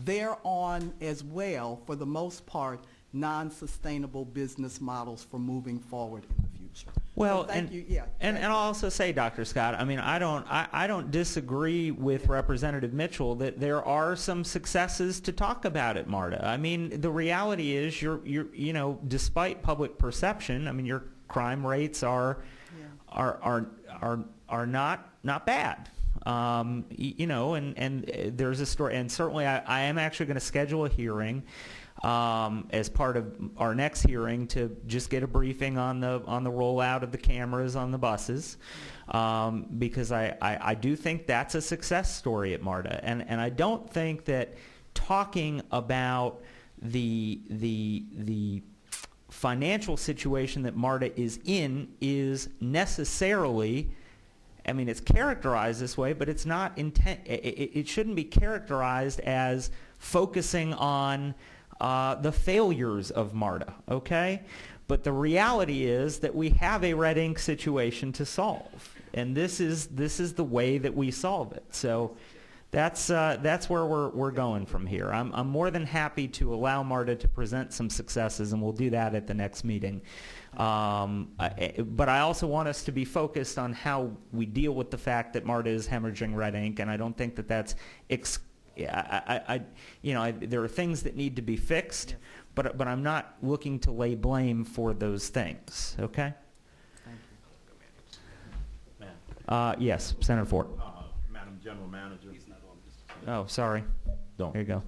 S10: they're on as well, for the most part, non-sustainable business models for moving forward in the future.
S1: Well,
S10: so thank you. Yeah,
S1: and I'll also say, Dr. Scott, I mean, I don't disagree with Representative Mitchell that there are some successes to talk about at MARTA. I mean, the reality is, you know, despite public perception, I mean, your crime rates are not bad. You know, and there's a story, and certainly I am actually going to schedule a hearing as part of our next hearing to just get a briefing on the rollout of the cameras on the buses, because I do think that's a success story at MARTA, and I don't think that talking about the financial situation that MARTA is in is necessarily, I mean, it's characterized this way, but it's not it shouldn't be characterized as focusing on the failures of MARTA, okay? But the reality is that we have a red ink situation to solve, and this is the way that we solve it. So that's where we're going from here. I'm more than happy to allow MARTA to present some successes, and we'll do that at the next meeting. But I also want us to be focused on how we deal with the fact that MARTA is hemorrhaging red ink, and I don't think that that's you know, there are things that need to be fixed, but I'm not looking to lay blame for those things. Okay.
S7: Thank you.
S1: Yes, Senator Fort.
S7: Madam General Manager.
S1: Oh, sorry.
S7: Don't.
S1: There you go.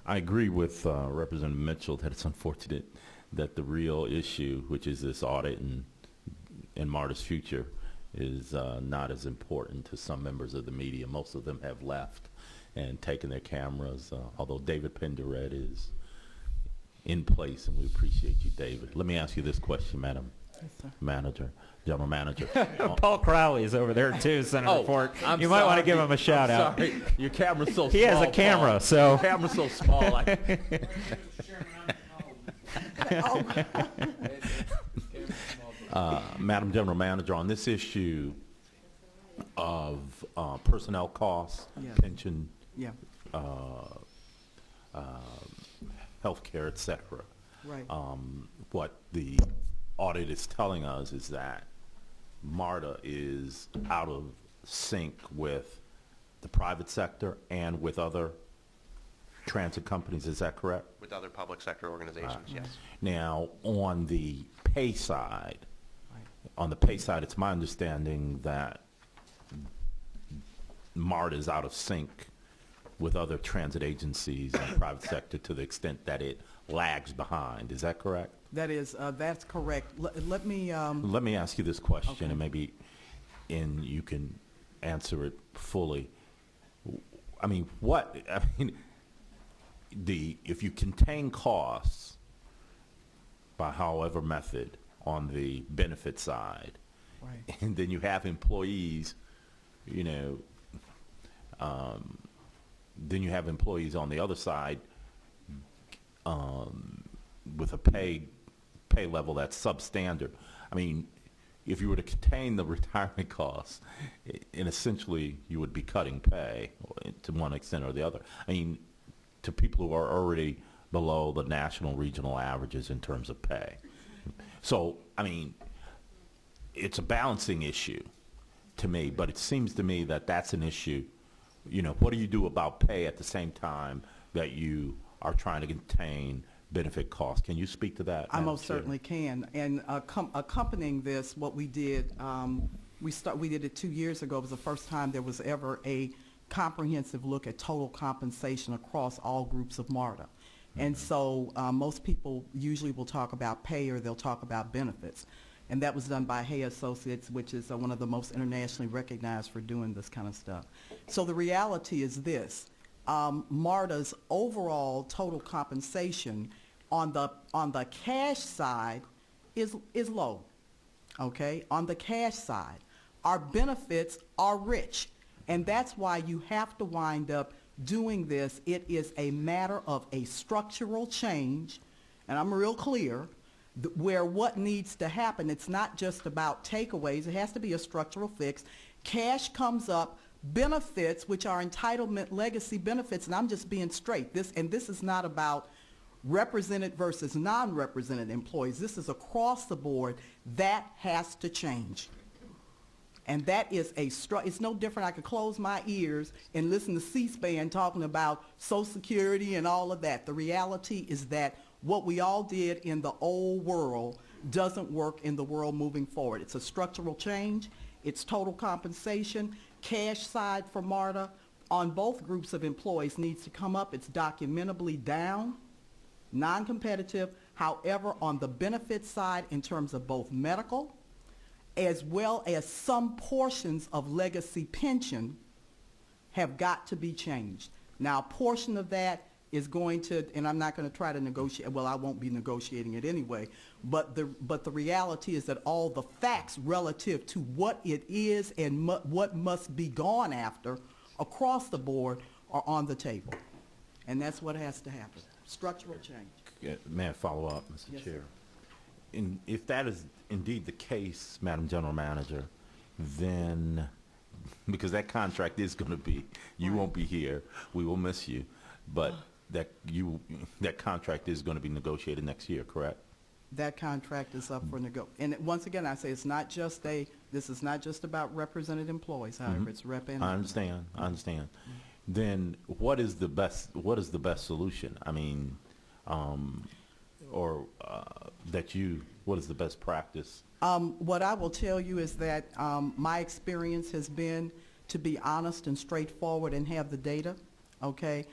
S7: I agree with Representative Mitchell that it's unfortunate that the real issue, which is this audit and MARTA's future is not as important to some members of the media. Most of them have left and taken their cameras, although David Pendered is in place, and we appreciate you, David. Let me ask you this question, Madam Manager, General Manager.
S1: Paul Crowley is over there too, Senator Fort. You might want to give him a shout out.
S7: Sorry. Your camera's so small.
S1: He has a camera,
S7: Paul.
S1: so.
S7: Your camera's so small. Madam General Manager, on this issue of personnel costs, pension, health care, et cetera,
S10: Right.
S7: what the audit is telling us is that MARTA is out of sync with the private sector and with other transit companies. Is that correct?
S12: With other public sector organizations, yes.
S7: Now, on the pay side, it's my understanding that MARTA is out of sync with other transit agencies and private sector to the extent that it lags behind. Is that correct?
S10: That is, that's correct. Let me
S7: ask you this question,
S10: Okay.
S7: and maybe you can answer it fully. If you contain costs by however method on the benefit side,
S10: right.
S7: and then you have employees, then you have employees on the other side with a pay level that's substandard. If you were to contain the retirement costs, and essentially you would be cutting pay to one extent or the other. To people who are already below the national regional averages in terms of pay. So, it's a balancing issue to me, but it seems to me that that's an issue. What do you do about pay at the same time that you are trying to contain benefit costs? Can you speak to that?
S10: I most certainly can. And accompanying this, what we did, we did it 2 years ago. It was the first time there was ever a comprehensive look at total compensation across all groups of MARTA. And so most people usually will talk about pay or they'll talk about benefits. And that was done by Hay Associates, which is one of the most internationally recognized for doing this kind of stuff. So the reality is this. MARTA's overall total compensation on the cash side is low, okay? On the cash side. Our benefits are rich, and that's why you have to wind up doing this. It is a matter of a structural change, and I'm real clear, where what needs to happen, it's not just about takeaways. It has to be a structural fix. Cash comes up. Benefits, which are entitlement legacy benefits, and I'm just being straight. This is not about represented versus non-represented employees. This is across the board. That has to change. And that is it's no different. I could close my ears and listen to C-SPAN talking about Social Security and all of that. The reality is that what we all did in the old world doesn't work in the world moving forward. It's a structural change. It's total compensation. Cash side for MARTA on both groups of employees needs to come up. It's documentably down, non-competitive. However, on the benefit side, in terms of both medical as well as some portions of legacy pension have got to be changed. Now, a portion of that is going to, and I'm not going to try to negotiate, well, I won't be negotiating it anyway, but the reality is that all the facts relative to what it is and what must be gone after across the board are on the table. And that's what has to happen, structural change.
S7: May I follow up, Mr.
S10: Yes,
S7: Chair?
S10: sir.
S7: If that is indeed the case, Madam General Manager, then, because that contract is going to be, you won't be here, we will miss you, but that contract is going to be negotiated next year, correct?
S10: That contract is up for and once again, I say this is not just about represented employees, however, it's rep and
S7: I understand. Then what is the best solution? What is the best practice?
S10: What I will tell you is that my experience has been to be honest and straightforward and have the data, okay?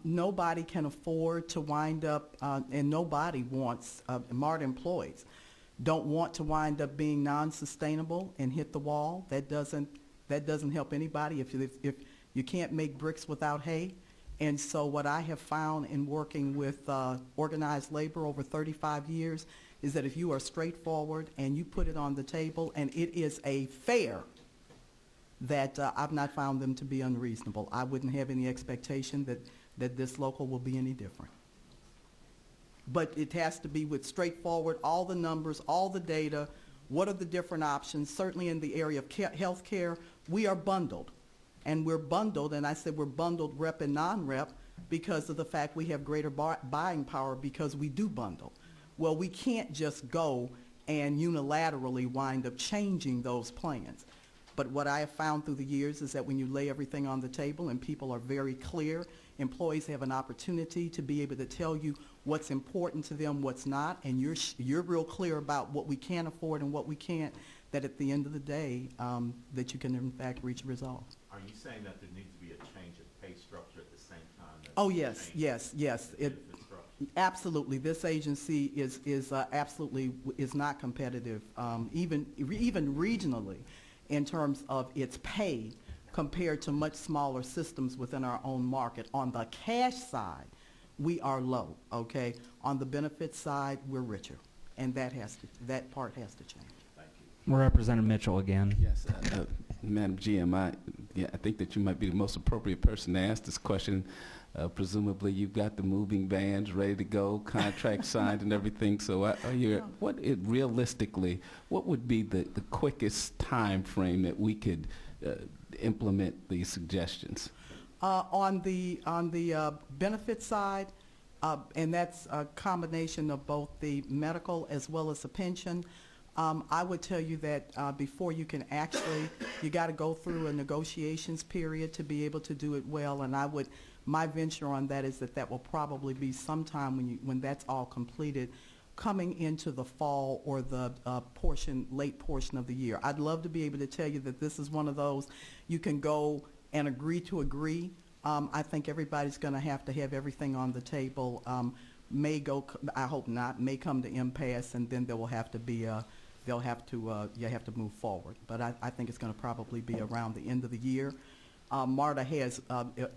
S10: Nobody can afford to wind up, and nobody wants MARTA employees don't want to wind up being non-sustainable and hit the wall. That doesn't help anybody if you can't make bricks without hay. And so what I have found in working with organized labor over 35 years is that if you are straightforward and you put it on the table and it is a fair, that I've not found them to be unreasonable. I wouldn't have any expectation that this local will be any different. But it has to be with straightforward, all the numbers, all the data, what are the different options. Certainly in the area of health care, we are bundled. And we're bundled, and I said we're bundled rep and non-rep because of the fact we have greater buying power because we do bundle. Well, we can't just go and unilaterally wind up changing those plans. But what I have found through the years is that when you lay everything on the table and people are very clear, employees have an opportunity to be able to tell you what's important to them, what's not, and you're real clear about what we can afford and what we can't, that at the end of the day, that you can in fact reach a result.
S7: Are you saying that there needs to be a change of pay structure at the same time?
S10: Oh, yes, yes. Absolutely. This agency is absolutely is not competitive, even regionally, in terms of its pay compared to much smaller systems within our own market. On the cash side, we are low, okay? On the benefits side, we're richer, and that part has to change.
S7: Thank you.
S1: Representative Mitchell again.
S5: Yes, Madam GM, I think that you might be the most appropriate person to ask this question. Presumably, you've got the moving vans ready to go, contract signed, and everything. So, realistically, what would be the quickest time frame that we could implement these suggestions?
S10: On the benefit side, and that's a combination of both the medical as well as the pension. I would tell you that before you can actually, you got to go through a negotiations period to be able to do it well. And my venture on that is that will probably be sometime when that's all completed, coming into the fall or the late portion of the year. I'd love to be able to tell you that this is one of those you can go and agree to agree. I think everybody's going to have everything on the table. I hope not, may come to impasse, and then there will have to be you have to move forward. But I think it's going to probably be around the end of the year. MARTA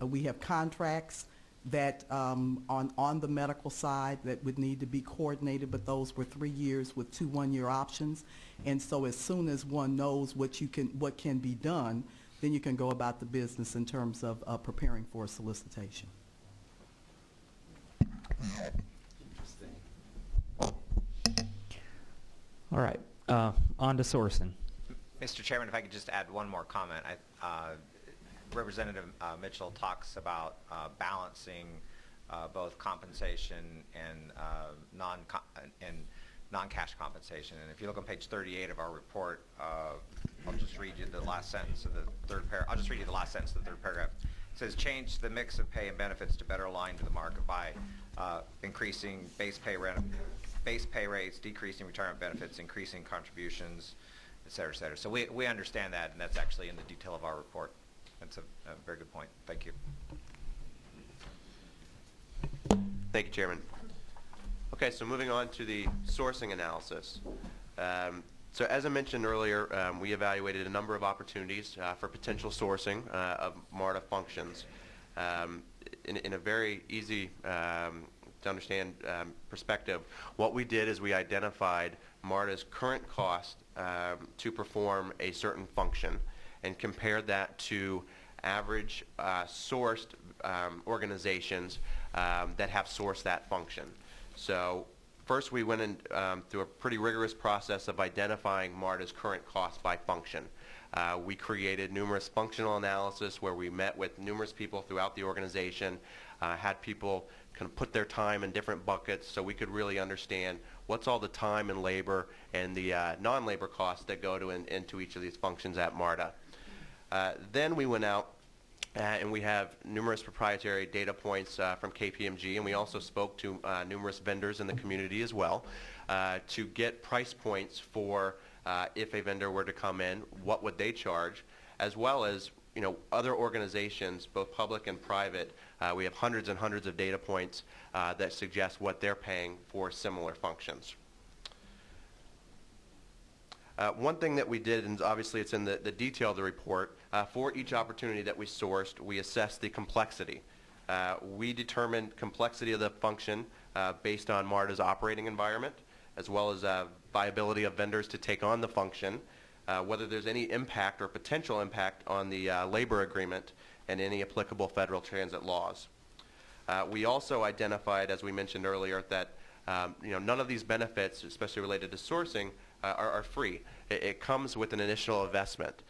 S10: we have contracts that on the medical side that would need to be coordinated, but those were 3 years with 2 one-year options. And so as soon as one knows what can be done, then you can go about the business in terms of preparing for a solicitation.
S5: Interesting.
S1: All right, on to Sorensen.
S11: Mr. Chairman, if I could just add one more comment. Representative Mitchell talks about balancing both compensation and non-cash compensation. And if you look on page 38 of our report, I'll just read you the last sentence of the third paragraph. I'll just read you the last sentence of the third paragraph. It says, change the mix of pay and benefits to better align to the market by increasing base pay rates, decreasing retirement benefits, increasing contributions, et cetera, et cetera. So we understand that, and that's actually in the detail of our report. That's a very good point. Thank you.
S12: Thank you, Chairman. Okay, so moving on to the sourcing analysis. So as I mentioned earlier, we evaluated a number of opportunities for potential sourcing of MARTA functions. In a very easy to understand perspective, what we did is we identified MARTA's current cost to perform a certain function and compared that to average sourced organizations that have sourced that function. So first we went in through a pretty rigorous process of identifying MARTA's current cost by function. We created numerous functional analysis where we met with numerous people throughout the organization, had people kind of put their time in different buckets so we could really understand what's all the time and labor and the non-labor costs that go into each of these functions at MARTA. Then we went out and we have numerous proprietary data points from KPMG, and we also spoke to numerous vendors in the community as well to get price points for if a vendor were to come in, what would they charge, as well as other organizations, both public and private. We have hundreds and hundreds of data points that suggest what they're paying for similar functions. One thing that we did, and obviously it's in the detail of the report, for each opportunity that we sourced, we assessed the complexity. We determined complexity of the function based on MARTA's operating environment, as well as viability of vendors to take on the function, whether there's any impact or potential impact on the labor agreement and any applicable federal transit laws. We also identified, as we mentioned earlier, that none of these benefits, especially related to sourcing, are free. It comes with an initial investment,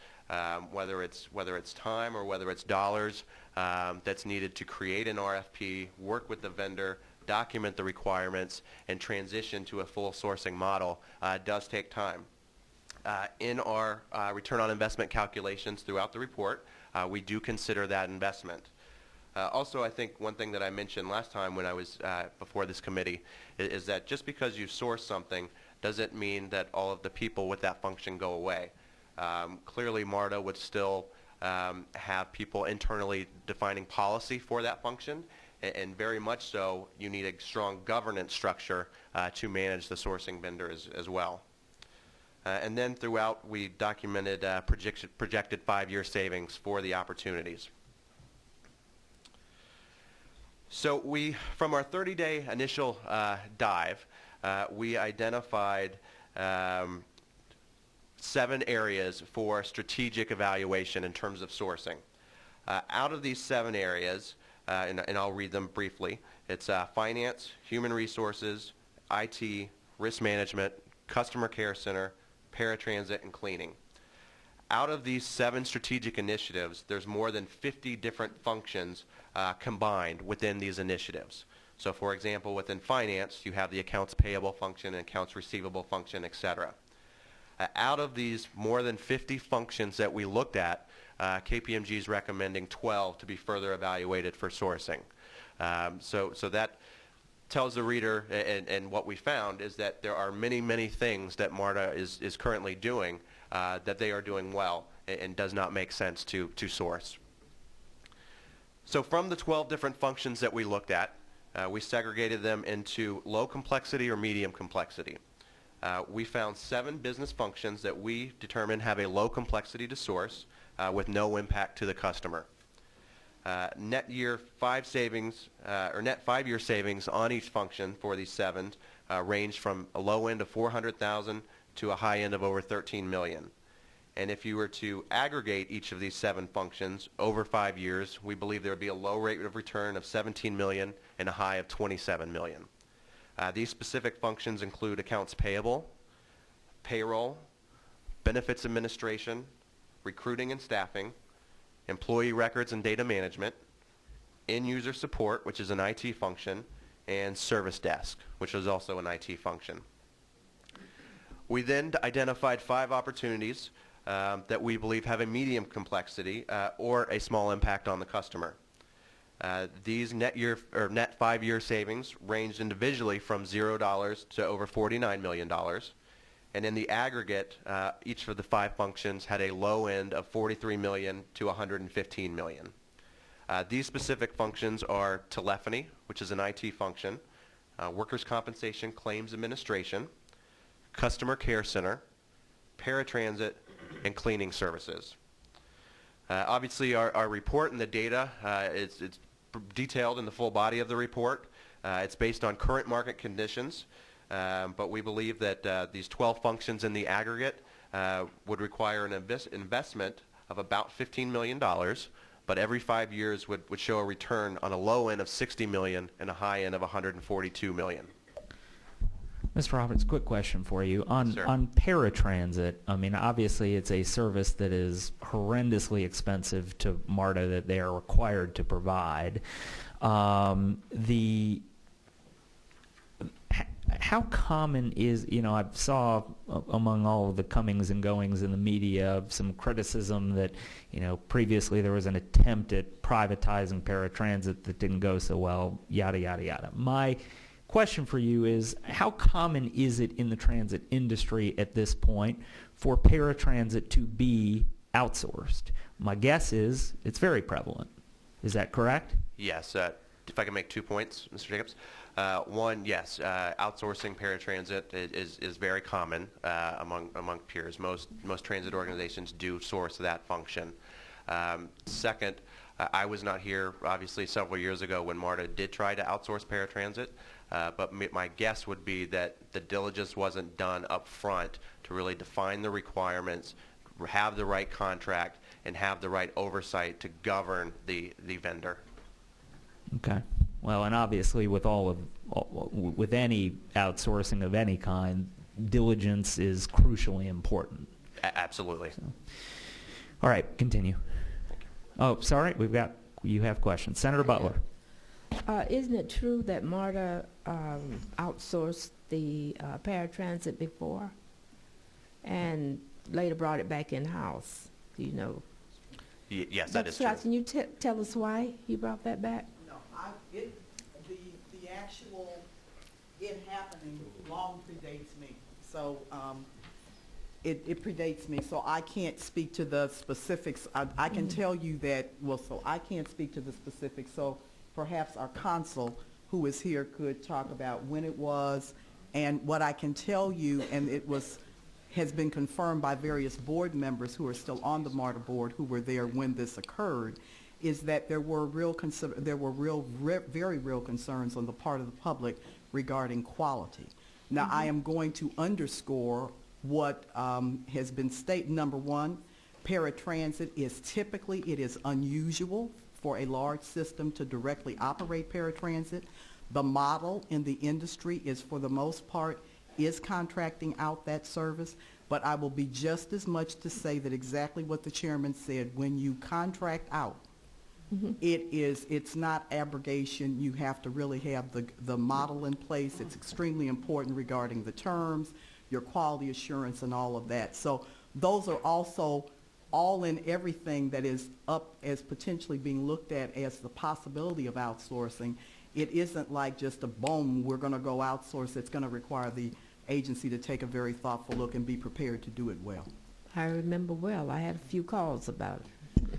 S12: whether it's time or whether it's dollars that's needed to create an RFP, work with the vendor, document the requirements, and transition to a full sourcing model does take time. In our return on investment calculations throughout the report, we do consider that investment. Also, I think one thing that I mentioned last time when I was before this committee is that just because you source something doesn't mean that all of the people with that function go away. Clearly, MARTA would still have people internally defining policy for that function, and very much so, you need a strong governance structure to manage the sourcing vendor as well. And then throughout, we documented projected 5-year savings for the opportunities. So from our 30-day initial dive, we identified 7 areas for strategic evaluation in terms of sourcing. Out of these 7 areas, and I'll read them briefly, it's finance, human resources, IT, risk management, customer care center, paratransit, and cleaning. Out of these 7 strategic initiatives, there's more than 50 different functions combined within these initiatives. So for example, within finance, you have the accounts payable function and accounts receivable function, etc. Out of these more than 50 functions that we looked at, KPMG is recommending 12 to be further evaluated for sourcing. So that tells the reader, and what we found is that there are many, many things that MARTA is currently doing that they are doing well and does not make sense to source. So from the 12 different functions that we looked at, we segregated them into low complexity or medium complexity. We found 7 business functions that we determined have a low complexity to source with no impact to the customer. Net 5-year savings on each function for these 7 range from a low end of $400,000 to a high end of over $13 million. And if you were to aggregate each of these 7 functions over 5 years, we believe there would be a low rate of return of $17 million and a high of $27 million. These specific functions include accounts payable, payroll, benefits administration, recruiting and staffing, employee records and data management, end-user support, which is an IT function, and service desk, which is also an IT function. We then identified 5 opportunities that we believe have a medium complexity or a small impact on the customer. These net 5-year savings ranged individually from $0 to over $49 million. And in the aggregate, each of the 5 functions had a low end of $43 million to $115 million. These specific functions are telephony, which is an IT function, workers' compensation claims administration, customer care center, paratransit, and cleaning services. Obviously, our report and the data, it's detailed in the full body of the report. It's based on current market conditions, but we believe that these 12 functions in the aggregate would require an investment of about $15 million, but every 5 years would show a return on a low end of $60 million and a high end of $142 million.
S1: Mr. Roberts, quick question for you. On paratransit, I mean, obviously it's a service that is horrendously expensive to MARTA that they are required to provide. How common is, I saw among all of the comings and goings in the media some criticism that, previously there was an attempt at privatizing paratransit that didn't go so well, yada, yada, yada. My question for you is, how common is it in the transit industry at this point for paratransit to be outsourced? My guess is it's very prevalent. Is that correct?
S12: Yes. If I can make 2 points, Mr. Jacobs. One, yes, outsourcing paratransit is very common among peers. Most transit organizations do source that function. Second, I was not here, obviously, several years ago when MARTA did try to outsource paratransit, but my guess would be that the diligence wasn't done up front to really define the requirements, have the right contract, and have the right oversight to govern the vendor.
S1: Okay. Well, and obviously with with any outsourcing of any kind, diligence is crucially important.
S12: Absolutely.
S1: So. All right, continue. Oh, sorry, you have questions. Senator Butler.
S13: Isn't it true that MARTA outsourced the paratransit before and later brought it back in-house? Do you know?
S12: Yes, that is true.
S13: Can you tell us why you brought that back?
S10: No, the actual it happening long predates me. So it predates me, so I can't speak to the specifics. I can tell you that, so I can't speak to the specifics, so perhaps our consul who is here could talk about when it was, and what I can tell you, and has been confirmed by various board members who are still on the MARTA board who were there when this occurred, is that there were very real concerns on the part of the public regarding quality. Now, I am going to underscore what has been stated. Number one, paratransit is typically, it is unusual for a large system to directly operate paratransit. The model in the industry is, for the most part, is contracting out that service, but I will be just as much to say that exactly what the chairman said. When you contract out, it's not abrogation. You have to really have the model in place. It's extremely important regarding the terms, your quality assurance, and all of that. So those are also all in everything that is up as potentially being looked at as the possibility of outsourcing. It isn't like just a boom, we're going to go outsource. It's going to require the agency to take a very thoughtful look and be prepared to do it well.
S13: I remember well. I had a few calls about it.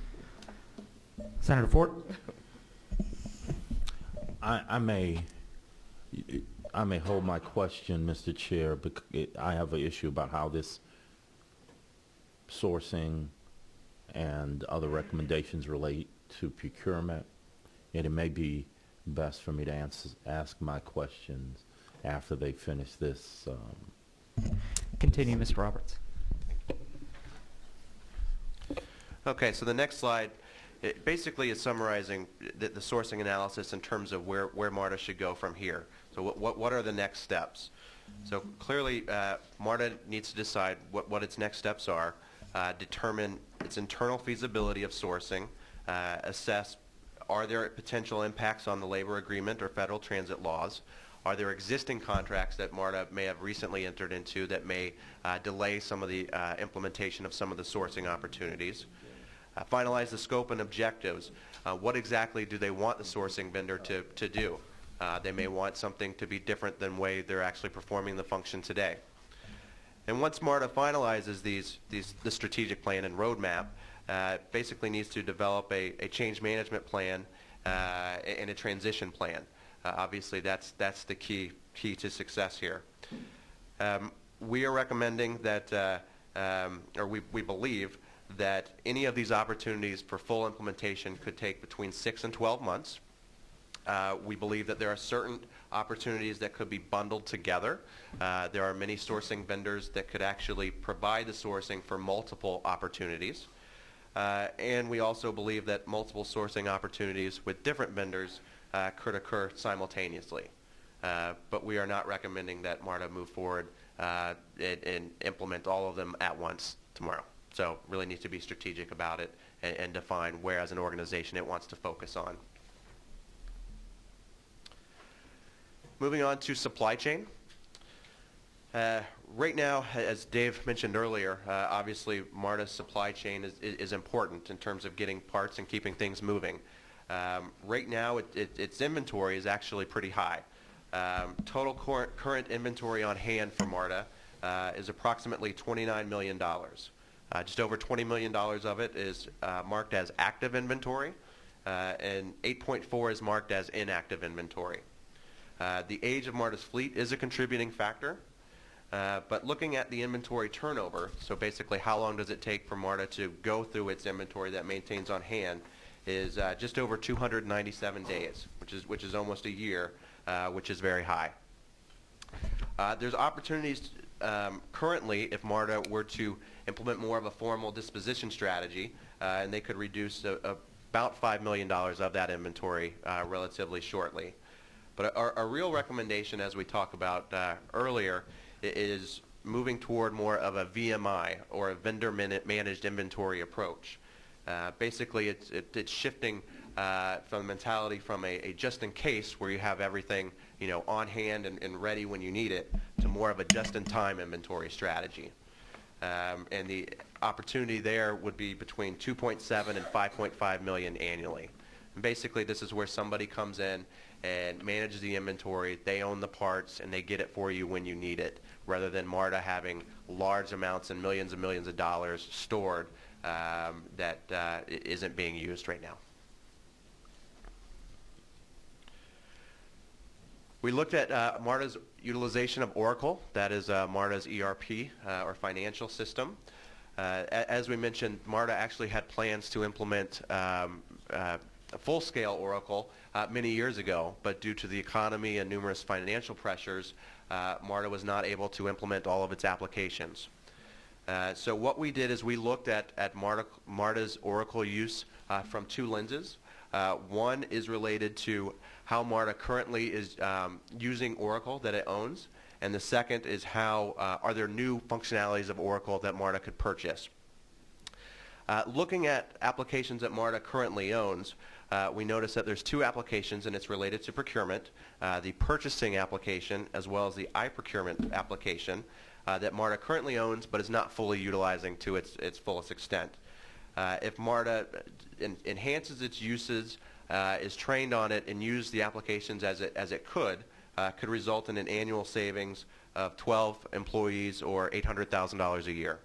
S1: Senator Fort.
S7: I may hold my question, Mr. Chair, because I have an issue about how this sourcing and other recommendations relate to procurement, and it may be best for me to ask my questions after they finish this.
S1: Continue, Mr. Roberts.
S12: Okay, so the next slide, it basically is summarizing the sourcing analysis in terms of where MARTA should go from here. So what are the next steps? So clearly, MARTA needs to decide what its next steps are, determine its internal feasibility of sourcing, assess are there potential impacts on the labor agreement or federal transit laws, are there existing contracts that MARTA may have recently entered into that may delay some of the implementation of some of the sourcing opportunities, finalize the scope and objectives. What exactly do they want the sourcing vendor to do? They may want something to be different than the way they're actually performing the function today. And once MARTA finalizes the strategic plan and roadmap, basically needs to develop a change management plan and a transition plan. Obviously, that's the key to success here. We are recommending that, or we believe that any of these opportunities for full implementation could take between 6 and 12 months. We believe that there are certain opportunities that could be bundled together. There are many sourcing vendors that could actually provide the sourcing for multiple opportunities. And we also believe that multiple sourcing opportunities with different vendors could occur simultaneously. But we are not recommending that MARTA move forward and implement all of them at once tomorrow. So really needs to be strategic about it and define where as an organization it wants to focus on. Moving on to supply chain. Right now, as Dave mentioned earlier, obviously MARTA's supply chain is important in terms of getting parts and keeping things moving. Right now, its inventory is actually pretty high. Total current inventory on hand for MARTA is approximately $29 million. Just over $20 million of it is marked as active inventory, and 8.4 is marked as inactive inventory. The age of MARTA's fleet is a contributing factor, but looking at the inventory turnover, so basically how long does it take for MARTA to go through its inventory that maintains on hand, is just over 297 days, which is almost a year, which is very high. There's opportunities currently if MARTA were to implement more of a formal disposition strategy, and they could reduce about $5 million of that inventory relatively shortly. But our real recommendation, as we talked about earlier, is moving toward more of a VMI, or a vendor managed inventory approach. Basically, it's shifting from the mentality from a just in case, where you have everything on hand and ready when you need it, to more of a just in time inventory strategy. And the opportunity there would be between 2.7 and 5.5 million annually. And basically, this is where somebody comes in and manages the inventory. They own the parts and they get it for you when you need it, rather than MARTA having large amounts and millions of dollars stored that isn't being used right now. We looked at MARTA's utilization of Oracle, that is MARTA's ERP or financial system. As we mentioned, MARTA actually had plans to implement full-scale Oracle many years ago, but due to the economy and numerous financial pressures, MARTA was not able to implement all of its applications. So what we did is we looked at MARTA's Oracle use from two lenses. One is related to how MARTA currently is using Oracle that it owns, and the second is how are there new functionalities of Oracle that MARTA could purchase. Looking at applications that MARTA currently owns, we notice that there's two applications, and it's related to procurement, the purchasing application as well as the iProcurement application that MARTA currently owns but is not fully utilizing to its fullest extent. If MARTA enhances its uses, is trained on it, and use the applications as it could result in an annual savings of 12 employees or $800,000 a year.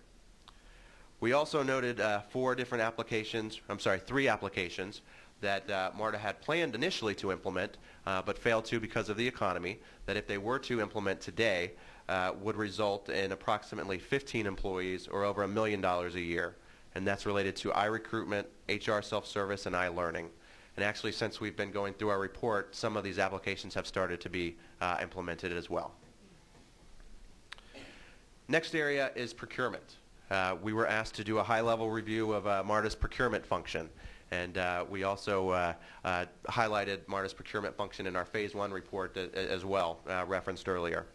S12: We also noted three applications that MARTA had planned initially to implement, but failed to because of the economy, that if they were to implement today, would result in approximately 15 employees or over $1 million a year. And that's related to iRecruitment, HR self-service, and iLearning. And actually, since we've been going through our report, some of these applications have started to be implemented as well. Next area is procurement. We were asked to do a high-level review of MARTA's procurement function. And we also highlighted MARTA's procurement function in our Phase 1 report as well, referenced earlier.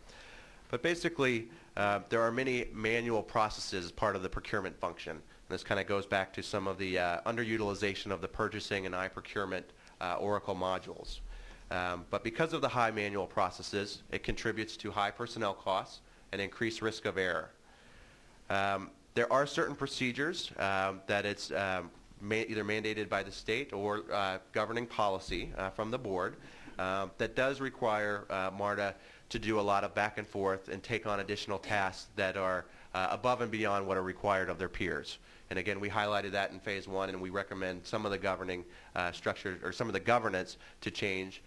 S12: But basically, there are many manual processes as part of the procurement function. This kind of goes back to some of the underutilization of the purchasing and iProcurement Oracle modules. But because of the high manual processes, it contributes to high personnel costs and increased risk of error. There are certain procedures that it's either mandated by the state or governing policy from the board that does require MARTA to do a lot of back and forth and take on additional tasks that are above and beyond what are required of their peers. And again, we highlighted that in Phase 1, and we recommend some of the governing structure or some of the governance to change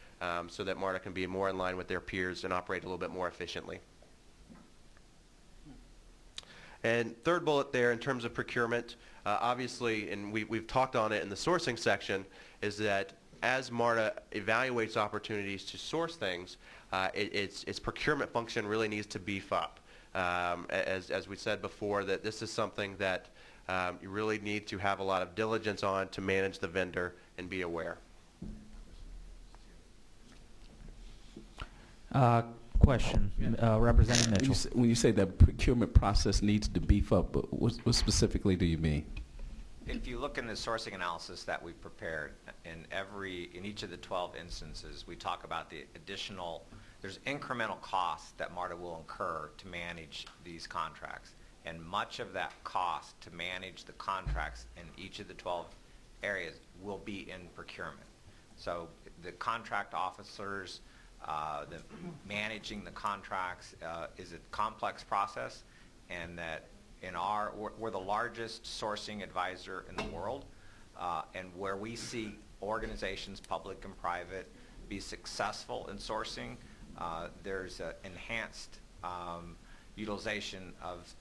S12: so that MARTA can be more in line with their peers and operate a little bit more efficiently. And third bullet there in terms of procurement, obviously, and we've talked on it in the sourcing section, is that as MARTA evaluates opportunities to source things, its procurement function really needs to beef up. As we said before, that this is something that you really need to have a lot of diligence on to manage the vendor and be aware.
S8: Question, Representative Mitchell.
S5: When you say that procurement process needs to beef up, what specifically do you mean?
S11: If you look in the sourcing analysis that we've prepared, in each of the 12 instances, we talk about the additional, there's incremental costs that MARTA will incur to manage these contracts. And much of that cost to manage the contracts in each of the 12 areas will be in procurement. So the contract officers, managing the contracts is a complex process, and that we're the largest sourcing advisor in the world, and where we see organizations, public and private, be successful in sourcing, there's enhanced utilization of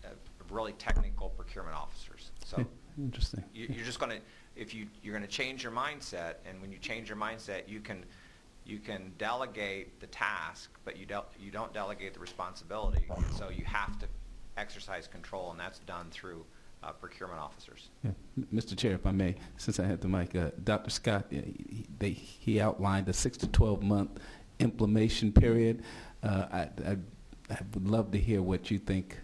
S11: really technical procurement officers. So
S5: interesting.
S11: you're just going to, if you're going to change your mindset, and when you change your mindset, you can delegate the task, but you don't delegate the responsibility. So you have to exercise control, and that's done through procurement officers.
S5: Yeah. Mr. Chair, if I may, since I had the mic, Dr. Scott, he outlined a 6 to 12 month implementation period. I would love to hear what you think,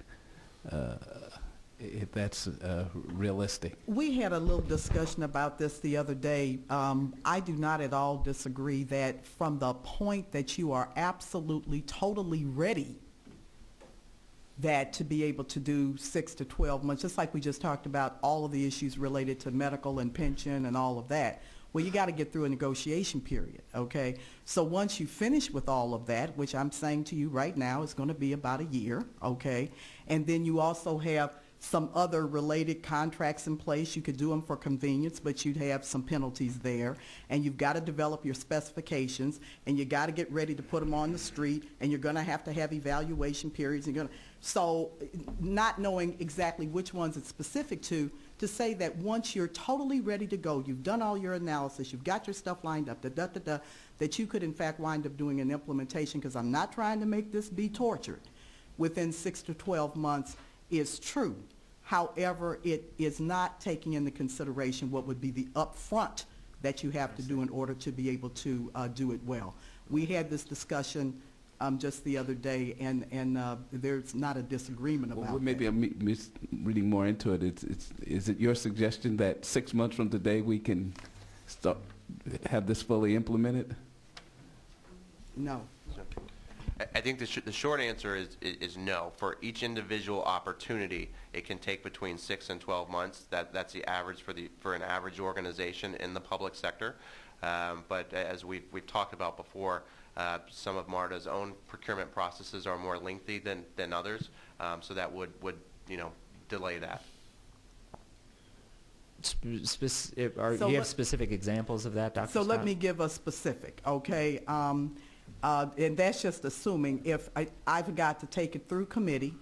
S5: if that's realistic.
S10: We had a little discussion about this the other day. I do not at all disagree that from the point that you are absolutely, totally ready that to be able to do 6 to 12 months, just like we just talked about all of the issues related to medical and pension and all of that. Well, you got to get through a negotiation period, okay? So once you finish with all of that, which I'm saying to you right now is going to be about a year, okay? And then you also have some other related contracts in place. You could do them for convenience, but you'd have some penalties there. And you've got to develop your specifications, and you got to get ready to put them on the street, and you're going to have evaluation periods. So not knowing exactly which ones it's specific to say that once you're totally ready to go, you've done all your analysis, you've got your stuff lined up, that you could in fact wind up doing an implementation, because I'm not trying to make this be tortured, within 6 to 12 months is true. However, it is not taking into consideration what would be the upfront that you have to do in order to be able to do it well. We had this discussion just the other day, and there's not a disagreement about
S5: well, maybe
S10: that.
S5: I'm reading more into it. Is it your suggestion that 6 months from today we can start have this fully implemented?
S10: No.
S12: I think the short answer is no. For each individual opportunity, it can take between 6 and 12 months. That's the average for an average organization in the public sector. But as we've talked about before, some of MARTA's own procurement processes are more lengthy than others, so that would delay that.
S1: Do you have specific examples of that, Dr.
S10: So
S1: Scott?
S10: let me give a specific, okay? And that's just assuming if I've got to take it through committee.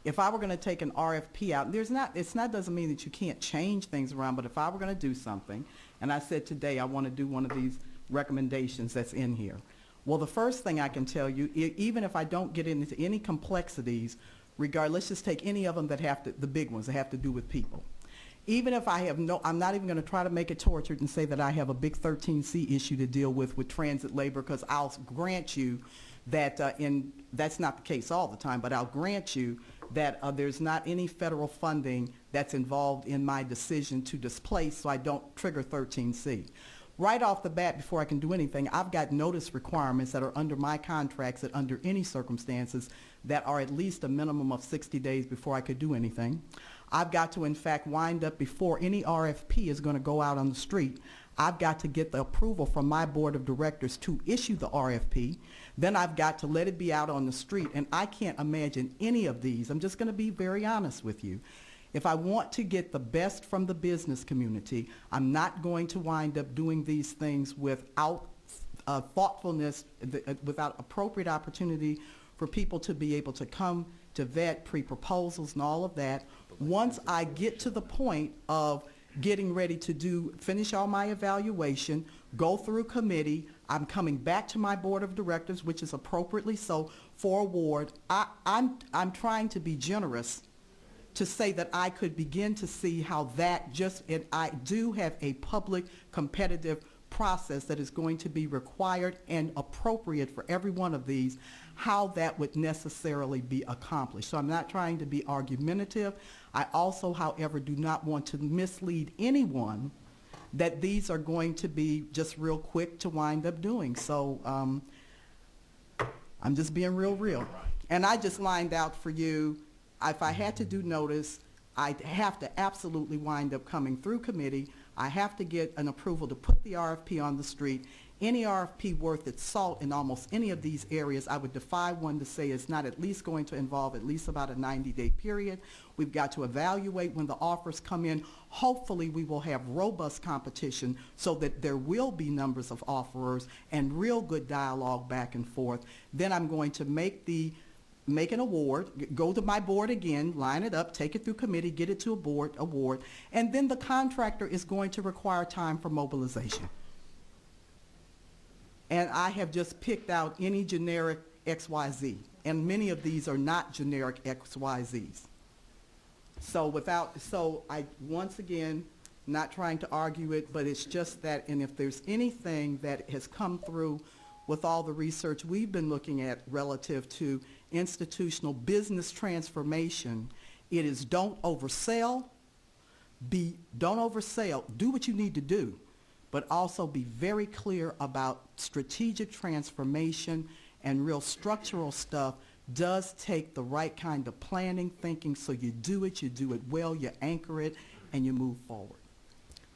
S10: If I were going to take an RFP out, doesn't mean that you can't change things around, but if I were going to do something, and I said today I want to do one of these recommendations that's in here. Well, the first thing I can tell you, even if I don't get into any complexities, let's just take any of them that the big ones that have to do with people. Even if I'm not even going to try to make it tortured and say that I have a big 13C issue to deal with transit labor, because I'll grant you that, that's not the case all the time, but I'll grant you that there's not any federal funding that's involved in my decision to displace, so I don't trigger 13C. Right off the bat, before I can do anything, I've got notice requirements that are under my contracts that under any circumstances that are at least a minimum of 60 days before I could do anything. I've got to, in fact, wind up before any RFP is going to go out on the street. I've got to get the approval from my board of directors to issue the RFP. Then I've got to let it be out on the street, and I can't imagine any of these. I'm just going to be very honest with you. If I want to get the best from the business community, I'm not going to wind up doing these things without thoughtfulness, without appropriate opportunity for people to be able to come to vet pre-proposals and all of that. Once I get to the point of getting ready to finish all my evaluation, go through committee, I'm coming back to my board of directors, which is appropriately so, for award. I'm trying to be generous to say that I could begin to see how that I do have a public competitive process that is going to be required and appropriate for every one of these, how that would necessarily be accomplished. So I'm not trying to be argumentative. I also, however, do not want to mislead anyone that these are going to be just real quick to wind up doing. So I'm just being real. And I just lined out for you, if I had to do notice, I'd have to absolutely wind up coming through committee. I have to get an approval to put the RFP on the street. Any RFP worth its salt in almost any of these areas, I would defy one to say is not at least going to involve at least about a 90-day period. We've got to evaluate when the offers come in. Hopefully we will have robust competition so that there will be numbers of offerers and real good dialogue back and forth. Then I'm going to make an award, go to my board again, line it up, take it through committee, get it to a board, award, and then the contractor is going to require time for mobilization. And I have just picked out any generic XYZ, and many of these are not generic XYZs. So I, once again, not trying to argue it, but it's just that, and if there's anything that has come through with all the research we've been looking at relative to institutional business transformation, it is don't oversell, do what you need to do, but also be very clear about strategic transformation, and real structural stuff does take the right kind of planning, thinking, so you do it well, you anchor it, and you move forward.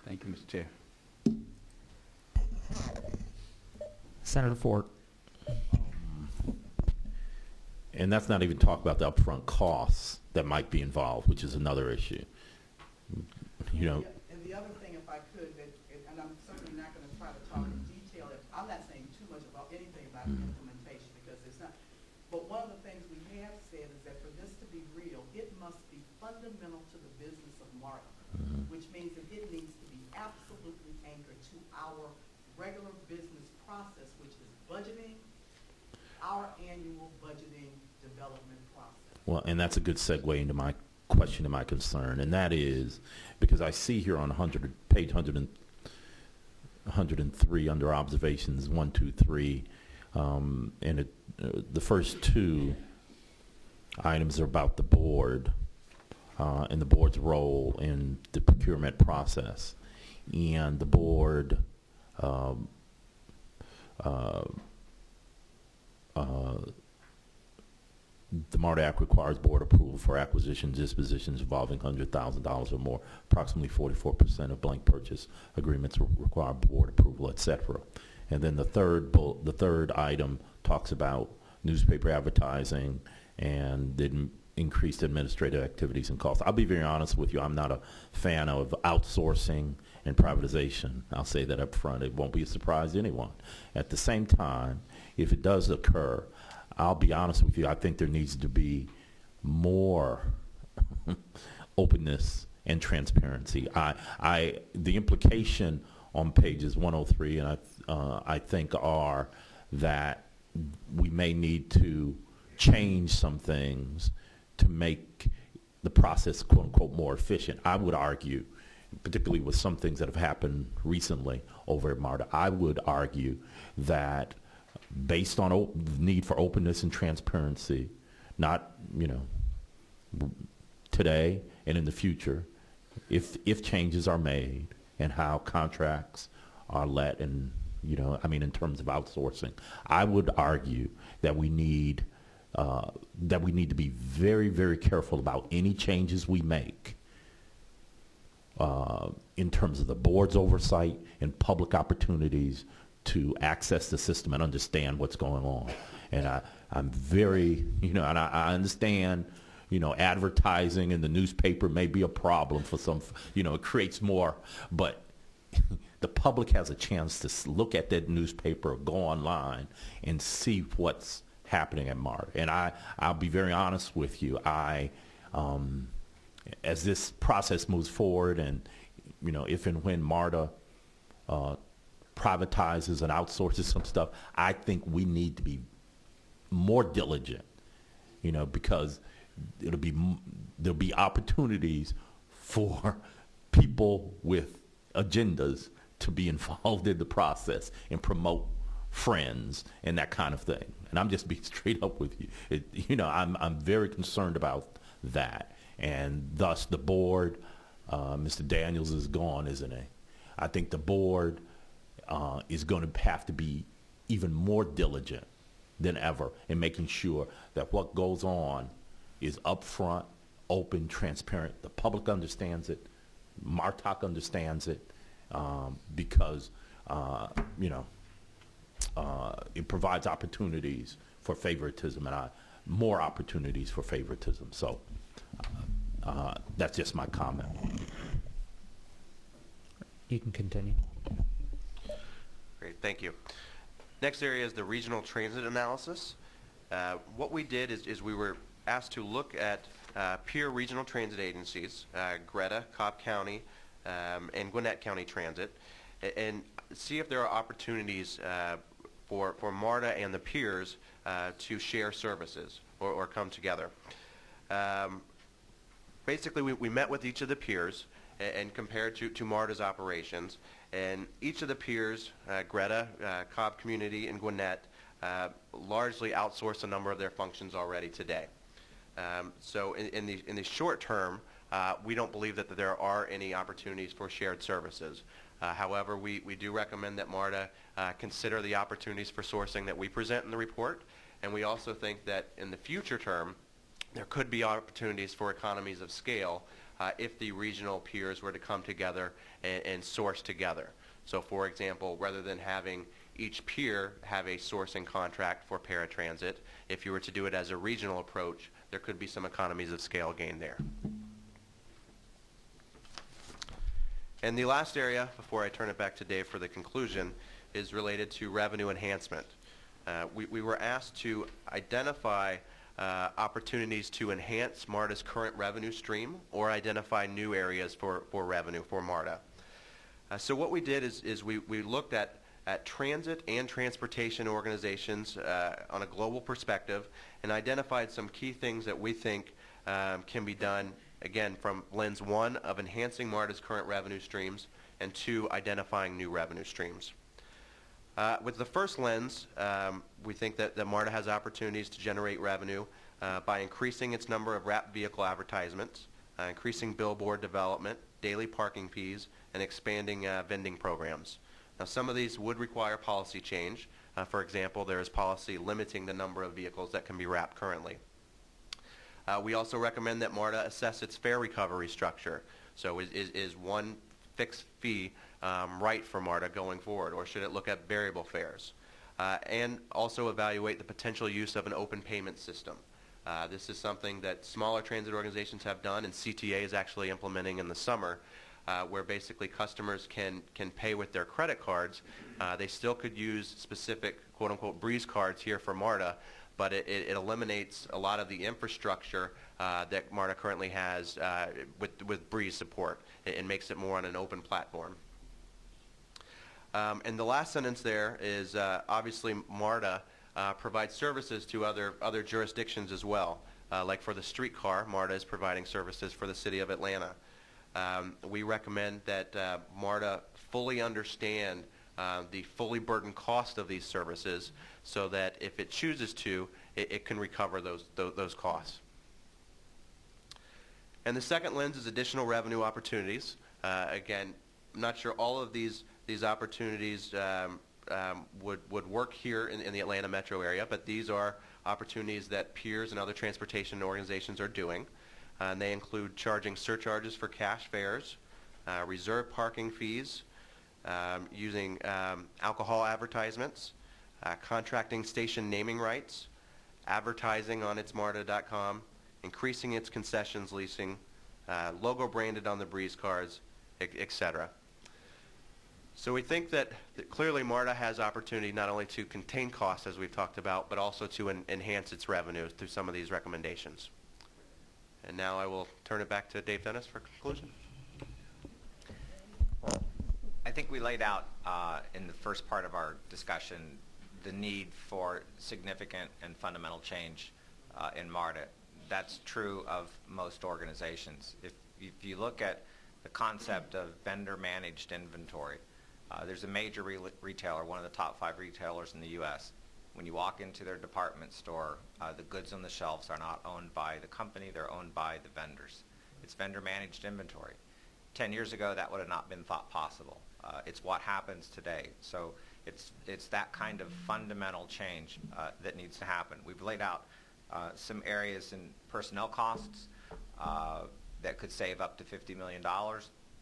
S5: Thank you, Mr. Chair.
S1: Senator Ford.
S7: And that's not even talk about the upfront costs that might be involved, which is another issue. You know.
S10: And the other thing, if I could, and I'm certainly not going to try to talk in detail. I'm not saying too much about anything about implementation because it's not. But one of the things we have said is that for this to be real, it must be fundamental to the business of MARTA, which means that it needs to be absolutely anchored to our regular business process, which is budgeting, our annual budgeting development process.
S7: Well, and that's a good segue into my question and my concern, and that is because I see here on page 103 under observations 1, 2, 3, and the first two items are about the board and the board's role in the procurement process, and the board the MARTA Act requires board approval for acquisitions, dispositions involving $100,000 or more. Approximately 44% of blank purchase agreements require board approval, etc. And then the third item talks about newspaper advertising and the increased administrative activities and costs. I'll be very honest with you. I'm not a fan of outsourcing and privatization. I'll say that up front. It won't be a surprise to anyone. At the same time, if it does occur, I'll be honest with you, I think there needs to be more openness and transparency. The implication on pages 103 and I think are that we may need to change some things to make the process, quote unquote, more efficient. I would argue, particularly with some things that have happened recently over at MARTA, I would argue that based on the need for openness and transparency, not, today and in the future, if changes are made and how contracts are let and, in terms of outsourcing, I would argue that we need to be very, very careful about any changes we make in terms of the board's oversight and public opportunities to access the system and understand what's going on. And I'm very, and I understand, advertising in the newspaper may be a problem for some, it creates more, but the public has a chance to look at that newspaper or go online and see what's happening at MARTA. And I'll be very honest with you. As this process moves forward and, if and when MARTA privatizes and outsources some stuff, I think we need to be more diligent, because there'll be opportunities for people with agendas to be involved in the process and promote friends and that kind of thing. And I'm just being straight up with you. I'm very concerned about that. And thus the board, Mr. Daniels is gone, isn't he? I think the board is going to have to be even more diligent than ever in making sure that what goes on is upfront, open, transparent. The public understands it. MARTOC understands it because, it provides opportunities for favoritism and more opportunities for favoritism. So that's just my comment.
S1: You can continue.
S12: Great, thank you. Next area is the regional transit analysis. What we did is we were asked to look at peer regional transit agencies, Greta, Cobb County, and Gwinnett County Transit, and see if there are opportunities for MARTA and the peers to share services or come together. Basically, we met with each of the peers and compared to MARTA's operations, and each of the peers, Greta, Cobb Community, and Gwinnett, largely outsource a number of their functions already today. So in the short term, we don't believe that there are any opportunities for shared services. However, we do recommend that MARTA consider the opportunities for sourcing that we present in the report, and we also think that in the future term, there could be opportunities for economies of scale if the regional peers were to come together and source together. So for example, rather than having each peer have a sourcing contract for paratransit, if you were to do it as a regional approach, there could be some economies of scale gained there. And the last area, before I turn it back to Dave for the conclusion, is related to revenue enhancement. We were asked to identify opportunities to enhance MARTA's current revenue stream or identify new areas for revenue for MARTA. So what we did is we looked at transit and transportation organizations on a global perspective and identified some key things that we think can be done, again, from lens one of enhancing MARTA's current revenue streams and two, identifying new revenue streams. With the first lens, we think that MARTA has opportunities to generate revenue by increasing its number of wrapped vehicle advertisements, increasing billboard development, daily parking fees, and expanding vending programs. Now, some of these would require policy change. For example, there is policy limiting the number of vehicles that can be wrapped currently. We also recommend that MARTA assess its fare recovery structure. So is one fixed fee right for MARTA going forward, or should it look at variable fares? And also evaluate the potential use of an open payment system. This is something that smaller transit organizations have done, and CTA is actually implementing in the summer, where basically customers can pay with their credit cards. They still could use specific quote-unquote Breeze cards here for MARTA, but it eliminates a lot of the infrastructure that MARTA currently has with Breeze support. It makes it more on an open platform. And the last sentence there is obviously MARTA provides services to other jurisdictions as well. Like for the streetcar, MARTA is providing services for the city of Atlanta. We recommend that MARTA fully understand the fully burdened cost of these services so that if it chooses to, it can recover those costs. And the second lens is additional revenue opportunities. Again, I'm not sure all of these opportunities would work here in the Atlanta metro area, but these are opportunities that peers and other transportation organizations are doing. And they include charging surcharges for cash fares, reserve parking fees, using alcohol advertisements, contracting station naming rights, advertising on its marta.com, increasing its concessions leasing, logo branded on the Breeze cards, etc. So we think that clearly MARTA has opportunity not only to contain costs, as we've talked about, but also to enhance its revenue through some of these recommendations. And now I will turn it back to Dave Dennis for conclusion.
S11: I think we laid out in the first part of our discussion the need for significant and fundamental change in MARTA. That's true of most organizations. If you look at the concept of vendor-managed inventory, there's a major retailer, one of the top 5 retailers in the U.S. When you walk into their department store, the goods on the shelves are not owned by the company, they're owned by the vendors. It's vendor-managed inventory. 10 years ago, that would have not been thought possible. It's what happens today. So it's that kind of fundamental change that needs to happen. We've laid out some areas in personnel costs that could save up to $50 million.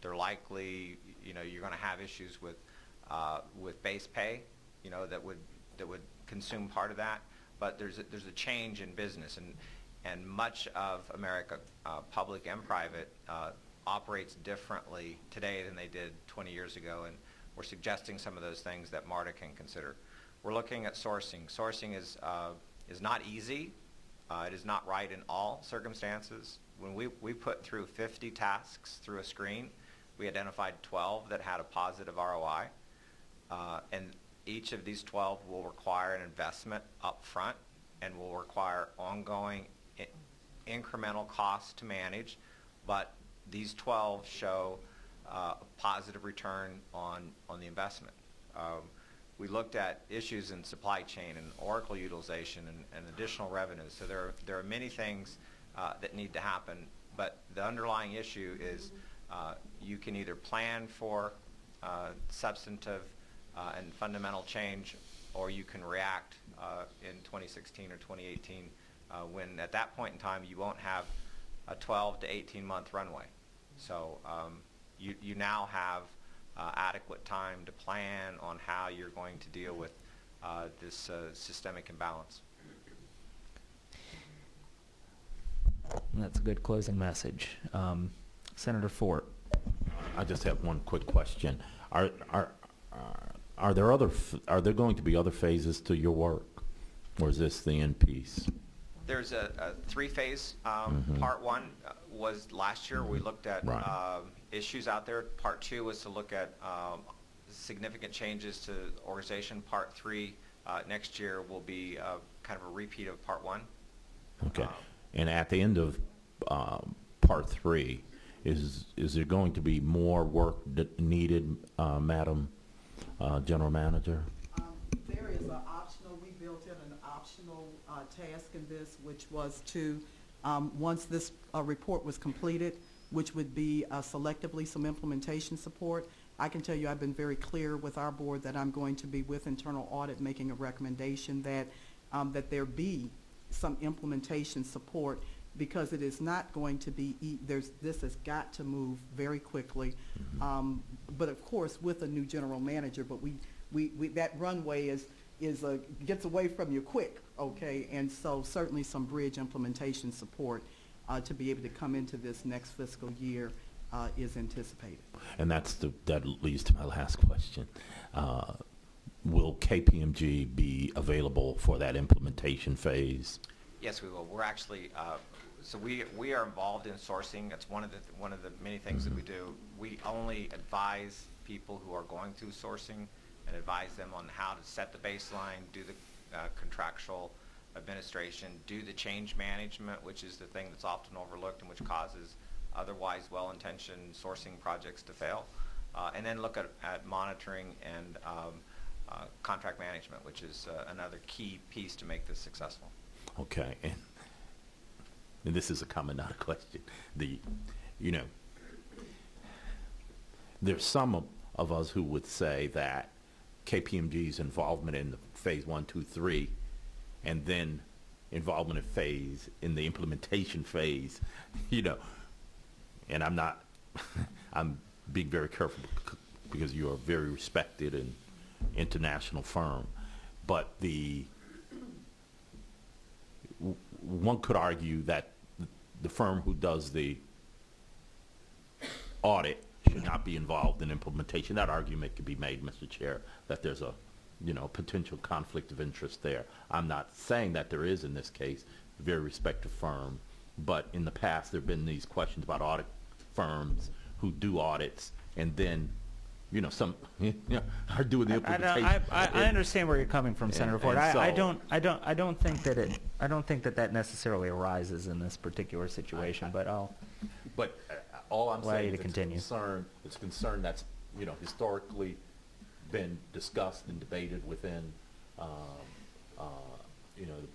S11: They're likely, you're going to have issues with base pay, that would consume part of that, but there's a change in business, and much of America, public and private, operates differently today than they did 20 years ago, and we're suggesting some of those things that MARTA can consider. We're looking at sourcing. Sourcing is not easy. It is not right in all circumstances. When we put through 50 tasks through a screen, we identified 12 that had a positive ROI, and each of these 12 will require an investment up front and will require ongoing incremental costs to manage, but these 12 show a positive return on the investment. We looked at issues in supply chain and Oracle utilization and additional revenues. So there are many things that need to happen, but the underlying issue is you can either plan for substantive and fundamental change, or you can react in 2016 or 2018 when at that point in time you won't have a 12 to 18 month runway. So you now have adequate time to plan on how you're going to deal with this systemic imbalance.
S1: That's a good closing message. Senator Fort.
S7: I just have one quick question. Are there going to be other phases to your work, or is this the end piece?
S11: There's a three-phase. Part one was last year. We looked at issues out there. Part two was to look at significant changes to the organization. Part three next year will be kind of a repeat of part one.
S7: Okay. And at the end of part three, is there going to be more work needed, Madam General Manager?
S10: There is an optional, we built in an optional task in this, which was to, once this report was completed, which would be selectively some implementation support. I can tell you I've been very clear with our board that I'm going to be with internal audit making a recommendation that that there be some implementation support, because it is not going to be, this has got to move very quickly. But of course with a new general manager, but that runway gets away from you quick, okay? And so certainly some bridge implementation support to be able to come into this next fiscal year is anticipated.
S7: And that leads to my last question. Will KPMG be available for that implementation phase?
S11: Yes, we will. We're actually so we are involved in sourcing. That's one of the many things that we do. We only advise people who are going through sourcing and advise them on how to set the baseline, do the contractual administration, do the change management, which is the thing that's often overlooked and which causes otherwise well-intentioned sourcing projects to fail, and then look at monitoring and contract management, which is another key piece to make this successful.
S7: Okay, and this is a comment, not a question. There's some of us who would say that KPMG's involvement in the phase 1, 2, 3, and then involvement in the implementation phase, and I'm being very careful because you are a very respected and international firm, but one could argue that the firm who does the audit should not be involved in implementation. That argument could be made, Mr. Chair, that there's a potential conflict of interest there. I'm not saying that there is in this case, a very respected firm, but in the past there have been these questions about audit firms who do audits and then some are doing the implementation.
S1: I understand where you're coming from, Senator Ford. I don't think that necessarily arises in this particular situation. But
S7: all I'm saying is
S1: continue.
S7: It's a concern that's historically been discussed and debated within the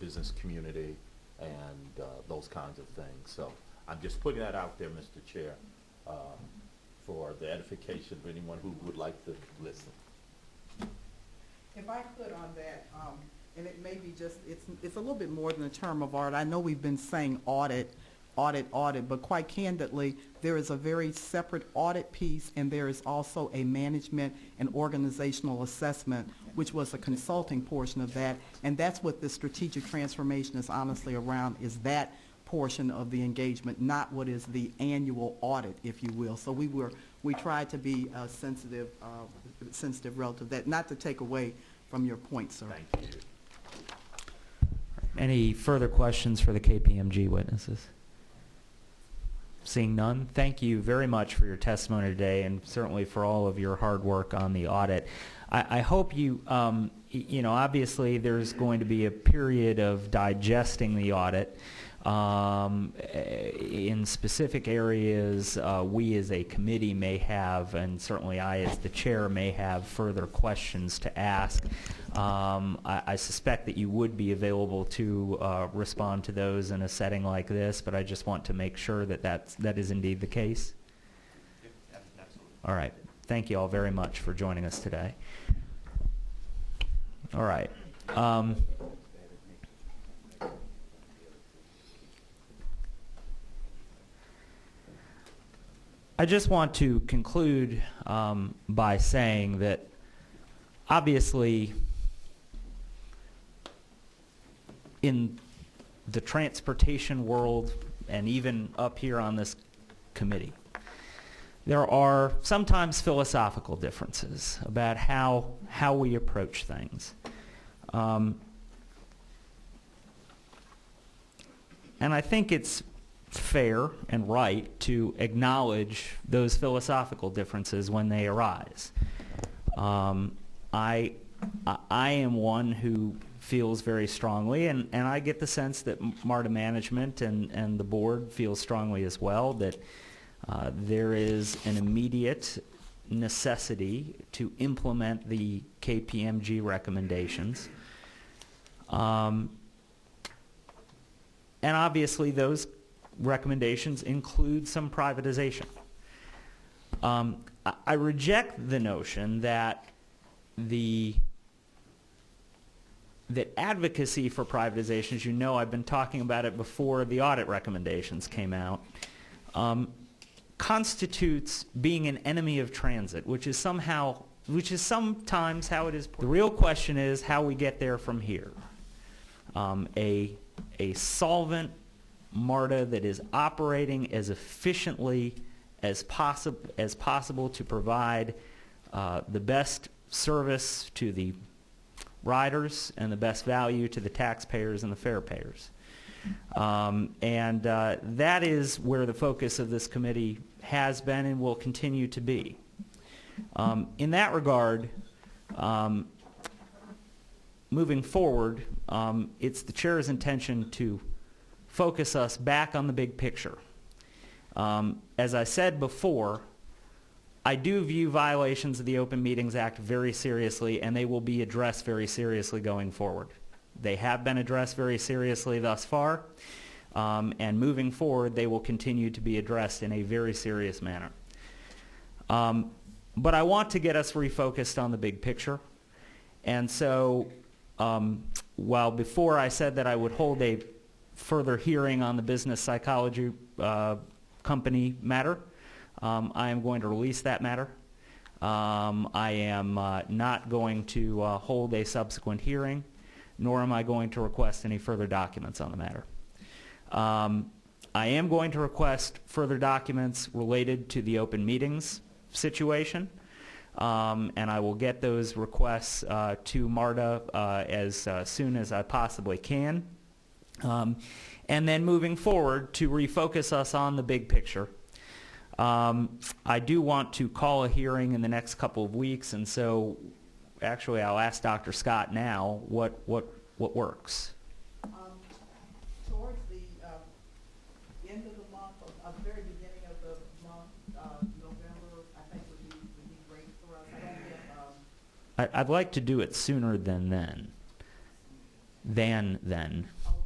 S7: business community and those kinds of things. So I'm just putting that out there, Mr. Chair, for the edification of anyone who would like to listen.
S10: If I could on that, and it may be just, it's a little bit more than a term of art. I know we've been saying audit audit, but quite candidly, there is a very separate audit piece, and there is also a management and organizational assessment, which was a consulting portion of that, and that's what the strategic transformation is honestly around, is that portion of the engagement, not what is the annual audit, if you will. So we tried to be sensitive relative to that, not to take away from your point, sir.
S1: Thank you. Any further questions for the KPMG witnesses? Seeing none, thank you very much for your testimony today, and certainly for all of your hard work on the audit. I hope you, you know, obviously there's going to be a period of digesting the audit. In specific areas, we as a committee may have, and certainly I as the chair may have further questions to ask. I suspect that you would be available to respond to those in a setting like this, but I just want to make sure that that is indeed the case.
S12: Yeah, absolutely.
S1: All right. Thank you all very much for joining us today. All right. I just want to conclude by saying that obviously in the transportation world and even up here on this committee, there are sometimes philosophical differences about how we approach things. And I think it's fair and right to acknowledge those philosophical differences when they arise. I am one who feels very strongly, and I get the sense that MARTA management and the board feels strongly as well, that there is an immediate necessity to implement the KPMG recommendations. And obviously those recommendations include some privatization. I reject the notion that advocacy for privatization, as you know, I've been talking about it before the audit recommendations came out, constitutes being an enemy of transit, which is sometimes how it is. The real question is how we get there from here. A solvent MARTA that is operating as efficiently as possible to provide the best service to the riders and the best value to the taxpayers and the fare payers. That is where the focus of this committee has been and will continue to be. In that regard, moving forward, it's the chair's intention to focus us back on the big picture. As I said before, I do view violations of the Open Meetings Act very seriously, and they will be addressed very seriously going forward. They have been addressed very seriously thus far, and moving forward, they will continue to be addressed in a very serious manner. But I want to get us refocused on the big picture, and so while before I said that I would hold a further hearing on the business psychology company matter, I am going to release that matter. I am not going to hold a subsequent hearing, nor am I going to request any further documents on the matter. I am going to request further documents related to the open meetings situation, and I will get those requests to MARTA as soon as I possibly can. And then moving forward, to refocus us on the big picture. I do want to call a hearing in the next couple of weeks, and so actually I'll ask Dr. Scott now what works.
S10: Towards the end of the month, or the very beginning of the month, November, I think would be great for us.
S1: I'd like to do it sooner than then.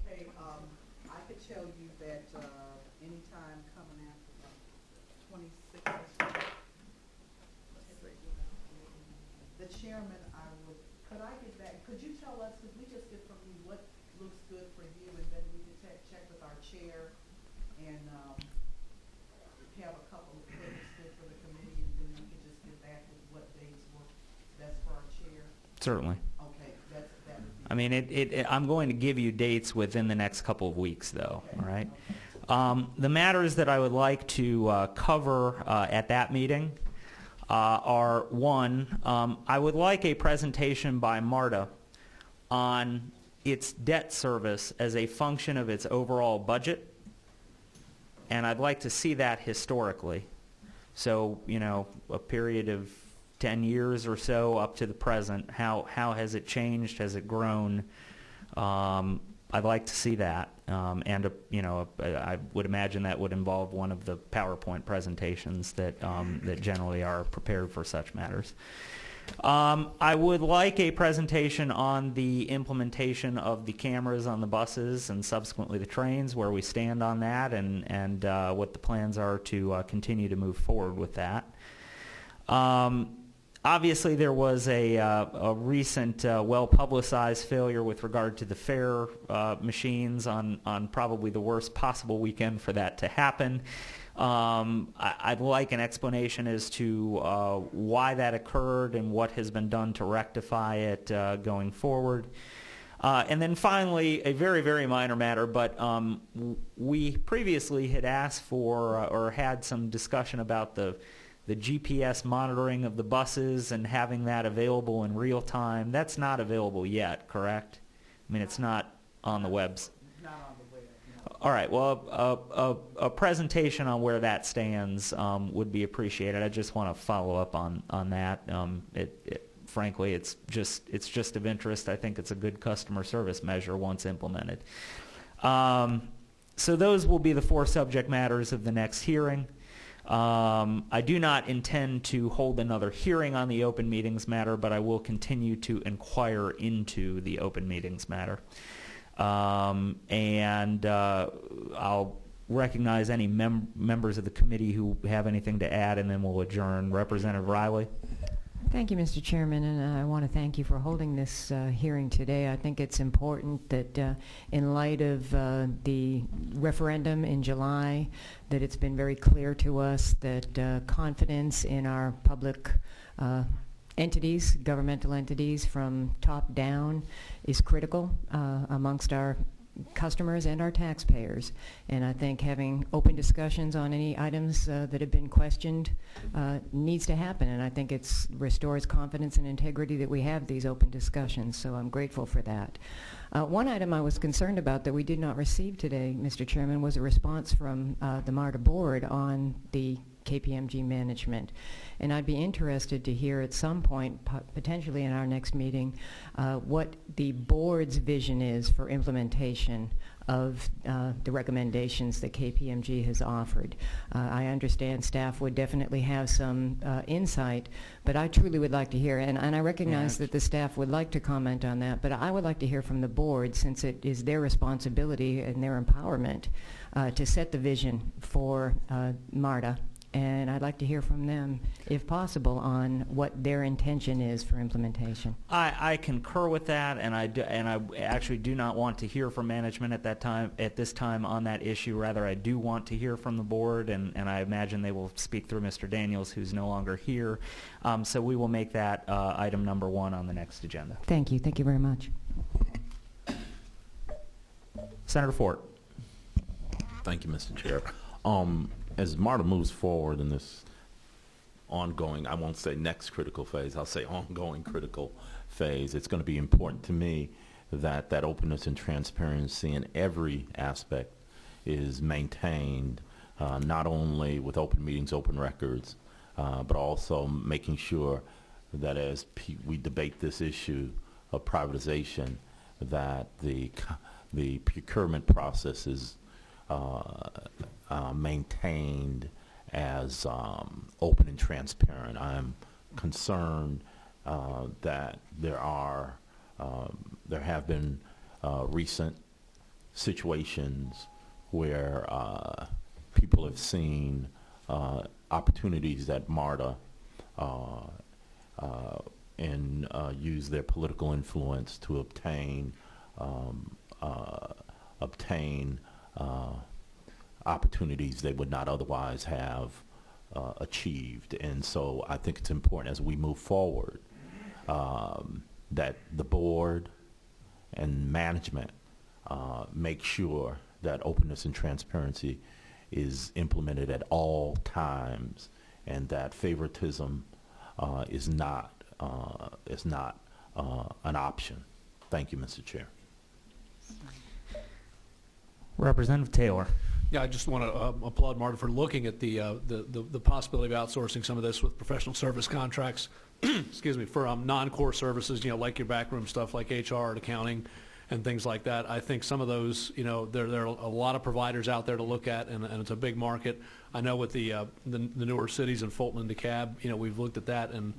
S1: Okay,
S10: I could tell you that anytime coming after 26th, the chairman, could I get back, could you tell us, could we just get from you what looks good for you, and then we can check with our chair and have a couple of witnesses good for the committee, and then we could just get back with what dates work best for our chair?
S1: Certainly.
S10: Okay, that would be.
S1: I mean, I'm going to give you dates within the next couple of weeks, though,
S10: Okay.
S1: all right?
S10: Okay.
S1: The matters that I would like to cover at that meeting are, one, I would like a presentation by MARTA on its debt service as a function of its overall budget, and I'd like to see that historically. So, you know, a period of 10 years or so up to the present, how has it changed? Has it grown? I'd like to see that, and you know, I would imagine that would involve one of the PowerPoint presentations that that generally are prepared for such matters. I would like a presentation on the implementation of the cameras on the buses and subsequently the trains, where we stand on that, and what the plans are to continue to move forward with that. Obviously, there was a recent well-publicized failure with regard to the fare machines on probably the worst possible weekend for that to happen. I'd like an explanation as to why that occurred and what has been done to rectify it going forward. And then finally, a very, very minor matter, but we previously had asked for or had some discussion about the GPS monitoring of the buses and having that available in real time. That's not available yet, correct? I mean, it's not on the webs.
S10: Not on the web, no.
S1: All right. Well, a presentation on where that stands would be appreciated. I just want to follow up on that. Frankly, it's just of interest. I think it's a good customer service measure once implemented. So those will be the 4 subject matters of the next hearing. I do not intend to hold another hearing on the open meetings matter, but I will continue to inquire into the open meetings matter. And I'll recognize any members of the committee who have anything to add, and then we'll adjourn. Representative Riley.
S9: Thank you, Mr. Chairman, and I want to thank you for holding this hearing today. I think it's important that in light of the referendum in July, that it's been very clear to us that confidence in our public entities, governmental entities from top down is critical amongst our customers and our taxpayers. And I think having open discussions on any items that have been questioned needs to happen. And I think it restores confidence and integrity that we have these open discussions. So I'm grateful for that. One item I was concerned about that we did not receive today, Mr. Chairman, was a response from the MARTA board on the KPMG management. And I'd be interested to hear at some point, potentially in our next meeting, what the board's vision is for implementation of the recommendations that KPMG has offered. I understand staff would definitely have some insight, but I truly would like to hear, and I recognize that the staff would like to comment on that, but I would like to hear from the board, since it is their responsibility and their empowerment to set the vision for MARTA. And I'd like to hear from them, if possible, on what their intention is for implementation.
S1: I concur with that, and I actually do not want to hear from management at this time on that issue. Rather, I do want to hear from the board, and I imagine they will speak through Mr. Daniels, who's no longer here. So we will make that item number 1 on the next agenda.
S9: Thank you. Thank you very much.
S1: Senator Fort.
S7: Thank you, Mr. Chair. As MARTA moves forward in this ongoing, I won't say next critical phase, I'll say ongoing critical phase, it's going to be important to me that that openness and transparency in every aspect is maintained, not only with open meetings, open records, but also making sure that as we debate this issue of privatization, that the procurement process is maintained as open and transparent. I'm concerned that there have been recent situations where people have seen opportunities that MARTA and use their political influence to obtain opportunities they would not otherwise have achieved. And so I think it's important as we move forward that the board and management make sure that openness and transparency is implemented at all times, and that favoritism is not an option. Thank you, Mr. Chair.
S1: Representative Taylor.
S14: Yeah, I just want to applaud Marta for looking at the possibility of outsourcing some of this with professional service contracts. Excuse me, for non-core services, like your backroom stuff, like HR and accounting, and things like that. I think some of those, there are a lot of providers out there to look at, and it's a big market. I know with the newer cities in Fulton and DeKalb, we've looked at that, and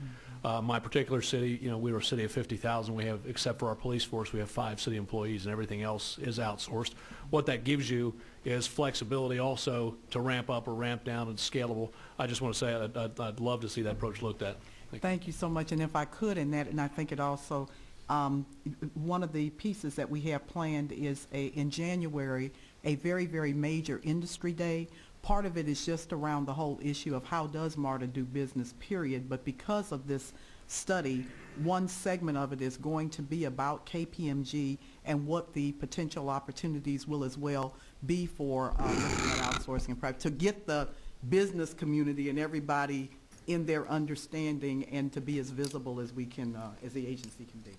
S14: my particular city, we were a city of 50,000. We have, except for our police force, we have 5 city employees, and everything else is outsourced. What that gives you is flexibility also to ramp up or ramp down and scalable. I just want to say I'd love to see that approach looked at.
S10: Thank you so much. And if I could, and I think it also, one of the pieces that we have planned is in January, a very, very major industry day. Part of it is just around the whole issue of how does MARTA do business, period. But because of this study, one segment of it is going to be about KPMG and what the potential opportunities will as well be for looking at outsourcing and private, to get the business community and everybody in their understanding and to be as visible as we can, as the agency can be.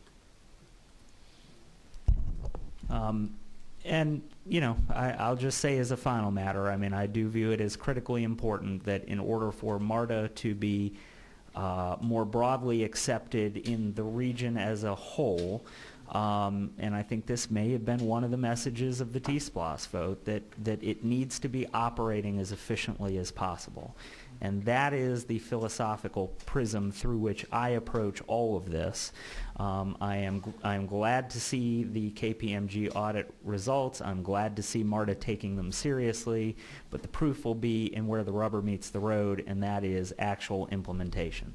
S1: And, I'll just say as a final matter, I do view it as critically important that in order for MARTA to be more broadly accepted in the region as a whole, and I think this may have been one of the messages of the T-SPLOS vote, that it needs to be operating as efficiently as possible. And that is the philosophical prism through which I approach all of this. I am glad to see the KPMG audit results. I'm glad to see MARTA taking them seriously, but the proof will be in where the rubber meets the road, and that is actual implementation.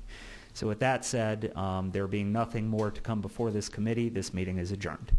S1: So with that said, there being nothing more to come before this committee, this meeting is adjourned.